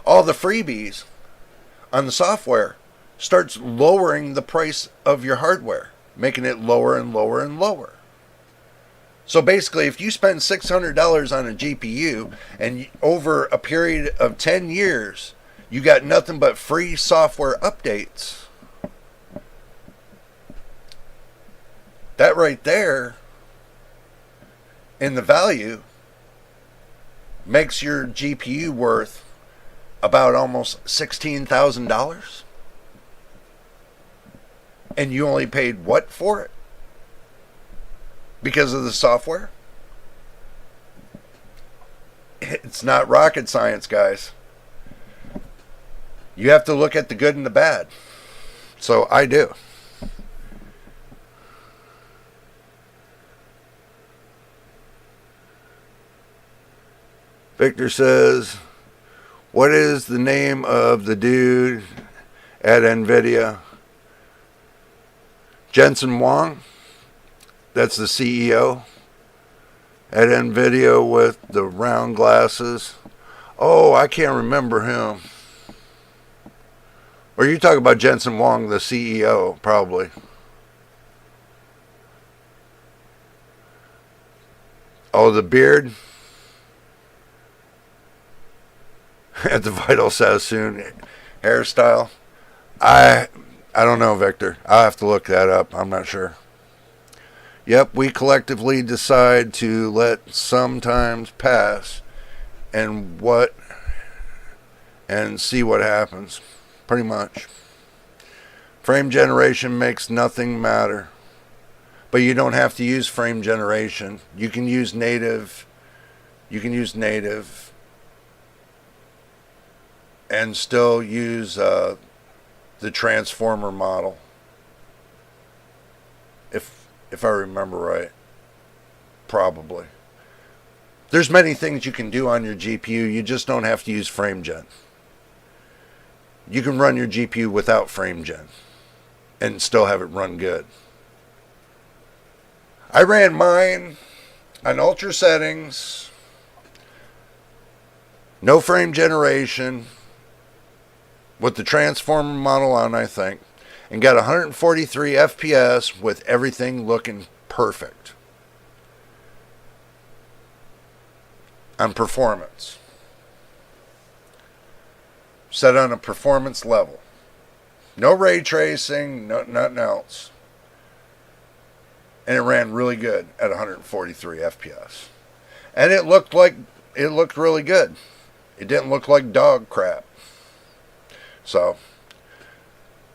all the freebies on the software starts lowering the price of your hardware, making it lower and lower and lower. So basically, if you spend $600 on a GPU and over a period of 10 years, you got nothing but free software updates, that right there in the value makes your GPU worth about almost $16,000. And you only paid what for it? Because of the software? It's not rocket science, guys. You have to look at the good and the bad. So I do. Victor says, what is the name of the dude at Nvidia? Jensen Huang? That's the CEO at Nvidia with the round glasses. Oh, I can't remember him. Or you talk about Jensen Huang, the CEO, probably. Oh, the beard? At the Vital Sassoon hairstyle. I don't know, Victor. I'll have to look that up. I'm not sure. Yep, we collectively decide to let some times pass and see what happens. Pretty much. Frame generation makes nothing matter. But you don't have to use frame generation. You can use native. And still use the transformer model, if I remember right, probably. There's many things you can do on your GPU. You just don't have to use frame gen. You can run your GPU without frame gen and still have it run good. I ran mine on ultra settings, no frame generation, with the transformer model on, I think, and got 143 FPS with everything looking perfect on performance. Set on a performance level. No ray tracing, nothing else. And it ran really good at 143 FPS. And it looked really good. It didn't look like dog crap. So,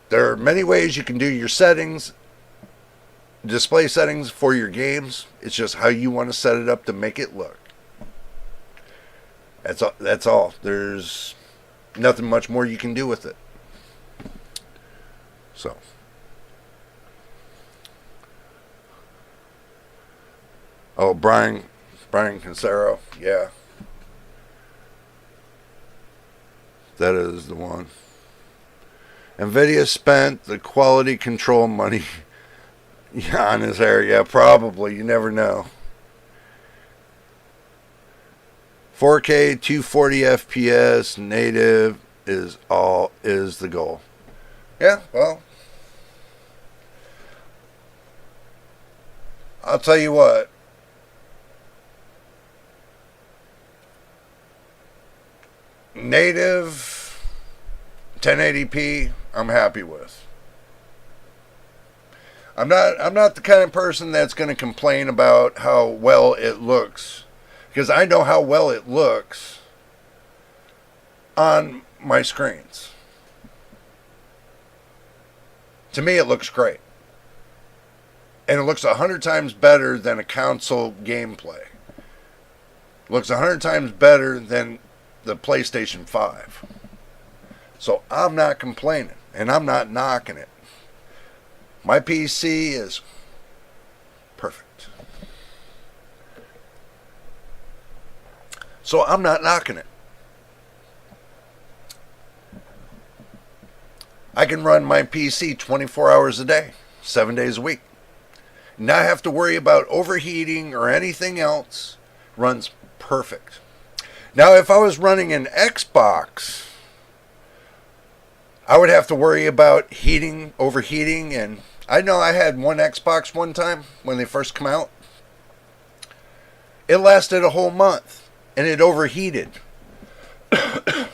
there are many ways you can do your settings, display settings for your games. It's just how you want to set it up to make it look. That's all. There's nothing much more you can do with it. So. Oh, Brian Cancero. Yeah. That is the one. Nvidia spent the quality control money on his hair. Yeah, probably. You never know. 4K 240 FPS native is the goal. Yeah, well, I'll tell you what. Native 1080p, I'm happy with. I'm not the kind of person that's going to complain about how well it looks, because I know how well it looks on my screens. To me, it looks great. And it looks 100 times better than a console gameplay. It looks 100 times better than the PlayStation 5. So I'm not complaining, and I'm not knocking it. My PC is perfect. So I'm not knocking it. I can run my PC 24 hours a day, 7 days a week. Not have to worry about overheating or anything else. Runs perfect. Now, if I was running an Xbox, I would have to worry about overheating, and I know I had one Xbox one time when they first come out. It lasted a whole month, and it overheated. They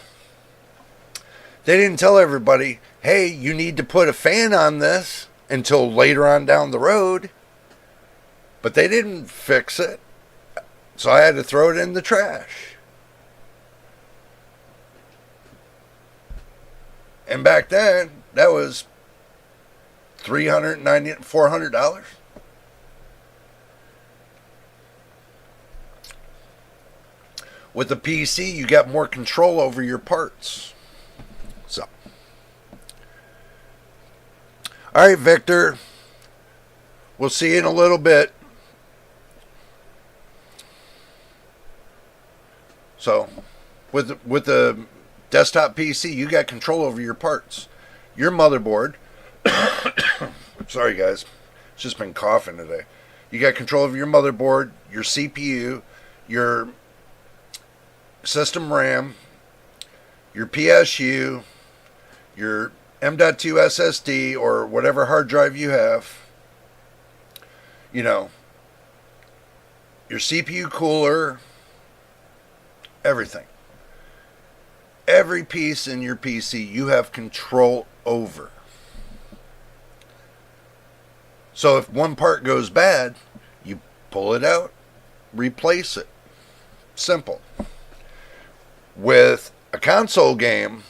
didn't tell everybody, hey, you need to put a fan on this until later on down the road. But they didn't fix it, so I had to throw it in the trash. And back then, that was $400. With the PC, you got more control over your parts. So. All right, Victor. We'll see you in a little bit. So, with the desktop PC, you got control over your parts. Your motherboard. Sorry, guys. It's just been coughing today. You got control over your motherboard, your CPU, your system RAM, your PSU, your M.2 SSD, or whatever hard drive you have. You know, your CPU cooler, everything. Every piece in your PC you have control over. So if one part goes bad, you pull it out, replace it. Simple. With a console game,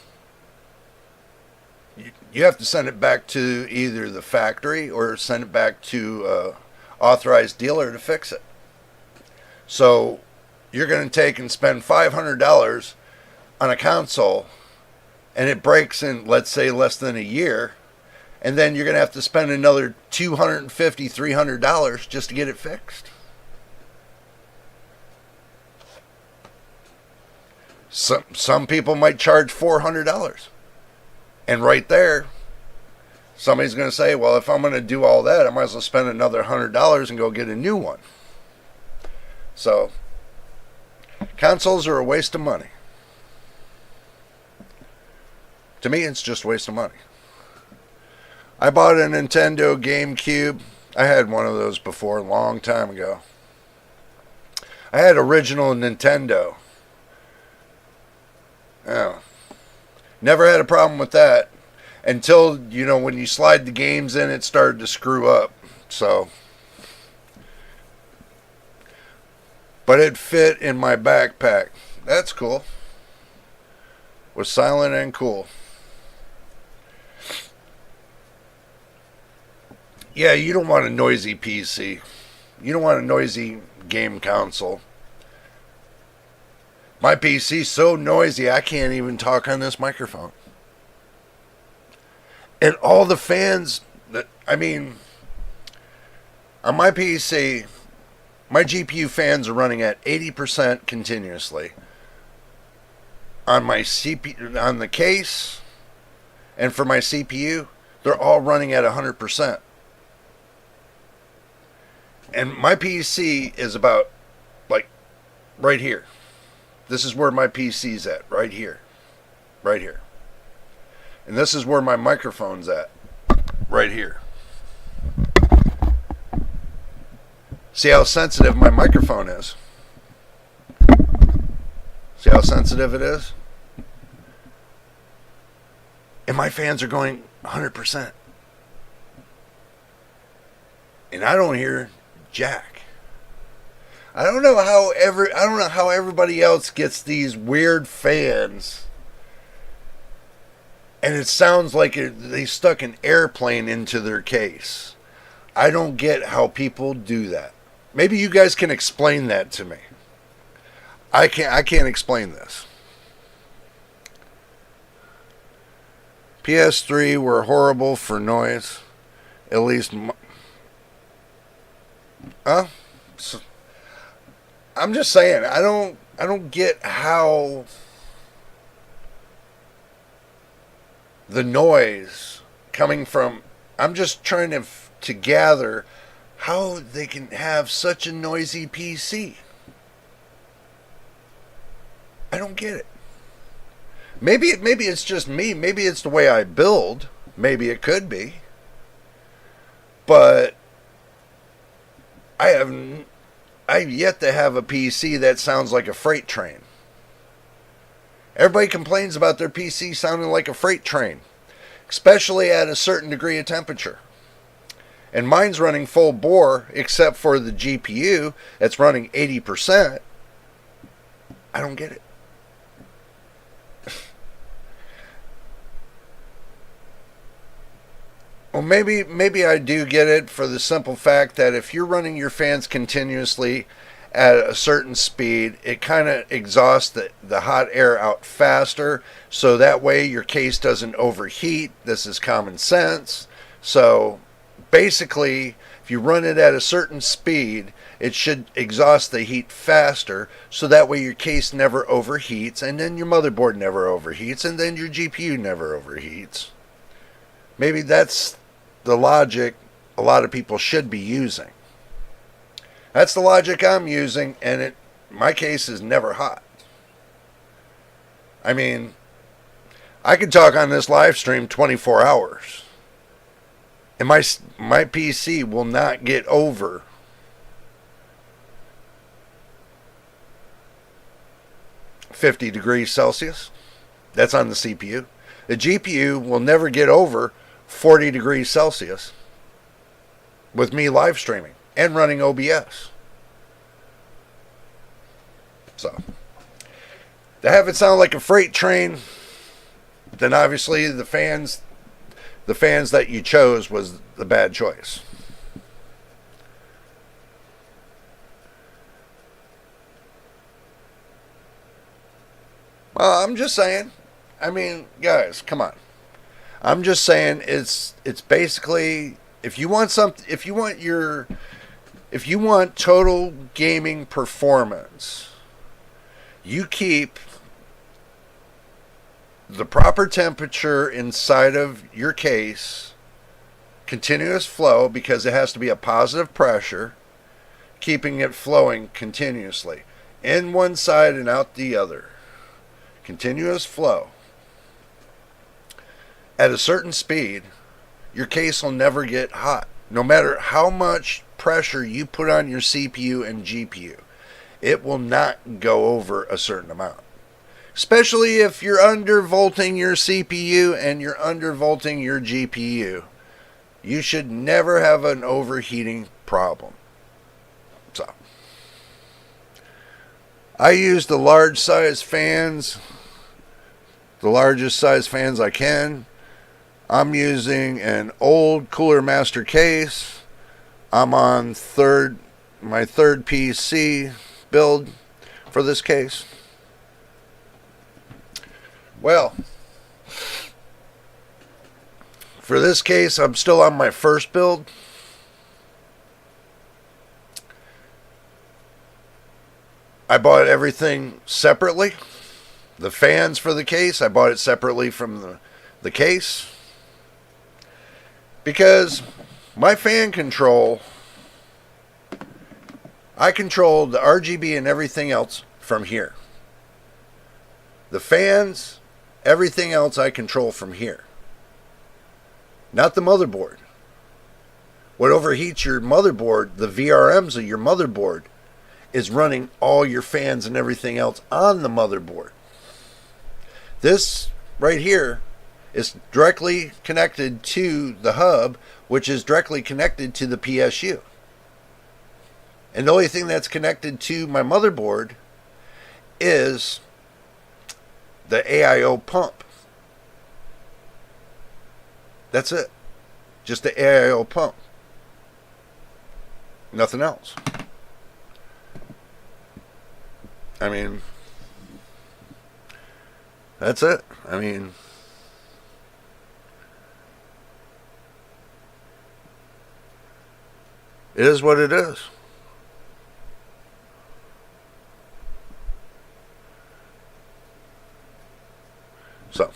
you have to send it back to either the factory or send it back to an authorized dealer to fix it. So you're going to take and spend $500 on a console, and it breaks in, let's say, less than a year, and then you're going to have to spend another $250, $300 just to get it fixed. Some people might charge $400. And right there, somebody's going to say, well, if I'm going to do all that, I might as well spend another $100 and go get a new one. So, consoles are a waste of money. To me, it's just a waste of money. I bought a Nintendo GameCube. I had one of those before, a long time ago. I had original Nintendo. Oh. Never had a problem with that. Until, when you slide the games in, it started to screw up. So. But it fit in my backpack. That's cool. Was silent and cool. Yeah, you don't want a noisy PC. You don't want a noisy game console. My PC's so noisy I can't even talk on this microphone. And all the fans on my PC, my GPU fans are running at 80% continuously. On my CPU, on the case, and for my CPU, they're all running at 100%. And my PC is about, right here. This is where my PC's at, right here. Right here. And this is where my microphone's at, right here. See how sensitive my microphone is? See how sensitive it is? And my fans are going 100%. And I don't hear jack. I don't know how everybody else gets these weird fans, and it sounds like they stuck an airplane into their case. I don't get how people do that. Maybe you guys can explain that to me. I can't explain this. PS3 were horrible for noise. At least so, I'm just saying, I don't get how the noise coming from, I'm just trying to gather how they can have such a noisy PC. I don't get it. Maybe it's just me. Maybe it's the way I build. Maybe it could be. But I've yet to have a PC that sounds like a freight train. Everybody complains about their PC sounding like a freight train, especially at a certain degree of temperature. And mine's running full bore, except for the GPU that's running 80%. I don't get it. Well, maybe I do get it for the simple fact that if you're running your fans continuously at a certain speed, it kind of exhausts the hot air out faster, so that way your case doesn't overheat. This is common sense. So basically, if you run it at a certain speed, it should exhaust the heat faster, so that way your case never overheats, and then your motherboard never overheats, and then your GPU never overheats. Maybe that's the logic a lot of people should be using. That's the logic I'm using, and my case is never hot. I mean, I could talk on this live stream 24 hours, and my PC will not get over 50 degrees Celsius. That's on the CPU. The GPU will never get over 40 degrees Celsius with me live streaming and running OBS. So, to have it sound like a freight train, then obviously the fans that you chose was the bad choice. Well, I'm just saying. I mean, guys, come on. I'm just saying it's basically, if you want total gaming performance, you keep the proper temperature inside of your case, continuous flow, because it has to be a positive pressure, keeping it flowing continuously, in one side and out the other. Continuous flow. At a certain speed, your case will never get hot. No matter how much pressure you put on your CPU and GPU, it will not go over a certain amount. Especially if you're undervolting your CPU and you're undervolting your GPU. You should never have an overheating problem. So, I use the large size fans, the largest size fans I can. I'm using an old Cooler Master case. I'm on my third PC build for this case. Well, for this case, I'm still on my first build. I bought everything separately. The fans for the case, I bought it separately from the case. Because my fan control, I control the RGB and everything else from here. The fans, everything else I control from here. Not the motherboard. What overheats your motherboard, the VRMs of your motherboard, is running all your fans and everything else on the motherboard. This right here is directly connected to the hub, which is directly connected to the PSU. And the only thing that's connected to my motherboard is the AIO pump. That's it. Just the AIO pump. Nothing else. I mean, that's it. I mean, it is what it is. So,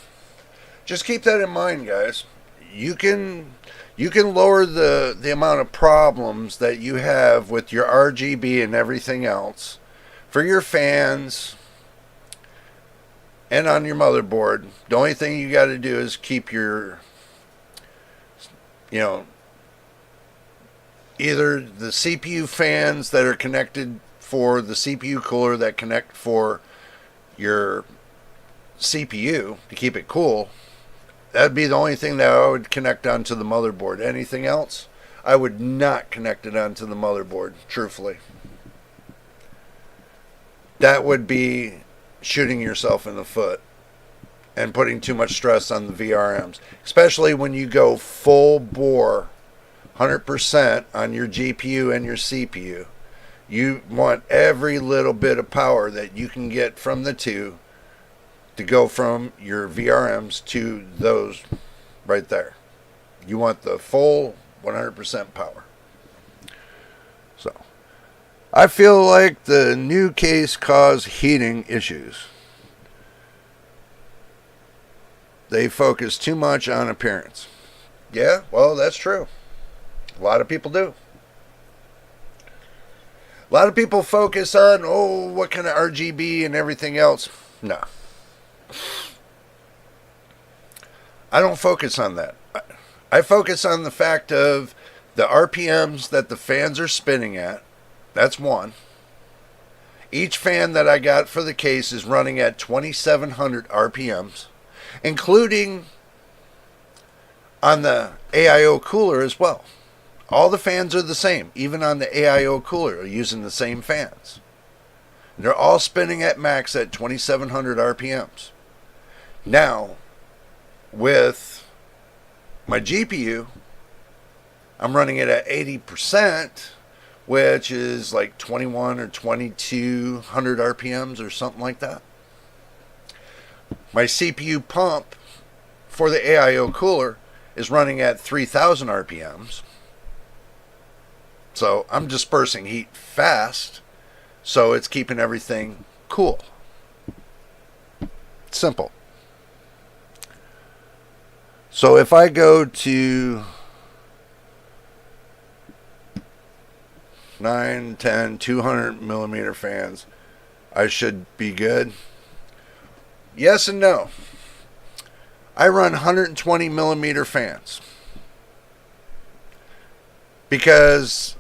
just keep that in mind, guys. You can lower the amount of problems that you have with your RGB and everything else for your fans and on your motherboard. The only thing you got to do is keep your, either the CPU fans that are connected for the CPU cooler that connect for your CPU to keep it cool. That'd be the only thing that I would connect onto the motherboard. Anything else, I would not connect it onto the motherboard, truthfully. That would be shooting yourself in the foot and putting too much stress on the VRMs, especially when you go full bore 100% on your GPU and your CPU. You want every little bit of power that you can get from the two to go from your VRMs to those right there. You want the full 100% power. So, I feel like the new case caused heating issues. They focus too much on appearance. Yeah, well, that's true. A lot of people do. A lot of people focus on, what kind of RGB and everything else. No. I don't focus on that. I focus on the fact of the RPMs that the fans are spinning at. That's one. Each fan that I got for the case is running at 2,700 RPMs, including on the AIO cooler as well. All the fans are the same, even on the AIO cooler, using the same fans. They're all spinning at max at 2,700 RPMs. Now, with my GPU, I'm running it at 80%, which is like 21 or 2,200 RPMs or something like that. My CPU pump for the AIO cooler is running at 3,000 RPMs. So I'm dispersing heat fast, so it's keeping everything cool. Simple. So if I go to 9, 10, 200 millimeter fans, I should be good. Yes and no. I run 120 millimeter fans because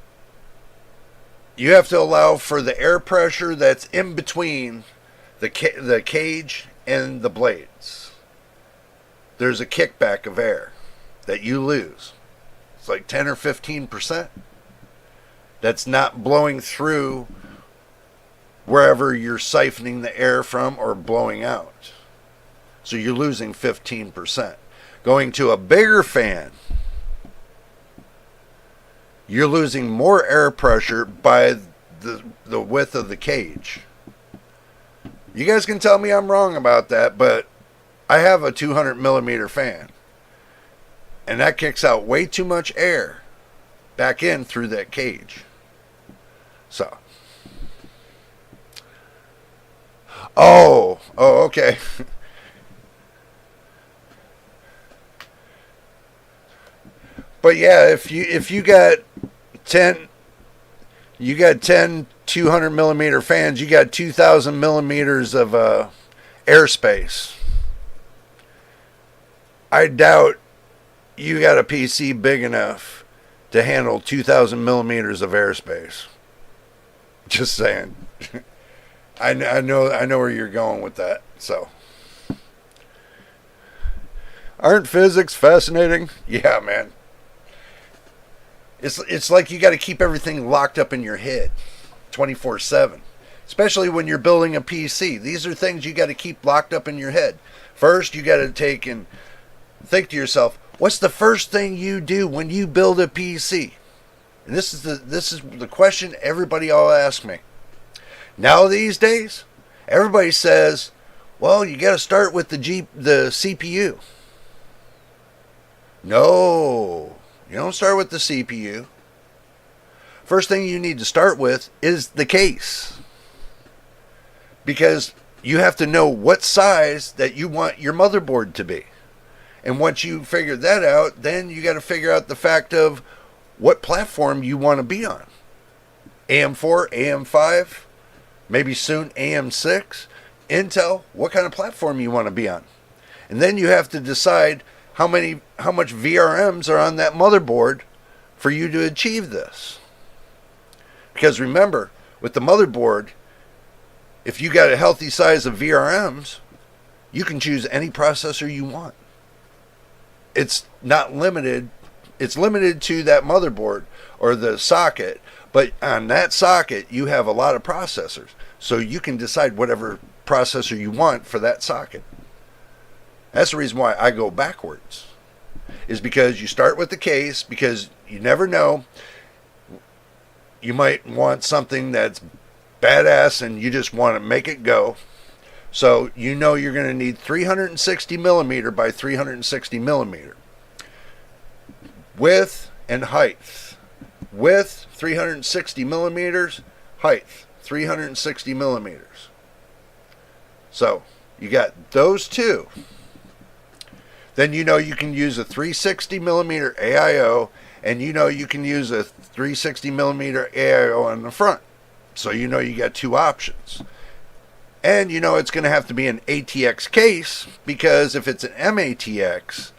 you have to allow for the air pressure that's in between the cage and the blades. There's a kickback of air that you lose. It's like 10 or 15%. That's not blowing through wherever you're siphoning the air from or blowing out. So you're losing 15%. Going to a bigger fan, you're losing more air pressure by the width of the cage. You guys can tell me I'm wrong about that, but I have a 200 millimeter fan, and that kicks out way too much air back in through that cage. So, okay. But yeah, if you got 10 200 millimeter fans, you got 2,000 millimeters of airspace. I doubt you got a PC big enough to handle 2,000 millimeters of airspace. Just saying. I know where you're going with that. So, aren't physics fascinating? Yeah, man. It's like you got to keep everything locked up in your head 24/7, especially when you're building a PC. These are things you got to keep locked up in your head. First, you got to take and think to yourself, what's the first thing you do when you build a PC? And this is the question everybody all asks me. Now these days, everybody says, well, you got to start with the CPU. No, you don't start with the CPU. First thing you need to start with is the case. Because you have to know what size that you want your motherboard to be. And once you figure that out, then you got to figure out the fact of what platform you want to be on. AM4, AM5, maybe soon AM6, Intel, what kind of platform you want to be on. And then you have to decide how much VRMs are on that motherboard for you to achieve this. Because remember, with the motherboard, if you got a healthy size of VRMs, you can choose any processor you want. It's not limited. It's limited to that motherboard or the socket, but on that socket, you have a lot of processors. So you can decide whatever processor you want for that socket. That's the reason why I go backwards, is because you start with the case, because you never know. You might want something that's badass and you just want to make it go. So you know you're going to need 360 millimeter by 360 millimeter. Width and height. Width 360 millimeters. Height 360 millimeters. So you got those two. Then you know you can use a 360 millimeter AIO, and you know you can use a 360 millimeter AIO on the front. So you know you got two options. And you know it's going to have to be an ATX case, because if it's an MATX,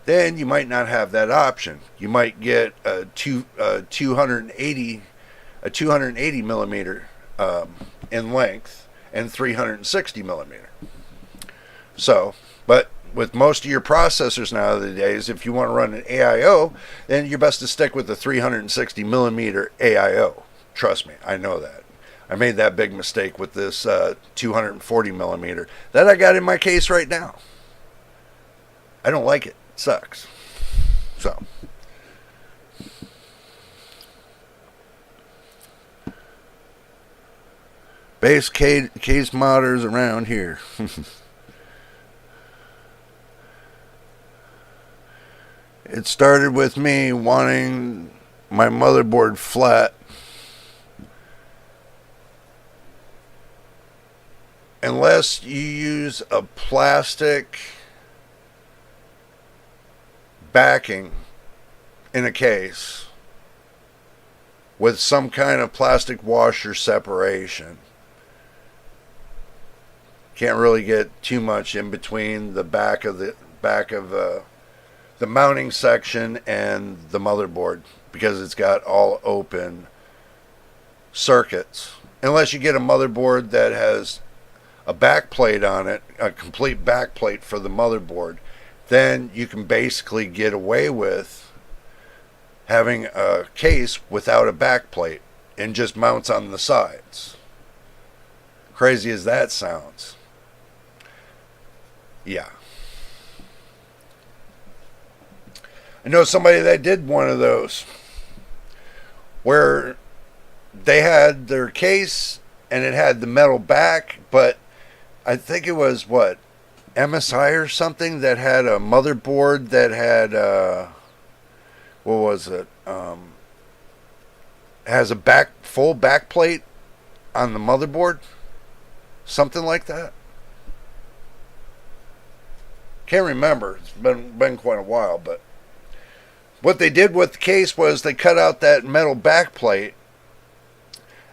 then you might not have that option. You might get a 280 millimeter in length and 360 millimeter. So, but with most of your processors nowadays, if you want to run an AIO, then you're best to stick with the 360 millimeter AIO. Trust me, I know that. I made that big mistake with this 240 millimeter that I got in my case right now. I don't like it. It sucks. So. Base case modders around here. It started with me wanting my motherboard flat. Unless you use a plastic backing in a case with some kind of plastic washer separation. Can't really get too much in between the back of the mounting section and the motherboard, because it's got all open circuits. Unless you get a motherboard that has a back plate on it, a complete back plate for the motherboard, then you can basically get away with having a case without a back plate and just mounts on the sides. Crazy as that sounds. Yeah. I know somebody that did one of those where they had their case and it had the metal back, but I think it was MSI or something that had a motherboard that had what was it? Has a full back plate on the motherboard, something like that. Can't remember. It's been quite a while, but what they did with the case was they cut out that metal back plate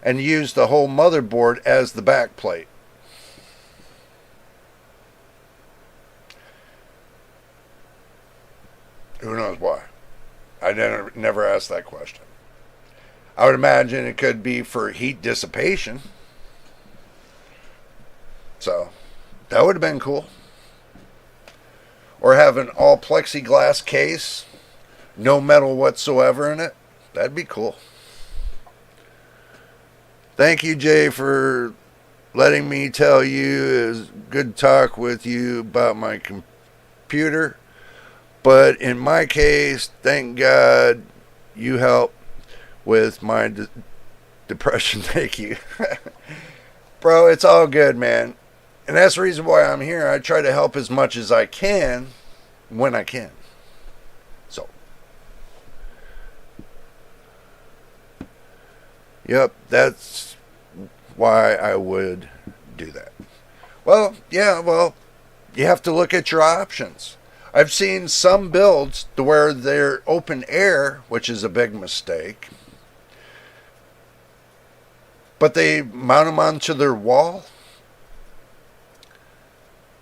and used the whole motherboard as the back plate. Who knows why? I never asked that question. I would imagine it could be for heat dissipation. So that would have been cool. Or have an all plexiglass case, no metal whatsoever in it. That'd be cool. Thank you, Jay, for letting me tell you. It was good talk with you about my computer. But in my case, thank God you helped with my depression. Thank you. Bro, it's all good, man. And that's the reason why I'm here. I try to help as much as I can when I can. So. Yep, that's why I would do that. Well, yeah, you have to look at your options. I've seen some builds to where they're open air, which is a big mistake. But they mount them onto their wall.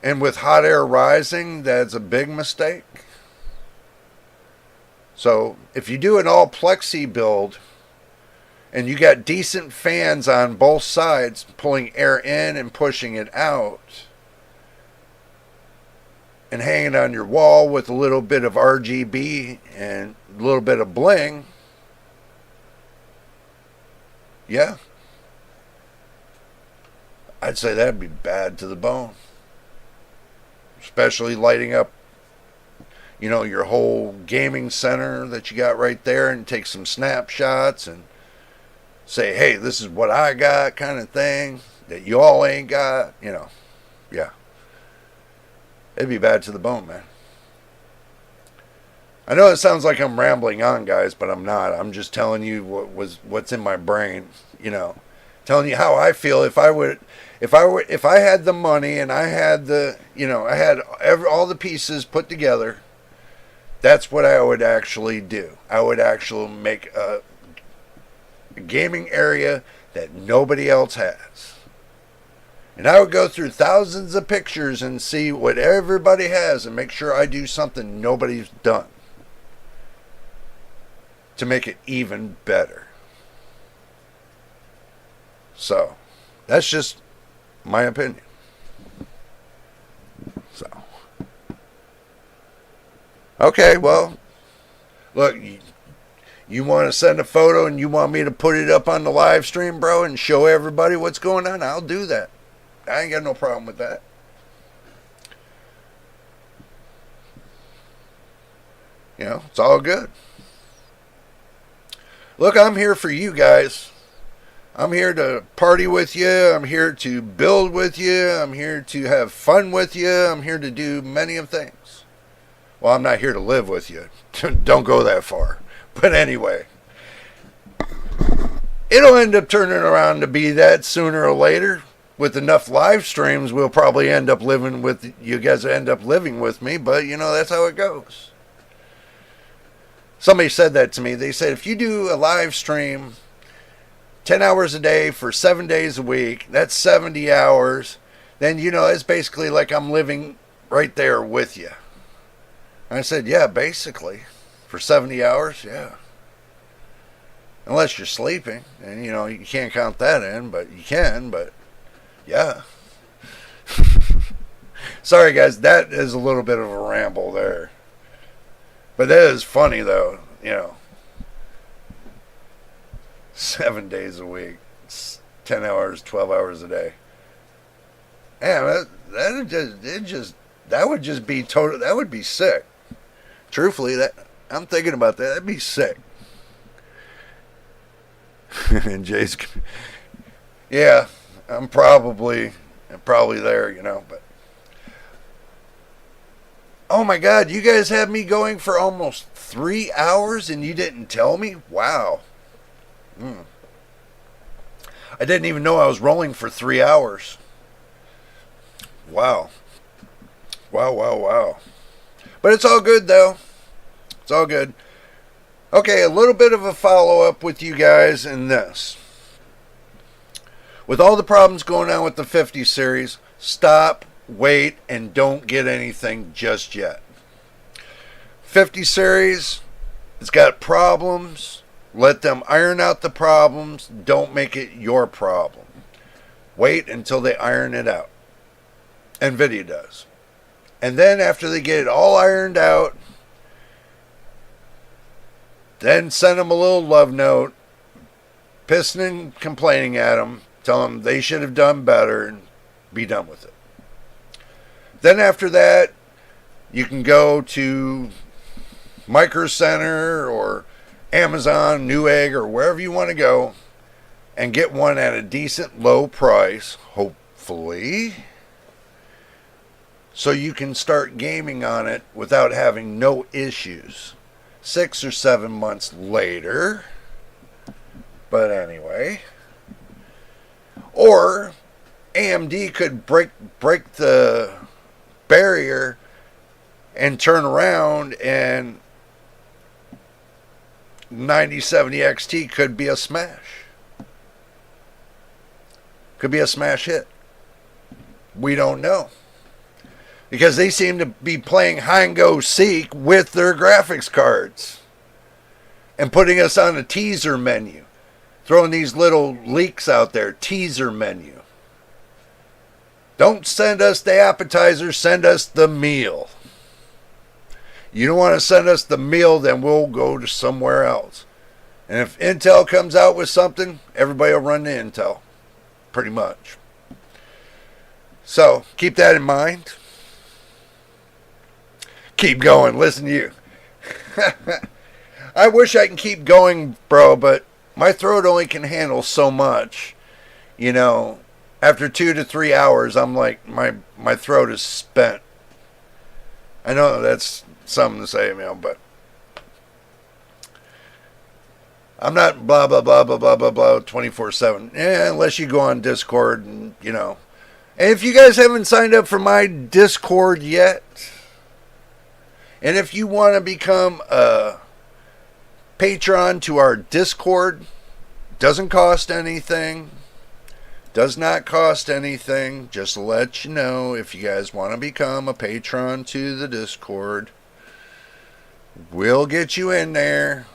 And with hot air rising, that's a big mistake. So if you do an all plexi build and you got decent fans on both sides pulling air in and pushing it out, and hanging on your wall with a little bit of RGB and a little bit of bling, yeah, I'd say that'd be bad to the bone. Especially lighting up, your whole gaming center that you got right there, and take some snapshots and say, hey, this is what I got, kind of thing that you all ain't got, yeah. It'd be bad to the bone, man. I know it sounds like I'm rambling on, guys, but I'm not. I'm just telling you what's in my brain, telling you how I feel. If I had the money and I had all the pieces put together, that's what I would actually do. I would actually make a gaming area that nobody else has. And I would go through thousands of pictures and see what everybody has and make sure I do something nobody's done to make it even better. So, that's just my opinion. So, okay, well, look, you want to send a photo and you want me to put it up on the live stream, bro, and show everybody what's going on, I'll do that. I ain't got no problem with that. It's all good. Look, I'm here for you guys. I'm here to party with you. I'm here to build with you. I'm here to have fun with you. I'm here to do many of things. Well, I'm not here to live with you. Don't go that far. But anyway, it'll end up turning around to be that sooner or later. With enough live streams, we'll probably end up living with you guys. End up living with me, but that's how it goes. Somebody said that to me. They said, if you do a live stream 10 hours a day for 7 days a week, that's 70 hours. Then, it's basically like I'm living right there with you. And I said, yeah, basically. For 70 hours, yeah. Unless you're sleeping. And, you can't count that in, but you can, but yeah. Sorry, guys, that is a little bit of a ramble there. But that is funny, though, 7 days a week, 10 hours, 12 hours a day. Man, that would just be total. That would be sick. Truthfully, I'm thinking about that. That'd be sick. And Jay's, yeah, I'm probably there, but. Oh my God, you guys had me going for almost 3 hours and you didn't tell me? Wow. I didn't even know I was rolling for 3 hours. Wow. Wow. But it's all good, though. It's all good. Okay, a little bit of a follow-up with you guys in this. With all the problems going on with the 50 series, stop, wait, and don't get anything just yet. 50 series, it's got problems. Let them iron out the problems. Don't make it your problem. Wait until they iron it out. Nvidia does. And then after they get it all ironed out, then send them a little love note, pissing and complaining at them, tell them they should have done better, and be done with it. Then after that, you can go to Micro Center or Amazon, Newegg, or wherever you want to go and get one at a decent low price, hopefully, so you can start gaming on it without having no issues 6 or 7 months later. But anyway, or AMD could break the barrier and turn around, and 9070 XT could be a smash. Could be a smash hit. We don't know. Because they seem to be playing hide and go seek with their graphics cards. And putting us on a teaser menu. Throwing these little leaks out there. Teaser menu. Don't send us the appetizer, send us the meal. You don't want to send us the meal, then we'll go to somewhere else. And if Intel comes out with something, everybody will run to Intel. Pretty much. So, keep that in mind. Keep going. Listen to you. I wish I can keep going, bro, but my throat only can handle so much. After 2 to 3 hours, I'm like, my throat is spent. I know that's something to say, but I'm not blah, blah, blah, blah, blah, blah, blah, 24/7. Unless you go on Discord and, And if you guys haven't signed up for my Discord yet, and if you want to become a patron to our Discord, doesn't cost anything. Does not cost anything. Just to let you know, if you guys want to become a patron to the Discord, we'll get you in there.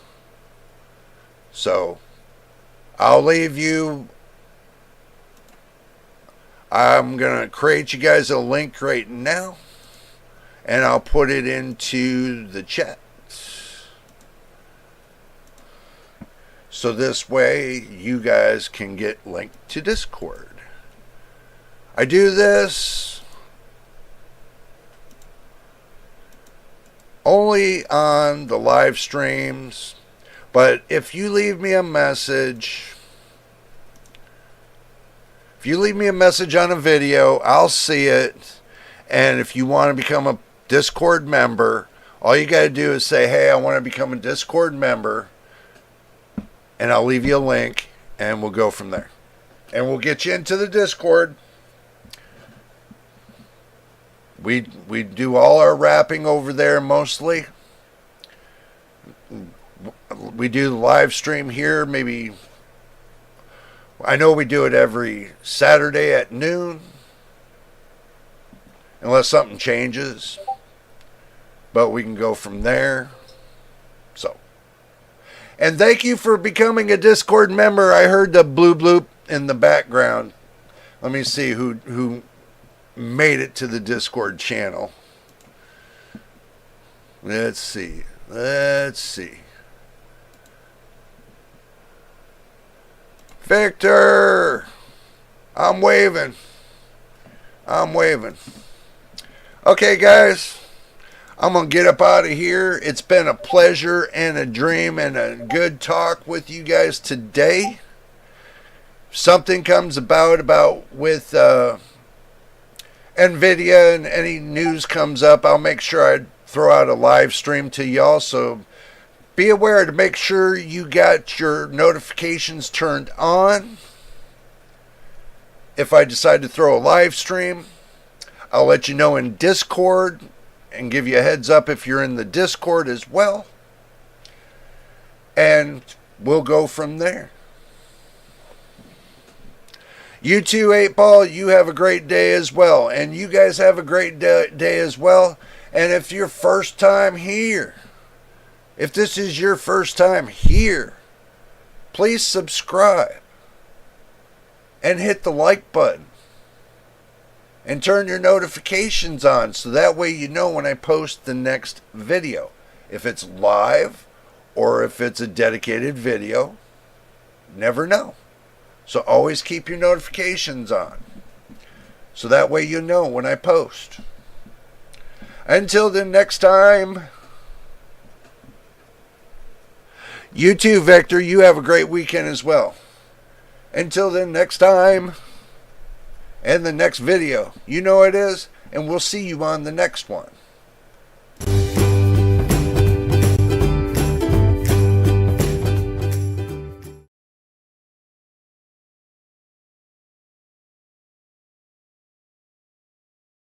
So, I'll leave you. I'm going to create you guys a link right now. And I'll put it into the chat. So this way, you guys can get linked to Discord. I do this only on the live streams. But if you leave me a message, on a video, I'll see it. And if you want to become a Discord member, all you got to do is say, hey, I want to become a Discord member. And I'll leave you a link, and we'll go from there. And we'll get you into the Discord. We do all our rapping over there mostly. we do the live stream here. Maybe, I know we do it every Saturday at noon, unless something changes. But we can go from there. So, and thank you for becoming a Discord member. I heard the blue bloop in the background. Let me see who made it to the Discord channel. Let's see. Victor! I'm waving. Okay, guys. I'm going to get up out of here. It's been a pleasure and a dream and a good talk with you guys today. If something comes about with Nvidia and any news comes up, I'll make sure I throw out a live stream to y'all. So be aware to make sure you got your notifications turned on. If I decide to throw a live stream, I'll let you know in Discord and give you a heads up if you're in the Discord as well. And we'll go from there. You too, 8-Ball, you have a great day as well. And you guys have a great day as well. And if you're first time here, if this is your first time here, please subscribe and hit the like button. And turn your notifications on so that way you know when I post the next video. If it's live or if it's a dedicated video, never know. So always keep your notifications on so that way you know when I post. Until the next time, you too, Victor, you have a great weekend as well. Until then, next time. And the next video, you know it is, and we'll see you on the next one.